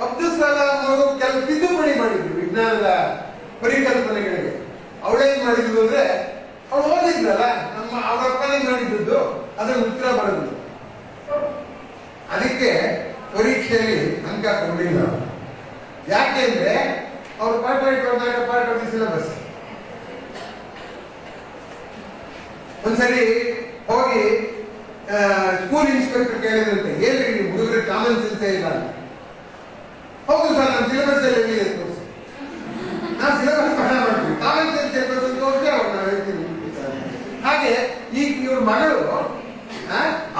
ಅಬ್ದುಲ್ ಕಲಾಂ ಅವರು ಕೆಲವು ತಿದ್ದುಪಡಿ ಮಾಡಿದ್ರು ವಿಜ್ಞಾನದ ಪರಿಕಲ್ಪನೆಗಳಿಗೆ. ಅವಳೇನ್ ಮಾಡಿದ್ರು ಅಂದ್ರೆ ಅವಳು ಓದಿದ್ರಲ್ಲ, ಅವ್ರ ಅಪ್ಪನೇ ಮಾಡಿದ್ದು ಅದನ್ನು ಉತ್ತರ ಬರೆದ್ರು. ಅದಕ್ಕೆ ಪರೀಕ್ಷೆಯಲ್ಲಿ ಅಂಕ ಕೊಡಲಿಲ್ಲ. ಯಾಕೆಂದ್ರೆ ಅವ್ರು ಪಾಠ ಇಟ್ಕೊಂಡಾಗ ಪಾರ್ಟ್ ಆಫ್ ದಿ ಸಿಲೆಬಸ್. ಒಂದ್ಸರಿ ಹೋಗಿ ಸ್ಕೂಲ್ ಇನ್ಸ್ಪೆಕ್ಟರ್ ಕೇಳಿದಂತೆ, ಏನ್ರಿ ನೀವು ಹುಡುಗರಿಗೆ ಕಾಮನ್ ಸೆನ್ಸೇ ಇಲ್ಲ ಅಂತ. ಹೌದು ಸರ್, ನಮ್ಮ ಸಿಲೆಬಸ್ ಅಲ್ಲಿ ಇದೆ ತೋರಿಸಿ. ನಾವು ಸಿಲೆಬಸ್ ಪಾಠ ಮಾಡ್ತೀವಿ, ಕಾಮನ್ ಸೆನ್ಸ್ ಸಿಲೆಬಸ್ ತೋರಿಸಿ ಅವ್ರು ನಾವು ಹೇಳ್ತೀವಿ. ಹಾಗೆ ಈಗ ಇವ್ರ ಮಗಳು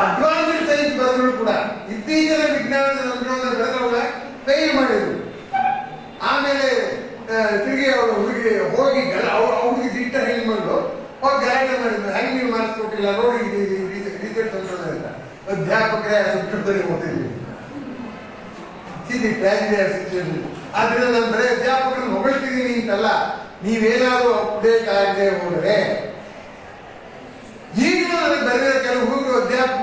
ಅಡ್ವಾನ್ಸ್ಡ್ ಸೈನ್ಸ್ ಬರೆದ್ರು ಕೂಡ ಇತ್ತೀಚಿನ ವಿಜ್ಞಾನದ ಸಂಶೋಧನೆ ಬರೆದವಳ ಫೇಲ್ ಮಾಡಿದ್ರು. ಆಮೇಲೆ ತಿರುಗಿ ಅವಳು ಹುಡುಗಿ ಹೋಗಿ ಅವ್ರಿಗೆ ದಿಟ್ಟ ಹೆಣ್ಮಗಳು ಹೋಗಿ ಗಲಾಟೆ ಮಾಡಿದ್ರು, ಹೆಂಗ್ ನೀವು ಮಾರ್ಕ್ಸ್ ಕೊಟ್ಟಿಲ್ಲ ನೋಡಿ, ರಿಸರ್ಚ್ ಸಂಶೋಧನೆ ಅಂತ. ಅಧ್ಯಾಪಕರೇ ಸಂಶೋಧನೆ ಓದಿದ್ವಿ. ಆದ್ರಿಂದ ನಾನು ಬರೀ ಅಧ್ಯಾಪಕರನ್ನು ಹೊಗಳ್ತಿದ್ದೀನಿ ಅಂತಲ್ಲ, ನೀವೇನಾದ್ರೂ ಅಪ್ಡೇಟ್ ಆಗದೆ ಹೋದ್ರೆ ಈಗಲೂ ನನಗೆ ಬರೆದಿರೋ ಕೆಲವು ಹುಡುಗರು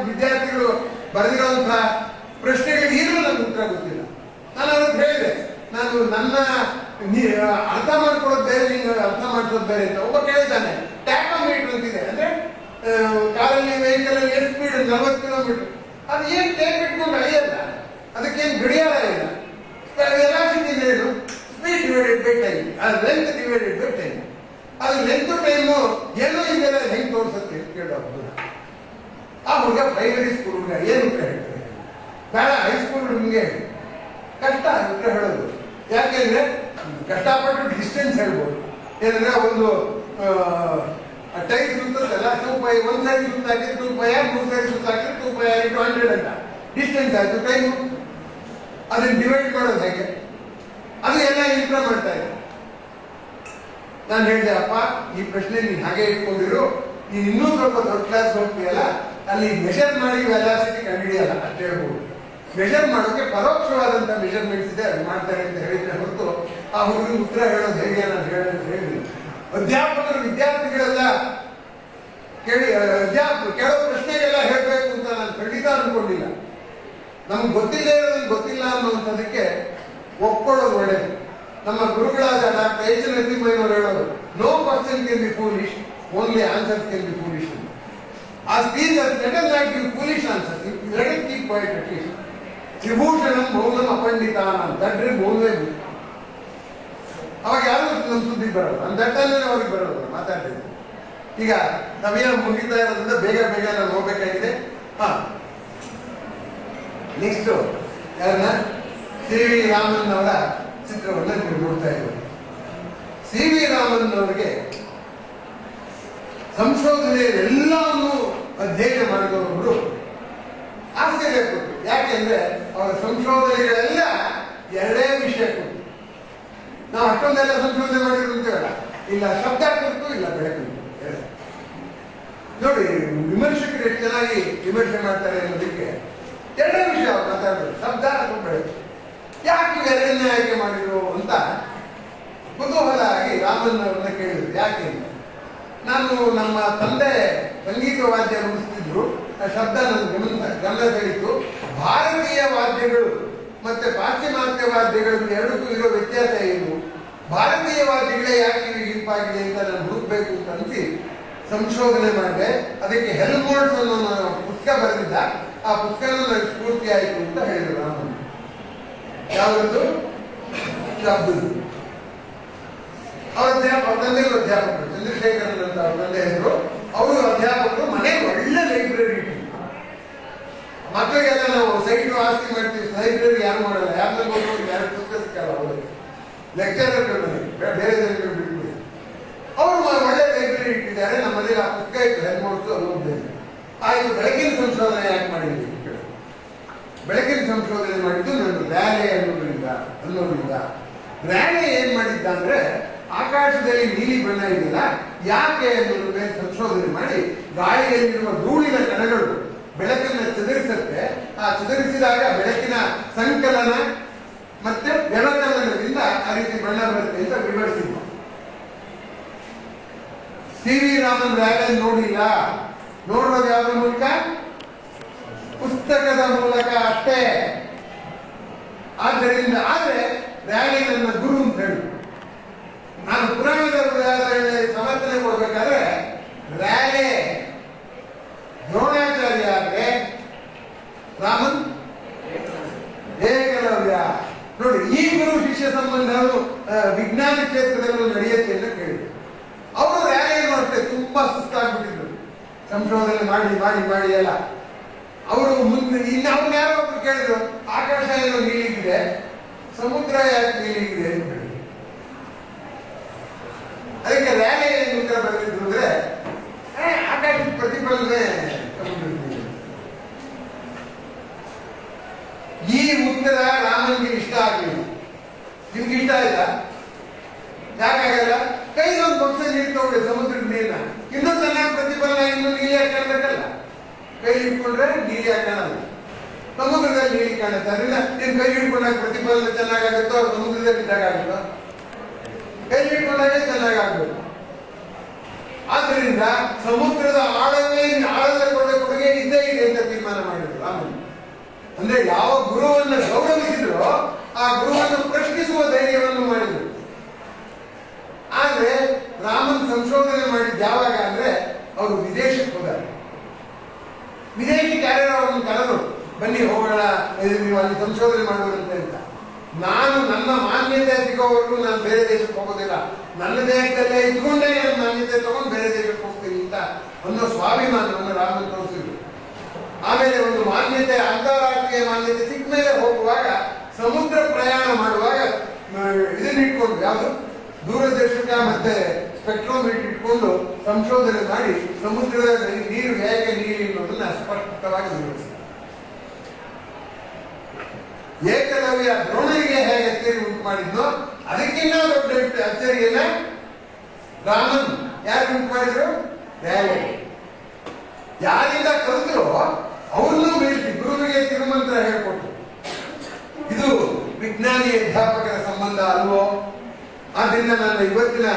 ವಿದ್ಯಾರ್ಥಿಗಳು ಬರೆದಿರುವಂತಹ ಪ್ರಶ್ನೆಗಳಿಗೆ ಈಗಲೂ ನನಗೆ ಉತ್ತರ ಗೊತ್ತಿಲ್ಲ. ನಾನು ಅವ್ರಿಗೆ ಹೇಳಿದೆ, ನಾನು ನನ್ನ ಅರ್ಥ ಮಾಡ್ಕೊಳ್ಳೋದು ಬೇರೆ, ನೀನು ಅರ್ಥ ಮಾಡ್ಸೋದು ಬೇರೆ ಅಂತ. ಒಬ್ಬ ಕೇಳಿದ್ದಾನೆ, ಟ್ಯಾಕೋಮೀಟರ್ ಅಂತಿದೆ, ಅಂದ್ರೆ ಕಾರಲ್ಲಿ ವೆಹಿಕಲ್ ಅಲ್ಲಿ ಎಷ್ಟು ಸ್ಪೀಡ್, 40 ಕಿಲೋಮೀಟರ್. ಅದು ಏನ್ ಟೇಪ್ ಇಟ್ಕೊಂಡು ಅಳಿಯಲ್ಲ, ಅದಕ್ಕೇನು ಗಡಿಯಾರ ಇಲ್ಲ. ವೆಲಾಸಿಟಿ ಏನು, speed divided by time, length divided by time. ಅದು ಲೆಂತ್ ಟೈಮು ಏನೋ ಇದೆಲ್ಲ ಹೆಂಗ್ ತೋರಿಸುತ್ತೆ ಕೇಳೋ ಹುಡುಗ. ಆ ಹುಡುಗ ಪ್ರೈಮರಿ ಸ್ಕೂಲ್ ಹುಡುಗ ಏನು ಉತ್ತರ ಹೇಳ್ತಾರೆ? ಬೇಡ, ಹೈಸ್ಕೂಲ್ ಹುಡುಗನಿಗೆ ಕಷ್ಟ ಉತ್ತರ ಹೇಳೋದು. ಯಾಕೆಂದ್ರೆ ಕಷ್ಟಪಟ್ಟು ಡಿಸ್ಟೆನ್ಸ್ ಹೇಳ್ಬೋದು. ಏನಂದ್ರೆ ಒಂದು ಟೈರ್ ಸುತ್ತಲ್ಲ, 2π, ಒಂದ್ ಸೈಡ್ ಸುತ್ತಾಕಿ 2πr, 3 ಸೈಡ್ ಸುತ್ತಾಕಿ 2πr × 100 ಅಂತ ಡಿಸ್ಟೆನ್ಸ್ ಆಯ್ತು, ಟೈಮ್. ಅದನ್ನ ಡಿವೈಡ್ ಮಾಡೋದು ಹೇಗೆ? ಅದು ಎಲ್ಲ ಇಂಪ್ರೂವ್ ಮಾಡ್ತಾ ಇದೆ. ನಾನು ಹೇಳಿದೆ, ಅಪ್ಪ ಈ ಪ್ರಶ್ನೆ ನೀನು ಹಾಗೆ ಇಟ್ಕೊಂಡಿರು, ನೀನು ಇನ್ನೂ ಸ್ವಲ್ಪ ದೊಡ್ಡ ಕ್ಲಾಸ್ ಹೋಗ್ತೀಯಲ್ಲ, ಅಲ್ಲಿ ಮೆಷರ್ ಮಾಡಿ ವೆಲಾಸಿಟಿ ಕಂಡುಹಿಡಿಯಲ್ಲ ಅಷ್ಟೇ ಹೇಳ್ಬೋದು. ಮೆಷರ್ ಮಾಡೋಕೆ ಪರೋಕ್ಷವಾದಂತ ಮೆಷರ್ಮೆಂಟ್ಸ್ ಇದೆ, ಅದು ಮಾಡ್ತಾರೆ ಅಂತ ಹೇಳಿದ್ರೆ ಹೊರತು ಆ ಹುಡುಗನ ಉತ್ತರ ಹೇಳೋದು ಹೇಗೆ ನಾನು ಹೇಳಿದ್ವಿ. ಅಧ್ಯಾಪಕರು ವಿದ್ಯಾರ್ಥಿಗಳೆಲ್ಲ ಕೇಳೋ ಪ್ರಶ್ನೆಗೆಲ್ಲ ಹೇಳ್ಬೇಕು ಅಂತ ನಾನು ಖಂಡಿತ ಅನ್ಕೊಂಡಿಲ್ಲ. ನಮ್ಗೆ ಗೊತ್ತಿಲ್ಲ ಇರೋದನ್ನು ಗೊತ್ತಿಲ್ಲ ಅನ್ನುವಂಥದಕ್ಕೆ ಒಪ್ಕೊಳ್ಳೋದು ಒಳ್ಳೆಯದು. ನಮ್ಮ ಗುರುಗಳಾದ ಡಾಕ್ಟರ್ H. ನರಸಿಂಹಯ್ಯನವರು ಹೇಳೋದು, no person can be foolish, only answers can be foolish. ಆ speech let us not give foolish answers, let us keep quiet at least. ವಿಭೂಷಣಂ ಮೌನಂ ಅಪಂಡಿತಾನಂ, ದಡ್ರೆ ಮೌನವೇ ಬಿಟ್ಟು. ಅವಾಗ ಯಾರು ನಮ್ಮ ಸುದ್ದಿ ಬರೋದು, ನನ್ನ ದಟ್ಟನೇ ಅವ್ರಿಗೆ ಬರೋದು, ಮಾತಾಡ್ತಿದ್ದೆ. ಈಗ ಸಮಯ ಮುಗಿತಾ ಇರೋದ್ರಿಂದ ಬೇಗ ಬೇಗ ನಾನು ಹೋಗ್ಬೇಕಾಗಿದೆ. ನೆಕ್ಸ್ಟ್ ಯಾರನ್ನ CV ರಾಮನ್ ಅವರ ಚಿತ್ರವನ್ನ ನೀವು ನೋಡ್ತಾ ಇದ್ದೀವಿ. CV ರಾಮನ್ ಅವರಿಗೆ ಸಂಶೋಧನೆಯೆಲ್ಲವನ್ನು ಅಧ್ಯಯನ ಮಾಡಿದವರು ಆಶ್ಚರ್ಯ ಕೊಟ್ಟು. ಯಾಕೆಂದ್ರೆ ಅವರ ಸಂಶೋಧನೆಗಳೆಲ್ಲ ಎರಡೇ ವಿಷಯ ಕೊಟ್ಟು. ನಾವು ಅಷ್ಟೊಂದೆಲ್ಲ ಸಂಶೋಧನೆ ಮಾಡಿದ್ರು ಅಂತೇವಲ್ಲ, ಇಲ್ಲ ಶಬ್ದ ಕುರಿತು, ಇಲ್ಲ ಬೆಳಕು ನೋಡಿ. ವಿಮರ್ಶಕರು ಎಷ್ಟು ಚೆನ್ನಾಗಿ ವಿಮರ್ಶೆ ಮಾಡ್ತಾರೆ ಅನ್ನೋದಕ್ಕೆ ಎರಡೇ ವಿಷಯ ಅವ್ರು ಮಾತಾಡೋದು, ಶಬ್ದ ಅಥವಾ ಬೆಳಕು. ಯಾಕೆ ಎರಡನ್ನೇ ಆಯ್ಕೆ ಮಾಡಿದ್ರು ಅಂತ ಕುತೂಹಲ ಆಗಿ ರಾಮನ್ ಅವ್ರನ್ನ ಕೇಳಿದ್ರು. ಯಾಕೆ? ನಾನು ನಮ್ಮ ತಂದೆ ಸಂಗೀತ ವಾದ್ಯ ನುಡಿಸ್ತಿದ್ರು, ಆ ಶಬ್ದ ನನ್ನ ಗಮನ ಸೆಳೀತು. ಭಾರತೀಯ ವಾದ್ಯಗಳು ಮತ್ತೆ ಪಾಶ್ಚಿಮಾತ್ಯ ವಾದ್ಯಗಳು ಎರಡಕ್ಕೂ ಇರೋ ವ್ಯತ್ಯಾಸ ಏನು, ಭಾರತೀಯ ವಾದ್ಯಗಳೇ ಯಾಕೆ ಇಂಪಾಗಿದೆ ಅಂತ ನಾನು ಹುಡುಕ್ಬೇಕು ಅಂತ ಅನಿಸಿ ಸಂಶೋಧನೆ ಮಾಡಿದೆ. ಅದಕ್ಕೆ ಹೆಲ್ಮೋಲ್ಟ್ಸ್ ಅನ್ನೋ ಪುಸ್ತಕ ಬರೆದಿದ್ದ, ಆ ಪುಸ್ತಕ ನನಗೆ ಸ್ಫೂರ್ತಿ ಆಯಿತು ಅಂತ ಹೇಳಿದ್ರು ರಾಮನ್. ಯಾವುದು? ಶಬ್ದದ್ದು. ಅವ್ರ ತಂದೆಗಳು ಅಧ್ಯಾಪಕರು, ಚಂದ್ರಶೇಖರನ್ ಅಂತ ಅವ್ರ ತಂದೆ ಹೆಸರು. ಅವರು ಅಧ್ಯಾಪಕರು. ಮನೆಗೆ ಒಳ್ಳೆ ಲೈಬ್ರರಿ ಇಟ್ಟು ಮಕ್ಕಳಿಗೆಲ್ಲ ನಾವು ಸೈಟ್ ಆಸ್ತಿ ಮಾಡ್ತೀವಿ, ಲೈಬ್ರರಿ ಯಾರು ಮಾಡಲ್ಲ, ಯಾರನ್ನ ಯಾರು ಪುಸ್ತಕ ಸಿಕ್ಕಲ್ಲ. ಅವರು ಲೆಕ್ಚರರ್ಗಳ ಮನೆಗೆ, ಬೇರೆ ಜನಗಳು ಬಿಟ್ಬಿಡಿ. ಅವರು ಒಳ್ಳೆ ಲೈಬ್ರರಿ ಇಟ್ಟಿದ್ದಾರೆ. ನಮ್ಮ ಮನೆಗೆ ಆ ಪುಸ್ತಕ ಇತ್ತು, ಹೆಲ್ಮೋಲ್ಟ್ಸ್ ಓದ್ಬೇಕು. ಆಯ್ತು, ಬೆಳಕಿನ ಸಂಶೋಧನೆ ಯಾಕೆ ಮಾಡಿದ್ವಿ? ಬೆಳಕಿನ ಸಂಶೋಧನೆ ಮಾಡಿದ್ದು ನಾನು ರ್ಯಾಲೆ ಅನ್ನೋದ್ರಿಂದ. ರ್ಯಾಲೆ ಏನ್ ಮಾಡಿದ್ದ ಅಂದ್ರೆ, ಆಕಾಶದಲ್ಲಿ ನೀಲಿ ಬಣ್ಣ ಇದೆಯಲ್ಲ ಯಾಕೆ ಅನ್ನೋದ್ರ ಮೇಲೆ ಸಂಶೋಧನೆ ಮಾಡಿ, ಗಾಳಿಯಲ್ಲಿರುವ ಧೂಳಿನ ಕಣಗಳು ಬೆಳಕನ್ನು ಚದುರಿಸುತ್ತೆ. ಆ ಚದುರಿಸಿದಾಗ ಬೆಳಕಿನ ಸಂಕಲನ ಮತ್ತೆ ವ್ಯವಕಲನದಿಂದ ಆ ರೀತಿ ಬಣ್ಣ ಬರುತ್ತೆ ಅಂತ ವಿವರಿಸಿದ್ದ. ಸಿ.ವಿ. ರಾಮನ್ ರ್ಯಾಲೆ ನೋಡಿಲ್ಲ. ನೋಡೋದು ಯಾವ್ದ್ರ ಮೂಲಕ? ಪುಸ್ತಕದ ಮೂಲಕ ಅಷ್ಟೇ. ಆದ್ದರಿಂದ ಆದ್ರೆ ರ್ಯಾಲೆ ನನ್ನ ಗುರು ಅಂತ ಹೇಳಿ ನಾನು ಪುರಾಣದ ಸಮರ್ಥನೆ ಕೊಡ್ಬೇಕಾದ್ರೆ ರ್ಯಾಲೆ ದ್ರೋಣಾಚಾರ್ಯ ಆದ್ರೆ ರಾಮನ್ ಏಕಲವ್ಯ. ನೋಡಿ, ಈ ಗುರು ಶಿಷ್ಯ ಸಂಬಂಧಗಳು ವಿಜ್ಞಾನ ಕ್ಷೇತ್ರದಲ್ಲೂ ನಡೆಯುತ್ತೆ ಅಂತ ಕೇಳಿದ್ರು. ಅವರು ರ್ಯಾಲಿಯನ್ನು ಅಷ್ಟೇ ತುಂಬಾ ಸುಸ್ತಾಗ್ಬಿಟ್ಟಿದ್ರು, ಸಂಶೋಧನೆ ಮಾಡಿ ಮಾಡಿ ಮಾಡಿ ಎಲ್ಲ. ಅವರು ಮುಂದೆ ಇನ್ನು ಅವ್ರನ್ನ ಯಾರೋ ಒಬ್ರು ಕೇಳಿದ್ರು, ಆಕಾಶ ಏನೋ ನೀಲಿಗಿದೆ, ಸಮುದ್ರ ಯಾಕೆ ನೀಲಿಗಿದೆ ಅಂತ ಹೇಳಿ. ಅದಕ್ಕೆ ರ್ಯಾಲಿ ಏನು ಉತ್ತರ ಬರೆದಿದ್ರು ಅಂದ್ರೆ, ಆಕಾಶದ ಪ್ರತಿಫಲನೆ ಸಮುದ್ರ. ಈ ಉತ್ತರ ರಾಮನ್ಗೆ ಇಷ್ಟ ಆಗಲಿಲ್ಲ. ನಿಮ್ಗೆ ಇಷ್ಟ ಆಯ್ತಾ? ಯಾಕಾಗಲ್ಲ? ಕೈಗೊಂದು ಪಕ್ಷ ನೀರು ತಗೊಂಡ್ರೆ ಸಮುದ್ರದ ನೀರನ್ನ ಇನ್ನೂ ಚೆನ್ನಾಗಿ ಪ್ರತಿಫಲನ, ಇನ್ನೂ ನೀಲಿ ಹಾಕಬೇಕಲ್ಲ. ಕೈ ಹಿಡ್ಕೊಂಡ್ರೆ ನೀಲಿ ಹಾಕೋಣ, ಸಮುದ್ರದಲ್ಲಿ ನೀಲಿ ಕಾಣುತ್ತೆ. ಅದರಿಂದ ನೀನ್ ಕೈ ಹಿಡ್ಕೊಂಡಾಗ ಪ್ರತಿಫಲನ ಚೆನ್ನಾಗಾಗುತ್ತೋ, ಸಮುದ್ರದಲ್ಲಿ ಇದ್ದಾಗ ಆಗುತ್ತೋ? ಕೈ ಹಿಡ್ಕೊಂಡಾಗ ಚೆನ್ನಾಗಾಗ್ಬೇಕು. ಆದ್ರಿಂದ ಸಮುದ್ರದ ಆಳದ ಕೊಡುಗೆ ಇದ್ದೇ ಇದೆ ಅಂತ ತೀರ್ಮಾನ ಮಾಡಿದ್ರು ರಾಮನ್. ಅಂದ್ರೆ ಯಾವ ಗುರುವನ್ನು ಗೌರವಿಸಿದ್ರು ಆ ಗುರುವನ್ನು ಪ್ರಶ್ನಿಸುವ ಧೈರ್ಯವನ್ನು ಮಾಡಿದ್ರು. ಆದ್ರೆ ರಾಮನ್ ಸಂಶೋಧನೆ ಮಾಡಿದ್ದು ಯಾವಾಗ ಅಂದ್ರೆ, ಅವರು ವಿದೇಶಕ್ಕೆ ಹೋದಾಗ. ವಿದೇಶಕ್ಕೆ ಯಾರ್ಯಾರು ಅವ್ರನ್ನ ಕರೆದು, ಬನ್ನಿ ಹೋಗೋಣ, ನೀವು ಅಲ್ಲಿ ಸಂಶೋಧನೆ ಮಾಡುವಂತೆ ಅಂತ. ನಾನು ನನ್ನ ಮಾನ್ಯತೆ ಸಿಗೋವರೆಗೂ ನಾನು ಬೇರೆ ದೇಶಕ್ಕೆ ಹೋಗೋದಿಲ್ಲ, ನನ್ನ ದೇಶದಲ್ಲೇ ಇದ್ಕೊಂಡೇ ನನ್ನ ಮಾನ್ಯತೆ ತಗೊಂಡು ಬೇರೆ ದೇಶಕ್ಕೆ ಹೋಗ್ತೀನಿ ಅಂತ ಅನ್ನೋ ಸ್ವಾಭಿಮಾನವನ್ನು ರಾಮನ್ ತೋರಿಸಿದ್ರು. ಆಮೇಲೆ ಒಂದು ಮಾನ್ಯತೆ, ಅಂತಾರಾಷ್ಟ್ರೀಯ ಮಾನ್ಯತೆ ಸಿಕ್ಕ ಮೇಲೆ ಹೋಗುವಾಗ, ಸಮುದ್ರ ಪ್ರಯಾಣ ಮಾಡುವಾಗ ಇದನ್ನ ಇಟ್ಕೊಂಡು, ಯಾವುದು ದೂರದರ್ಶಕ ಮತ್ತೆ ಸ್ಪೆಕ್ಟ್ರೋಮೀಟರ್ ಇಟ್ಕೊಂಡು ಸಂಶೋಧನೆ ಮಾಡಿ ಸಮುದ್ರದ ನೀರು ಹೇಗೆ ನೀರು ಅನ್ನೋದನ್ನ ಸ್ಪಷ್ಟವಾಗಿ ವಿವರಿಸಿದ. ಏಕಲವ್ಯ ದ್ರೋಣರಿಗೆ ಹೇಗೆ ಅಚ್ಚರಿ ಉಂಟು ಮಾಡಿದ್ನೋ ಅದಕ್ಕಿಂತ ದೊಡ್ಡ ಅಚ್ಚರಿಯನ್ನ ರಾಮನ್ ಯಾರು ಉಂಟು ಮಾಡಿದ್ರು? ರ್ಯಾಲೆ. ಯಾರಿಂದ ಕಲಿತರೋ ಅವ್ರನ್ನೂ ಬೆಳೆಸಿ ಗುರುವಿಗೆ ತಿರುಮಂತ್ರ ಹೇಳ್ಕೊಟ್ರು. ಇದು ವಿಜ್ಞಾನಿ ಅಧ್ಯಾಪಕರ ಸಂಬಂಧ ಅಲ್ವೋ? ಆದ್ರಿಂದ ನನ್ನ ಇವತ್ತಿನ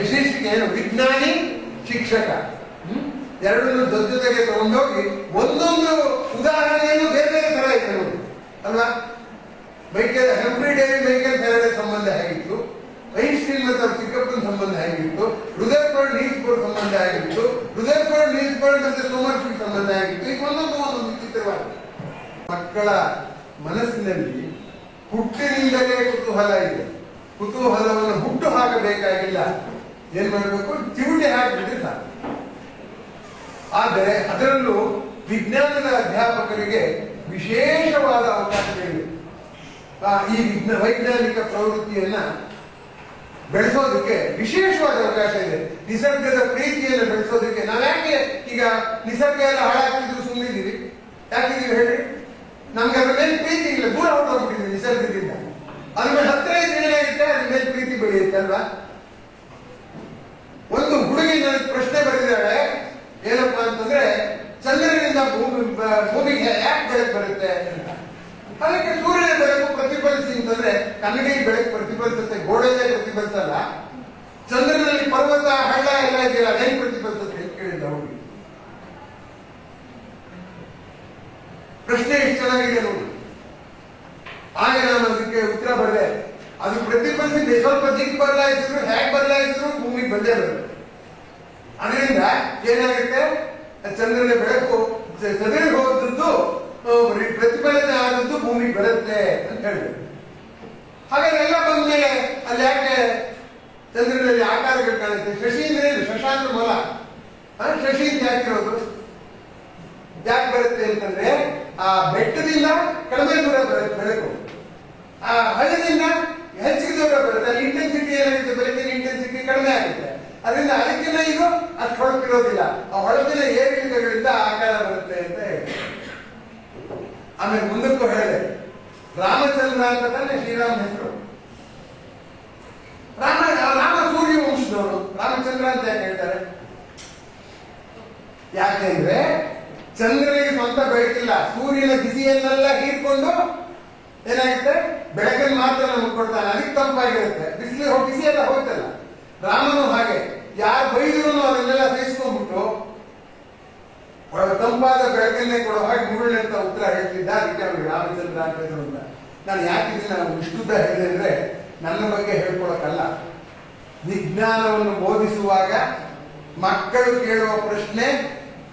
ಶೀರ್ಷಿಕೆ ಏನು? ವಿಜ್ಞಾನಿ ಶಿಕ್ಷಕ. ಎರಡನ್ನು ಜೊತೆಗೆ ತಗೊಂಡೋಗಿ ಒಂದೊಂದು ಉದಾಹರಣೆಯನ್ನು ಬೇರೆ ಬೇರೆ ತರ ಇದೆ ನೋಡಿ ಅಲ್ವಾ? ಹೆನ್ರಿ ಡೇವಿಡ್ ಮೈಕೆಲ್ ಫ್ಯಾರಡೆ ಸಂಬಂಧ ಹೇಗಿತ್ತು, ಐನ್ಸ್ಟೀನ್ ಮತ್ತು ಅವ್ರ ಚಿಕ್ಕಪ್ಪನ ಸಂಬಂಧ ಹೇಗಿತ್ತು, ರುದರ್ಫೋರ್ಡ್ ನೀಲ್ಸ್ಬೋರ್ಡ್ ಸಂಬಂಧ ಹೇಗಿತ್ತು, ರುದರ್ಫೋರ್ಡ್ ನೀಲ್ಸ್ಬೋರ್ಡ್ ಮತ್ತೆ ಸೋಮರ್ಫೀಲ್ಡ್ ಸಂಬಂಧ ಹೇಗಿತ್ತು. ಈಗ ಒಂದೊಂದು ವಿಚಿತ್ರವಾಗಿದೆ. ಮಕ್ಕಳ ಮನಸ್ಸಿನಲ್ಲಿ ಹುಟ್ಟಿನಿಂದಲೇ ಕುತೂಹಲ ಇದೆ. ಕುತೂಹಲವನ್ನು ಹುಟ್ಟು ಹಾಕಬೇಕಾಗಿಲ್ಲ, ಏನ್ ಮಾಡಬೇಕು? ಚಿವುಟೆ ಹಾಕಿಬಿಟ್ರೆ ಸಾಕು. ಆದರೆ ಅದರಲ್ಲೂ ವಿಜ್ಞಾನದ ಅಧ್ಯಾಪಕರಿಗೆ ವಿಶೇಷವಾದ ಅವಕಾಶಗಳಿವೆ. ಈ ವೈಜ್ಞಾನಿಕ ಪ್ರವೃತ್ತಿಯನ್ನ ಬೆಳೆಸೋದಕ್ಕೆ ವಿಶೇಷವಾದ ಅವಕಾಶ ಇದೆ. ನಿಸರ್ಗದ ಪ್ರೀತಿಯನ್ನು ಬೆಳೆಸೋದಕ್ಕೆ ನಾವ್ಯಾಕೆ ಈಗ ನಿಸರ್ಗ ಎಲ್ಲ ಹಾಳಾಗ್ತಿದ್ರು ಸುಮ್ಮನಿದ್ದೀವಿ? ಯಾಕಿದೀವಿ ಹೇಳಿ? ನಮ್ಗೆ ಅದ್ರ ಮೇಲೆ ಪ್ರೀತಿ ಇಲ್ಲ, ದೂರ ಹೊರಟೋಗ್ಬಿಟ್ಟಿದ್ವಿ ನಿಸರ್ಗದಿಂದ. ಅದ್ರ ಮೇಲೆ ಹತ್ತಿರ ಏನಾಗುತ್ತೆ, ಅದ್ರ ಮೇಲೆ ಪ್ರೀತಿ ಬೆಳೆಯುತ್ತೆ ಅಲ್ವಾ? ಒಂದು ಹುಡುಗಿ ನನಗೆ ಪ್ರಶ್ನೆ ಬರೆದಿದ್ದಾಳೆ, ಏನಪ್ಪಾ ಅಂತಂದ್ರೆ ಚಂದ್ರನಿಂದ ಭೂಮಿಗೆ ಯಾಕೆ ಬೆಳಕು ಬರುತ್ತೆ ಅಂತ. ಅದಕ್ಕೆ ಸೂರ್ಯನ ಬೆಳಕು ಪ್ರತಿಫಲಿಸಿ ಅಂತಂದ್ರೆ ಕಣ್ಣಿಗೆ ಬೆಳಕು ಪ್ರತಿಫಲಿಸುತ್ತೆ, ಗೋಡೆಯಲ್ಲೇ ಪ್ರತಿಫಲಿಸಲ್ಲ. ಚಂದ್ರನಲ್ಲಿ ಪರ್ವತ ಹಳ್ಳ ಎಲ್ಲ ಇದೆಯಲ್ಲ, ಅದೇನು ಪ್ರತಿಫಲಿಸುತ್ತೆ ಅಂತ ಕೇಳಿದ್ದ ಹುಡುಗಿ. ಪ್ರಶ್ನೆ ಎಷ್ಟು ಚೆನ್ನಾಗಿದೆ ನೋಡಿ. ಆಗ ನಾನು ಅದಕ್ಕೆ ಉತ್ತರ ಬರದೆ, ಅದು ಪ್ರತಿಫಲಿಸಿ ಸ್ವಲ್ಪ ದಿಕ್ಕು ಬದಲಾಯಿಸಿದ್ರು, ಹೇಗೆ ಬದಲಾಯಿಸಿದ್ರು ಭೂಮಿಗೆ ಬಂದೇ ಬರುತ್ತೆ. ಅದರಿಂದ ಏನಾಗುತ್ತೆ, ಚಂದ್ರನ ಬೆಳಕು ಚದುರಿ ಹೋದದ್ದು ಪ್ರತಿಫಲನೆ ಆದದ್ದು ಭೂಮಿಗೆ ಬರುತ್ತೆ ಅಂತ ಹೇಳಿದ್ರು. ಹಾಗಾದ್ರೆ ಎಲ್ಲ ಬಂದ್ಮೇಲೆ ಅಲ್ಲಿ ಯಾಕೆ ಚಂದ್ರನಲ್ಲಿ ಆಕಾರಗಳು ಕಾಣುತ್ತೆ? ಶಶಿ ಅಂದ್ರೆ ಶಶಾಂಕ ಮೊಲ, ಶಶಿ ಅಂತ ಯಾಕಿರೋದು? ಯಾಕೆ ಬರುತ್ತೆ ಅಂತಂದ್ರೆ ಆ ಬೆಟ್ಟದಿಂದ ಕಡಿಮೆ ದೂರ ಬರುತ್ತೆ ಬೆಳಕು, ಆ ಹಳ್ಳದಿಂದ ಹೆಚ್ಚಿಗೆ ದೂರ ಬರುತ್ತೆ. ಅಲ್ಲಿ ಇಂಟೆನ್ಸಿಟಿ ಏನಾಗುತ್ತೆ, ಬೆಳಕಿನ ಇಂಟೆನ್ಸಿಟಿ ಕಡಿಮೆ ಆಗುತ್ತೆ. ಅದರಿಂದ ಅದಕ್ಕಿಂತ ಇದು ಅಷ್ಟು ಹೊಳಪಿರೋದಿಲ್ಲ. ಆ ಹೊಳಪಿನ ಏರಿಳಿತಗಳಿಂದ ಆಕಾರ ಬರುತ್ತೆ ಅಂತ ಹೇಳಿ. ಆಮೇಲೆ ಮುಂದಕ್ಕೂ ಹೇಳಿದೆ, ರಾಮಚಂದ್ರ ಅಂತ ತಾನೆ ಶ್ರೀರಾಮ ಹೆಸರು. ರಾಮ ಸೂರ್ಯ ವಂಶದವರು, ರಾಮಚಂದ್ರ ಅಂತ ಯಾಕೆ ಹೇಳ್ತಾರೆ? ಯಾಕೆಂದ್ರೆ ಚಂದ್ರನಿಗೆ ಸ್ವಂತ ಬೆಳಕಿಲ್ಲ, ಸೂರ್ಯನ ಬಿಸಿಯನ್ನೆಲ್ಲ ಹೀರ್ಕೊಂಡು ಏನಾಗುತ್ತೆ, ಬೆಳಕನ್ನು ಮಾತ್ರ ನಮ್ಗೆ ಕೊಡ್ತಾನೆ, ಅದಕ್ಕೆ ತಂಪಾಗಿರುತ್ತೆ. ಬಿಸಿಲು ಬಿಸಿ ಎಲ್ಲ ಹೋಗ್ತಲ್ಲ. ರಾಮನು ಹಾಗೆ, ಯಾರು ಬೈದ್ರು ಅದನ್ನೆಲ್ಲ ಸಹಿಸ್ಕೊಂಡ್ಬಿಟ್ಟು ತಂಪಾದ ಬೆಳಕನ್ನೇ ಕೊಡೋ ಹಾಗೆ ಮುರುಳಂತ ಉತ್ತರ ಹೇಳ್ತಿದ್ದ. ಅದಕ್ಕೆ ಅವ್ರಿಗೆ ರಾಮಚಂದ್ರ ಅಂತ ಹೆಸರು. ನಾನು ಯಾಕಿದ್ದೀನಿ ನಾನು ಇಷ್ಟುದ್ದ ಹೇಳಿದೆ ಅಂದ್ರೆ ನನ್ನ ಬಗ್ಗೆ ಹೇಳ್ಕೊಳಕ್ಕಲ್ಲ. ವಿಜ್ಞಾನವನ್ನು ಬೋಧಿಸುವಾಗ ಮಕ್ಕಳು ಕೇಳುವ ಪ್ರಶ್ನೆ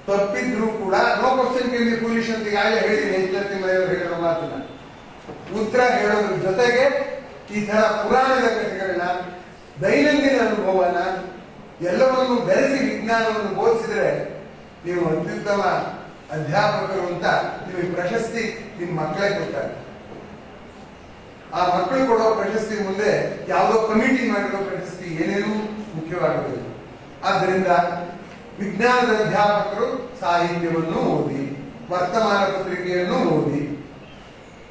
ತಪ್ಪಿದ್ರು ಕೂಡ no question can be foolish ಅಂತ ಈಗಾಗಲೇ ಹೇಳಿದ್ದೀನಿ. ಎಚ್ಚರಿಕೆಯವರು ಹೇಳೋ ಮಾತನ್ನ ಉತ್ತರ ಹೇಳೋದ್ರ ಜೊತೆಗೆ ಈ ತರ ಪುರಾಣದ ಕಥೆಗಳನ್ನ, ದೈನಂದಿನ ಅನುಭವನ ಎಲ್ಲವನ್ನು ಬೆರೆಸಿ ವಿಜ್ಞಾನವನ್ನು ಬೋಧಿಸಿದ್ರೆ ನೀವು ಅತ್ಯುತ್ತಮ ಅಧ್ಯಾಪಕರು ಅಂತ ನಿಮಗೆ ಪ್ರಶಸ್ತಿ ನಿಮ್ಮ ಮಕ್ಕಳೇ ಕೊಡ್ತಾರೆ. ಆ ಮಕ್ಕಳು ಕೊಡೋ ಪ್ರಶಸ್ತಿ ಮುಂದೆ ಯಾವುದೋ ಕಮಿಟಿ ಮಾಡಿರೋ ಪ್ರಶಸ್ತಿ ಏನೇನೂ ಮುಖ್ಯವಾಗುವುದಿಲ್ಲ. ಆದ್ದರಿಂದ ವಿಜ್ಞಾನದ ಅಧ್ಯಾಪಕರು ಸಾಹಿತ್ಯವನ್ನು ಓದಿ, ವರ್ತಮಾನ ಪತ್ರಿಕೆಯನ್ನು ಓದಿ,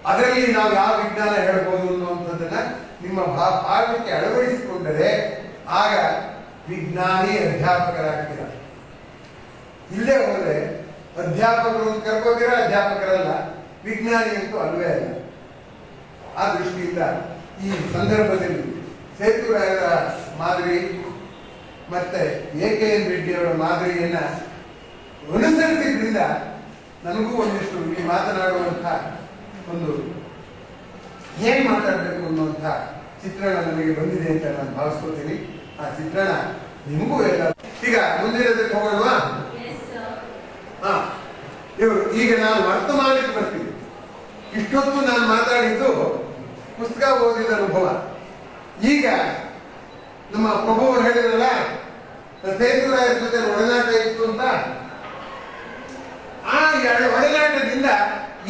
ಅದರಲ್ಲಿ ನಾವು ಯಾವ ವಿಜ್ಞಾನ ಹೇಳ್ಬೋದು ಅನ್ನುವಂಥದ್ದನ್ನ ನಿಮ್ಮ ಪಾಠಕ್ಕೆ ಅಳವಡಿಸಿಕೊಂಡರೆ ಆಗ ವಿಜ್ಞಾನಿ ಅಧ್ಯಾಪಕರಾಗ್ತೀರ. ಇಲ್ಲೇ ಹೋದ್ರೆ ಅಧ್ಯಾಪಕರು ಅಂತ ಕರ್ಕೋತೀರ, ಅಧ್ಯಾಪಕರಲ್ಲ, ವಿಜ್ಞಾನಿ ಅಂತೂ ಅಲ್ವೇ ಅಲ್ಲ. ಆ ದೃಷ್ಟಿಯಿಂದ ಈ ಸಂದರ್ಭದಲ್ಲಿ ಸೇತುರಾಯರ ಮಾದರಿ ಮತ್ತೆ ಎ.ಕೆ.ಎನ್. ರೆಡ್ಡಿ ಅವರ ಮಾದರಿಯನ್ನ ಅನುಸರಿಸಿದ್ರಿಂದ ನನಗೂ ಒಂದಿಷ್ಟು ಇಲ್ಲಿ ಮಾತನಾಡುವಂತಹ ಒಂದು ಏನ್ ಮಾತಾಡಬೇಕು ಅನ್ನುವಂಥ ಚಿತ್ರಣ ನನಗೆ ಬಂದಿದೆ ಅಂತ ನಾನು ಭಾವಿಸ್ಕೊತೀನಿ. ಆ ಚಿತ್ರಣ ನಿಮಗೂ ಎಲ್ಲ. ಈಗ ಮುಂದಿನದಕ್ಕೆ ಹೋಗೋಣವಾ? ಇವರು ಈಗ ನಾನು ವರ್ತಮಾನಕ್ಕೆ ಬರ್ತೀನಿ. ಇಷ್ಟೊತ್ತು ನಾನು ಮಾತಾಡಿದ್ದು ಪುಸ್ತಕ ಓದಿದ ಅನುಭವ. ಈಗ ನಮ್ಮ ಪ್ರಭು ಅವರು ಹೇಳಿದ್ರಲ್ಲ, ಸೇತುರಾಯರ ಜೊತೆ ಒಡನಾಟ ಇತ್ತು ಅಂತ. ಆ ಒಡನಾಟದಿಂದ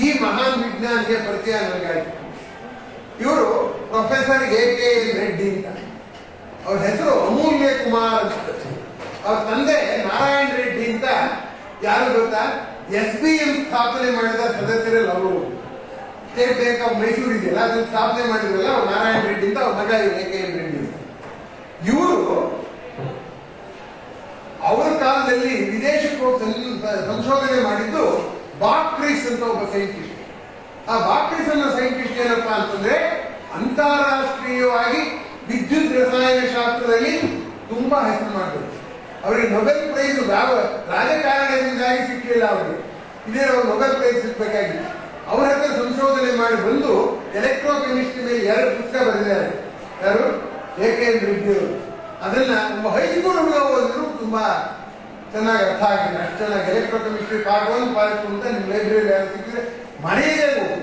ಈ ಮಹಾನ್ ವಿಜ್ಞಾನಿಗೆ ಪರಿಚಯ ನನಗಾಯಿತು. ಇವರು ಪ್ರೊಫೆಸರ್ ಎ.ಕೆ.ಎನ್. ರೆಡ್ಡಿ ಅಂತ. ಅವ್ರ ಹೆಸರು ಅಮೂಲ್ಯ ಕುಮಾರ್ ಅಂತ. ಅವ್ರ ತಂದೆ ನಾರಾಯಣ ರೆಡ್ಡಿ ಅಂತ. ಯಾರು ಗೊತ್ತಾ? SBM ಸ್ಥಾಪನೆ ಮಾಡಿದ ಸದಸ್ಯರಲ್ಲಿ ಅವರು. ಸ್ಟೇಟ್ ಬ್ಯಾಂಕ್ ಆಫ್ ಮೈಸೂರು ಇದೆಯಲ್ಲ, ಅದನ್ನು ಸ್ಥಾಪನೆ ಮಾಡಿದ್ರಲ್ಲ ಅವ್ರು ನಾರಾಯಣ ರೆಡ್ಡಿ ಅಂತ. ಅವ್ರ ಮಗ ಎ.ಕೆ.ಎನ್. ರೆಡ್ಡಿ ಅಂತ. ಇವರು ಅವರ ಕಾಲದಲ್ಲಿ ವಿದೇಶಕ್ಕೆ ಹೋಗಿ ಸಂಶೋಧನೆ ಮಾಡಿದ್ದು ಬಾಕ್ಟ್ರಿಸ್ ಅಂತ ಒಬ್ಬ ಸೈಂಟಿಸ್ಟ್. ಆ ಬಾಕ್ಟ್ರಿಸ್ ಅನ್ನೋ ಸೈಂಟಿಸ್ಟ್ ಏನಪ್ಪಾ ಅಂತಂದ್ರೆ ಅಂತಾರಾಷ್ಟ್ರೀಯವಾಗಿ ವಿದ್ಯುತ್ ರಸಾಯನ ಶಾಸ್ತ್ರದಲ್ಲಿ ತುಂಬಾ ಹೆಸರು ಮಾಡಿದ್ರು. ಅವರಿಗೆ ನೊಬೆಲ್ ಪ್ರೈಸ್ ರಾಜಕಾರಣದಿಂದಾಗಿ ಸಿಕ್ಕಲಿಲ್ಲ. ಅವರಿಗೆ ಇದೇ ಅವ್ರು ನೊಬೆಲ್ ಪ್ರೈಸ್ ಸಿಗ್ಬೇಕಾಗಿತ್ತು. ಅವ್ರ ಹತ್ರ ಸಂಶೋಧನೆ ಮಾಡಿ ಬಂದು ಎಲೆಕ್ಟ್ರೋಕೆಮಿಸ್ಟ್ರಿ ಮೇಲೆ 2 ಪುಸ್ತಕ ಬರೆದಿದ್ದಾರೆ. ಯಾರು? ಎ.ಕೆ.ಎನ್. ರೆಡ್ಡಿ ಅವರು. ಅದನ್ನ ಒಬ್ಬ ಹೈಸ್ಕೂಲ್ ಹುಡುಗ ಓದಿದ್ರು ತುಂಬಾ ಚೆನ್ನಾಗಿ ಅರ್ಥ ಆಗಿದೆ. ಅಷ್ಟು ಚೆನ್ನಾಗಿ ಎಲೆಕ್ಟ್ರೋಕೆಮಿಸ್ಟ್ರಿ ಪಾರ್ಟ್ 1 ಪಾರ್ಟ್ 2 ಅಂತ ನಿಮ್ಮ ಲೈಬ್ರರಿ ಯಾರು ಸಿಕ್ಕಿದ್ರೆ ಮನೆಯೇ ಹೋಗಿ.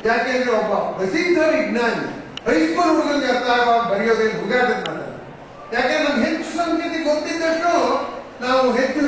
ಯಾಕೆಂದ್ರೆ ಒಬ್ಬ ಪ್ರಸಿದ್ಧ ವಿಜ್ಞಾನಿ ಹೈಸ್ಕೂಲ್ ಹುಡುಗನಿಗೆ ಅರ್ಥ ಆಗುವ ಬರೆಯೋದೇನು ಹುಡುಗಾಟದ ಮಾತಲ್ಲ. ಯಾಕೆಂದ್ರೆ ನಮ್ಗೆ ಹೆಚ್ಚು ಸಂಖ್ಯೆ ಗೊತ್ತಿದ್ದಷ್ಟು ನಾವು ಹೆಚ್ಚು